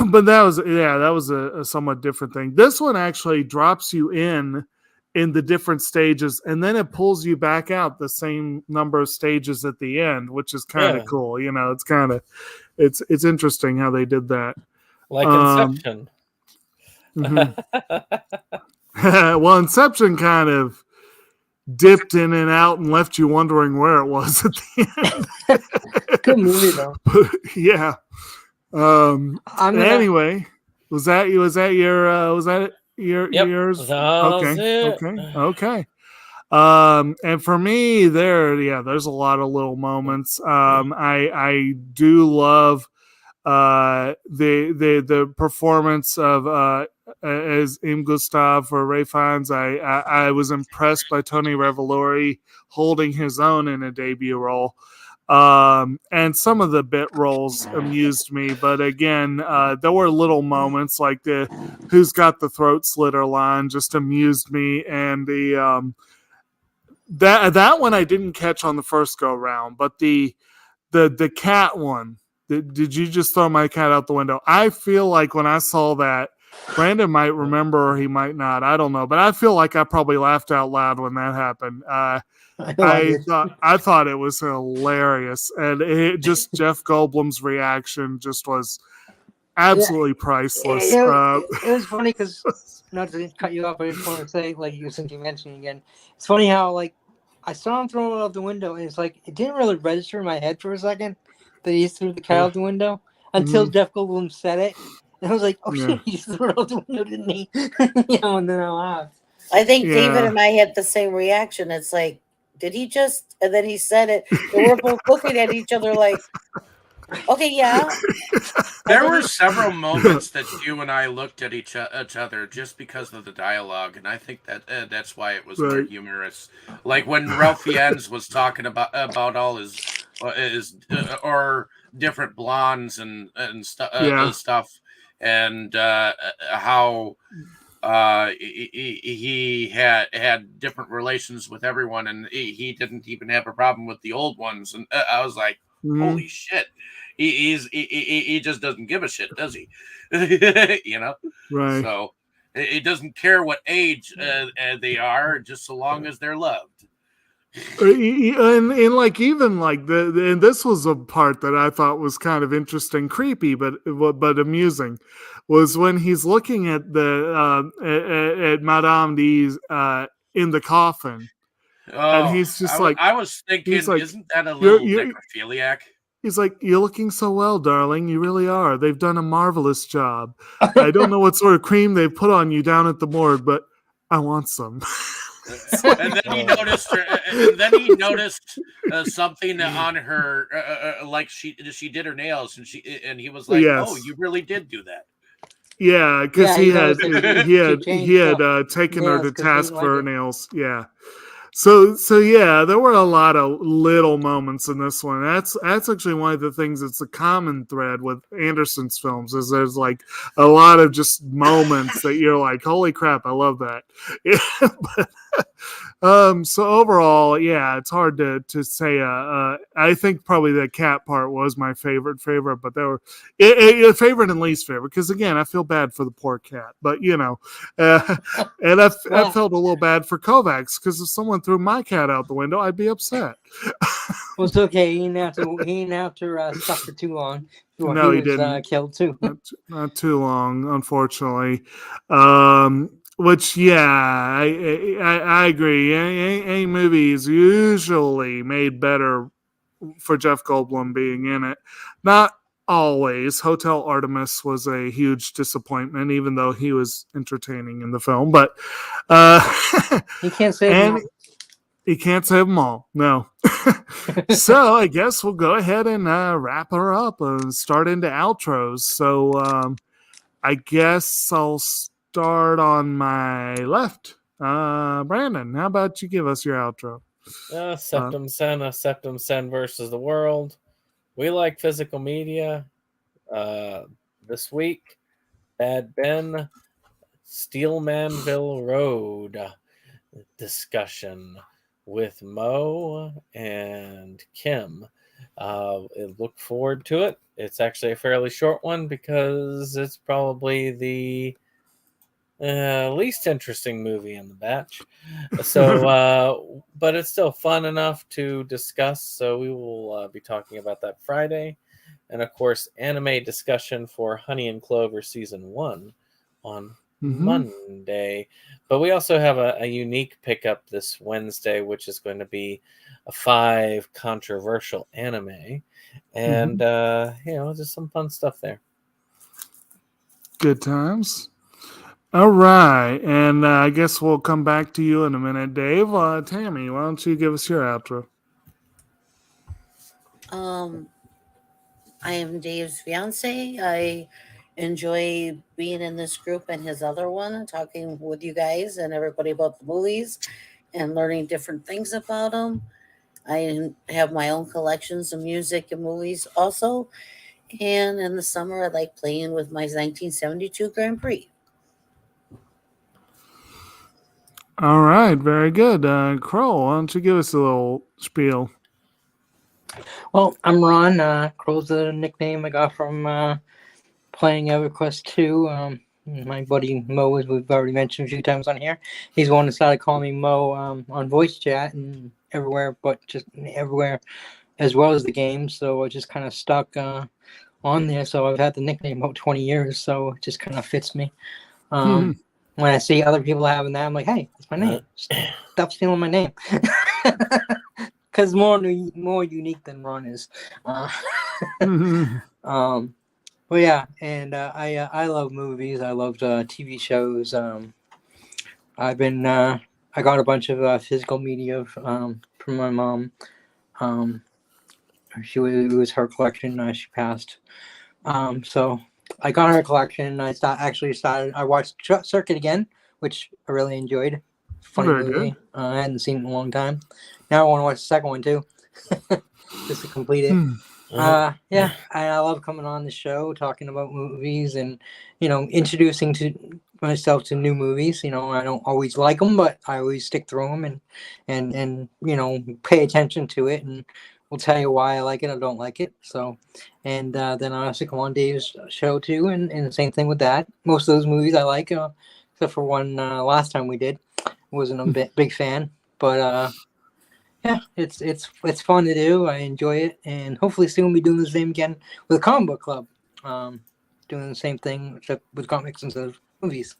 [SPEAKER 3] but that was a somewhat different thing. This one actually drops you in the different stages, and then it pulls you back out the same number of stages at the end, which is kind of cool. It's kind of it's interesting how they did that.
[SPEAKER 1] Like Inception.
[SPEAKER 3] Well, Inception kind of dipped in and out and left you wondering where it was at the end.
[SPEAKER 5] Good movie though.
[SPEAKER 3] Yeah. Anyway, was that yours?
[SPEAKER 1] Yep.
[SPEAKER 3] Yours?
[SPEAKER 1] Okay.
[SPEAKER 3] Okay. And for me, there's a lot of little moments. I do love the performance of as Im Gustav for Ray Fiennes. I was impressed by Tony Revolori holding his own in a debut role. And some of the bit roles amused me, but again, there were little moments like the "Who's got the throat slitter" line just amused me, and the that one I didn't catch on the first go round, but the cat one. Did you just throw my cat out the window? I feel like when I saw that, Brandon might remember or he might not. I don't know, but I feel like I probably laughed out loud when that happened. I thought it was hilarious, and Jeff Goldblum's reaction just was absolutely priceless.
[SPEAKER 5] It was funny because, not to cut you off, I just want to say, since you mentioned it again, it's funny how I saw him throw it out the window, and it's it didn't really register in my head for a second that he threw the cat out the window until Jeff Goldblum said it, and I was like, "Oh shit, he just threw it out the window, didn't he?" And then I laughed.
[SPEAKER 4] I think David and I had the same reaction. It's like, did he just? And then he said it. And we're both looking at each other like, okay, yeah.
[SPEAKER 2] There were several moments that you and I looked at each other just because of the dialogue, and I think that that's why it was more humorous. Like when Ralph Fiennes was talking about all his or different blondes and stuff, and how he had different relations with everyone, and he didn't even have a problem with the old ones, and I was like, holy shit, he just doesn't give a shit, does he?
[SPEAKER 3] Right.
[SPEAKER 2] So it doesn't care what age they are, just so long as they're loved.
[SPEAKER 3] And this was a part that I thought was kind of interesting, creepy, but amusing, was when he's looking at at Madame D's in the coffin, and he's just
[SPEAKER 2] I was thinking, isn't that a little necrophiliac?
[SPEAKER 3] He's like, "You're looking so well, darling. You really are. They've done a marvelous job. I don't know what sort of cream they've put on you down at the morgue, but I want some."
[SPEAKER 2] And then he noticed something on her, like she did her nails, and he was like, "Oh, you really did do that."
[SPEAKER 3] Yeah, because
[SPEAKER 5] Yeah,
[SPEAKER 3] he
[SPEAKER 5] he
[SPEAKER 3] had
[SPEAKER 5] knows that
[SPEAKER 3] he had
[SPEAKER 5] changed
[SPEAKER 3] he had
[SPEAKER 5] the
[SPEAKER 3] taken her
[SPEAKER 5] nails
[SPEAKER 3] to
[SPEAKER 5] 'cause he
[SPEAKER 3] task
[SPEAKER 5] didn't
[SPEAKER 3] for
[SPEAKER 5] like
[SPEAKER 3] her
[SPEAKER 5] it.
[SPEAKER 3] nails. Yeah. So yeah, there were a lot of little moments in this one. That's actually one of the things that's a common thread with Anderson's films is there's like a lot of just moments that you're like, holy crap, I love that. Yeah, so overall, yeah, it's hard to say. I think probably the cat part was my favorite, but there were favorite and least favorite because again, I feel bad for the poor cat, but and I
[SPEAKER 5] Well,
[SPEAKER 3] felt a little bad for Kovacs because if someone threw my cat out the window, I'd be upset.
[SPEAKER 5] well, it's okay. He didn't have to suffer too long before
[SPEAKER 3] No,
[SPEAKER 5] he
[SPEAKER 3] he
[SPEAKER 5] was
[SPEAKER 3] didn't.
[SPEAKER 5] killed too.
[SPEAKER 3] Not too long, unfortunately. Which, yeah, I agree. A movie is usually made better for Jeff Goldblum being in it. Not always. Hotel Artemis was a huge disappointment, even though he was entertaining in the film. But
[SPEAKER 5] You can't say
[SPEAKER 3] and
[SPEAKER 5] no.
[SPEAKER 3] he can't save them all. No. So I guess we'll go ahead and wrap her up and start into outros. So I guess I'll start on my left. Brandon, how about you give us your outro?
[SPEAKER 1] SeptumSin versus the world. We like physical media. This week, Bad Ben, Steelmanville Road discussion with Mo and Kim. Look forward to it. It's actually a fairly short one because it's probably the least interesting movie in the batch. So, but it's still fun enough to discuss. So we will be talking about that Friday. And of course, anime discussion for Honey and Clover Season 1 on Monday. But we also have a unique pickup this Wednesday, which is going to be a 5 controversial anime. And, just some fun stuff there.
[SPEAKER 3] Good times. All right. And I guess we'll come back to you in a minute, Dave. Tammy, why don't you give us your outro?
[SPEAKER 4] I am Dave's fiance. I enjoy being in this group and his other one and talking with you guys and everybody about the movies and learning different things about them. I have my own collections of music and movies also. And in the summer, I like playing with my 1972 Grand Prix.
[SPEAKER 3] All right. Very good. Crow, why don't you give us a little spiel?
[SPEAKER 5] Well, I'm Ron. Crow's a nickname I got from playing EverQuest 2. My buddy Mo, as we've already mentioned a few times on here, he's the one that started calling me Mo on voice chat and everywhere, but just everywhere as well as the game. So it just kind of stuck on there. So I've had the nickname about 20 years, so it just kind of fits me. When I see other people having that, I'm like, hey, that's my name. Stop stealing my name. Because more unique than Ron is. But yeah, and I love movies. I loved TV shows. I got a bunch of physical media from my mom. It was her collection. She passed. So I got her collection. I started. I watched Circuit again, which I really enjoyed. Funny
[SPEAKER 3] Very
[SPEAKER 5] movie.
[SPEAKER 3] good.
[SPEAKER 5] I hadn't seen it in a long time. Now I want to watch the second one too, just to complete it. Yeah, I love coming on the show, talking about movies, and introducing myself to new movies. I don't always like them, but I always stick through them and pay attention to it, and will tell you why I like it or don't like it. So, and then I also come on Dave's show too, and the same thing with that. Most of those movies I like, except for one last time we did. Wasn't a big fan, but yeah, it's fun to do. I enjoy it, and hopefully soon we'll be doing the same again with Comic Book Club, doing the same thing except with comics instead of movies.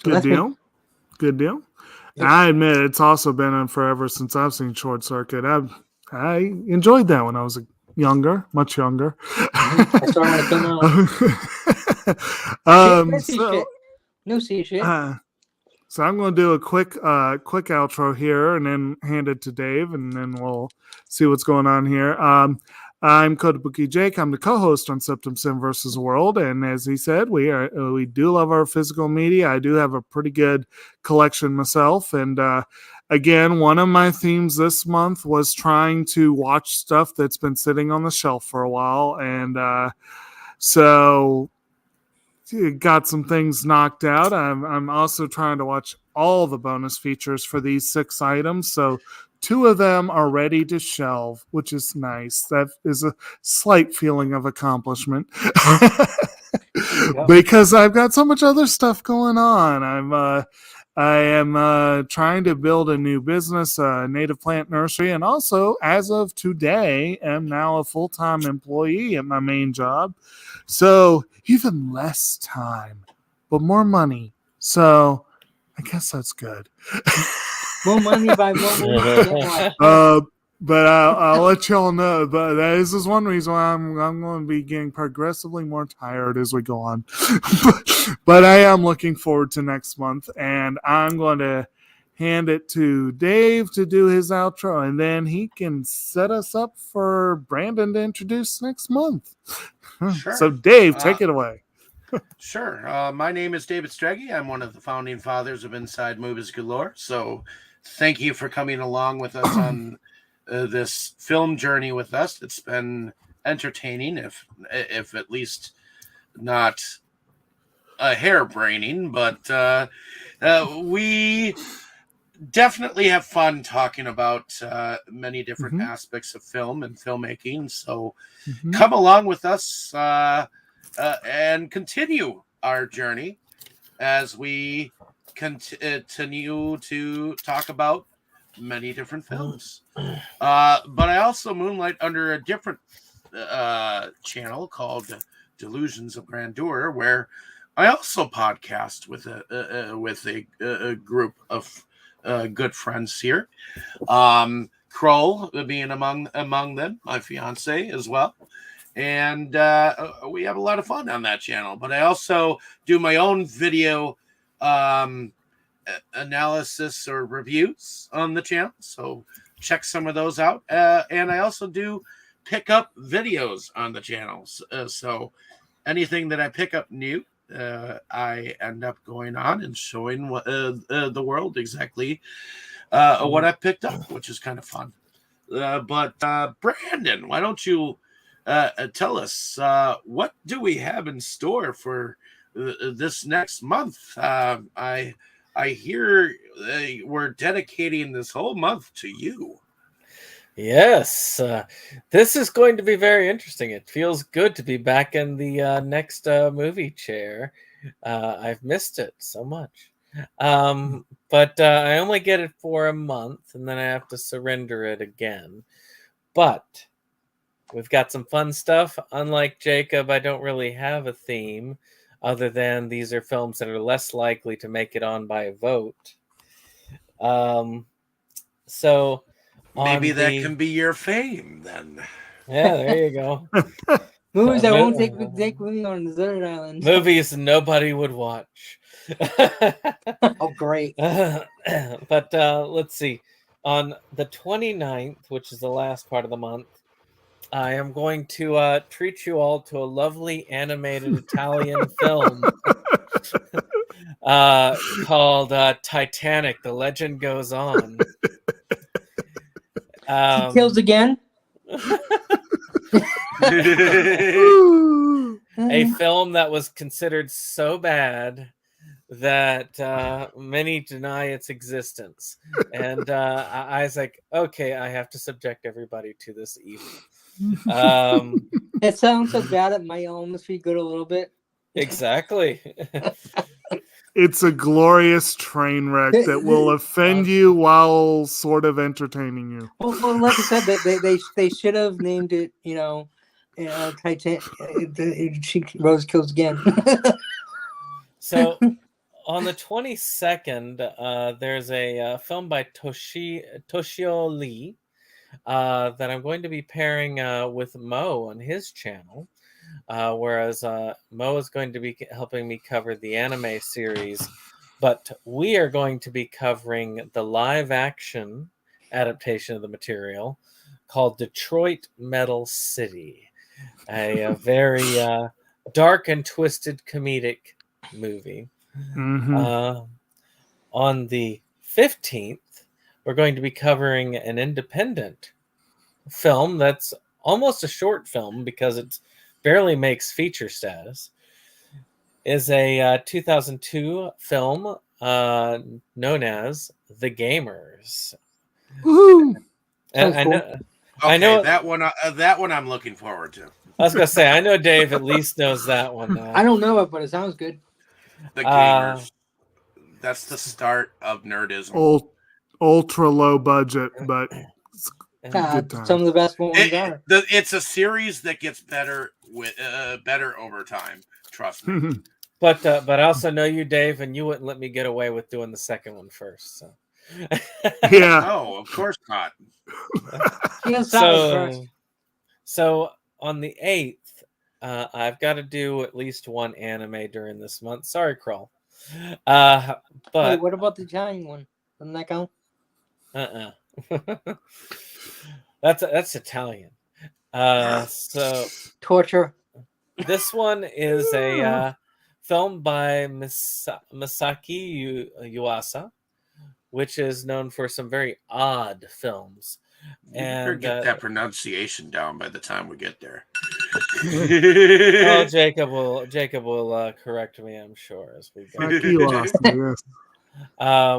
[SPEAKER 3] Good deal. Good deal. Yep. I admit it's also been on forever since I've seen Short Circuit. I enjoyed that when I was much younger.
[SPEAKER 5] I saw it when it came out. No see shit.
[SPEAKER 3] So I'm going to do a quick outro here and then hand it to Dave, and then we'll see what's going on here. I'm Kotobukijake. I'm the co-host on SeptumSin versus World, and as he said, we do love our physical media. I do have a pretty good collection myself, and again, one of my themes this month was trying to watch stuff that's been sitting on the shelf for a while, and so got some things knocked out. I'm also trying to watch all the bonus features for these 6 items, so 2 of them are ready to shelve, which is nice. That is a slight feeling of accomplishment. Because I've got so much other stuff going on. I am trying to build a new business, a native plant nursery, and also, as of today, am now a full-time employee at my main job. So even less time, but more money. So I guess that's good.
[SPEAKER 5] More money by more money.
[SPEAKER 3] But I'll let y'all know. But this is one reason why I'm going to be getting progressively more tired as we go on. But I am looking forward to next month, and I'm going to hand it to Dave to do his outro, and then he can set us up for Brandon to introduce next month.
[SPEAKER 2] Sure.
[SPEAKER 3] So, Dave, take it away.
[SPEAKER 2] Sure. My name is David Strege. I'm one of the founding fathers of Inside Movies Galore. So thank you for coming along with us on this film journey with us. It's been entertaining, if at least not a hair-braining, but we definitely have fun talking about many different aspects of film and filmmaking. So come along with us and continue our journey as we continue to talk about many different films. But I also moonlight under a different channel called Delusions of Grandeur, where I also podcast with a group of good friends here. Kroll being among them, my fiance as well. And we have a lot of fun on that channel. But I also do my own video analysis or reviews on the channel. So check some of those out. And I also do pick up videos on the channels. So anything that I pick up new, I end up going on and showing the world exactly what I picked up, which is kind of fun. But Brandon, why don't you tell us what do we have in store for this next month? I hear we're dedicating this whole month to you.
[SPEAKER 1] Yes, this is going to be very interesting. It feels good to be back in the next movie chair. I've missed it so much. But I only get it for a month, and then I have to surrender it again. But we've got some fun stuff. Unlike Jacob, I don't really have a theme, other than these are films that are less likely to make it on by a vote. So
[SPEAKER 2] maybe that can be your fame then.
[SPEAKER 1] Yeah, there you go.
[SPEAKER 5] Movies that won't take me on the desert island.
[SPEAKER 1] Movies nobody would watch.
[SPEAKER 5] Oh, great.
[SPEAKER 1] But let's see. On the 29th, which is the last part of the month, I am going to treat you all to a lovely animated Italian film called Titanic, The Legend Goes On.
[SPEAKER 5] He kills again?
[SPEAKER 1] A film that was considered so bad that many deny its existence. And I was like, okay, I have to subject everybody to this evil.
[SPEAKER 5] It sounds so bad it might almost be good a little bit.
[SPEAKER 1] Exactly.
[SPEAKER 3] It's a glorious train wreck that will offend you while sort of entertaining you.
[SPEAKER 5] Well, like I said, they should have named it, Titanic. Rose kills again.
[SPEAKER 1] So on the 22nd, there's a film by Toshio Lee that I'm going to be pairing with Mo on his channel. Whereas Mo is going to be helping me cover the anime series, but we are going to be covering the live action adaptation of the material, called Detroit Metal City, a very dark and twisted comedic movie.
[SPEAKER 3] Mhm.
[SPEAKER 1] On the 15th, we're going to be covering an independent film that's almost a short film because it barely makes feature status. Is a 2002 film known as The Gamers.
[SPEAKER 3] Woohoo!
[SPEAKER 1] And
[SPEAKER 5] Sounds
[SPEAKER 1] I
[SPEAKER 5] cool.
[SPEAKER 1] know,
[SPEAKER 2] Okay,
[SPEAKER 1] I know.
[SPEAKER 2] that one I'm looking forward to.
[SPEAKER 1] I was gonna say, I know Dave at least knows that one now.
[SPEAKER 5] I don't know it, but it sounds good.
[SPEAKER 2] The Gamers. That's the start of nerdism.
[SPEAKER 3] Ultra low budget, but it's a good time.
[SPEAKER 5] Some of the best ones are.
[SPEAKER 2] It's a series that gets better over time. Trust me.
[SPEAKER 1] But I also know you, Dave, and you wouldn't let me get away with doing the second one first. So.
[SPEAKER 3] Yeah.
[SPEAKER 2] No, of course not.
[SPEAKER 1] So on the 8th, I've got to do at least one anime during this month. Sorry, Kroll. But
[SPEAKER 5] Wait, what about the Italian one? Doesn't that count?
[SPEAKER 1] That's Italian. So
[SPEAKER 5] Torture.
[SPEAKER 1] this one is a film by Masaki Yuasa, which is known for some very odd films.
[SPEAKER 2] And get that pronunciation down by the time we get there.
[SPEAKER 1] Well, Jacob will correct me, I'm sure, as we go.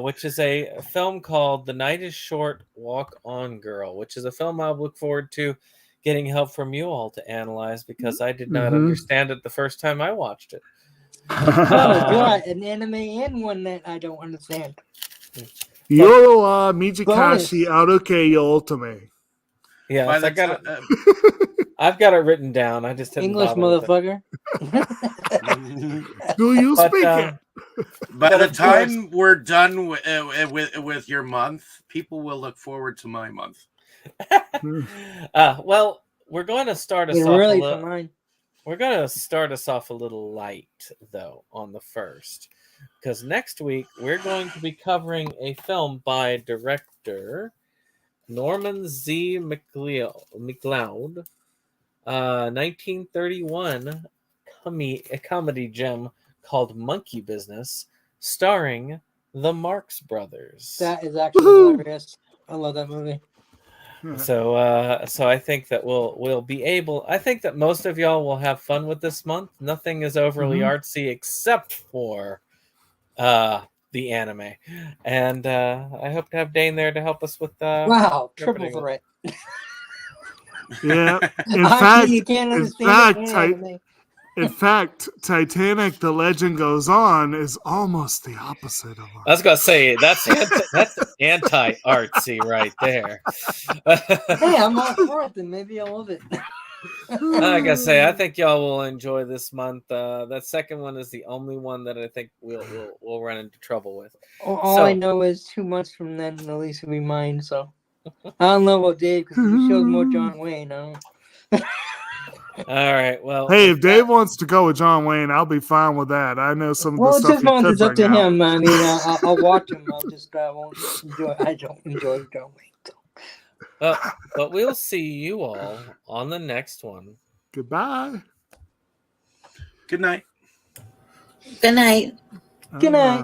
[SPEAKER 1] Which is a film called The Night is Short, Walk On Girl, which is a film I look forward to getting help from you all to analyze because I did not understand it the first time I watched it.
[SPEAKER 5] God, an anime and one that I don't understand.
[SPEAKER 3] Yo Mijikashi Aruke yo Otome.
[SPEAKER 1] Yeah, I've got it written down. I just didn't
[SPEAKER 5] English motherfucker.
[SPEAKER 3] Do you speak it?
[SPEAKER 2] By the time we're done with your month, people will look forward to my month.
[SPEAKER 1] Well, we're going to start us off
[SPEAKER 5] Really for mine.
[SPEAKER 1] We're going to start us off a little light, though, on the 1st. Because next week, we're going to be covering a film by director Norman Z. McLeod. 1931 a comedy gem called Monkey Business, starring the Marx Brothers.
[SPEAKER 5] That is actually hilarious. I love that movie.
[SPEAKER 1] So I think that we'll be able. I think that most of y'all will have fun with this month. Nothing is overly artsy except for the anime, and I hope to have Dane there to help us with.
[SPEAKER 5] Wow, triple threat.
[SPEAKER 3] Yeah. In fact, Titanic: The Legend Goes On is almost the opposite of
[SPEAKER 1] I was gonna say that's anti-artsy right there.
[SPEAKER 5] Hey, I'm all for it. Then maybe I'll love it.
[SPEAKER 1] Like I say, I think y'all will enjoy this month. That second one is the only one that I think we'll run into trouble with.
[SPEAKER 5] All I know is 2 months from then, at least will be mine. So I don't know about Dave because he shows more John Wayne.
[SPEAKER 1] All right. Well,
[SPEAKER 3] hey, if Dave wants to go with John Wayne, I'll be fine with that. I know some of the stuff.
[SPEAKER 5] Well, it's up to him. I mean, I'll watch him. I won't enjoy. I don't enjoy John Wayne. So.
[SPEAKER 1] But we'll see you all on the next one.
[SPEAKER 3] Goodbye.
[SPEAKER 2] Good night.
[SPEAKER 4] Good night.
[SPEAKER 5] Good night.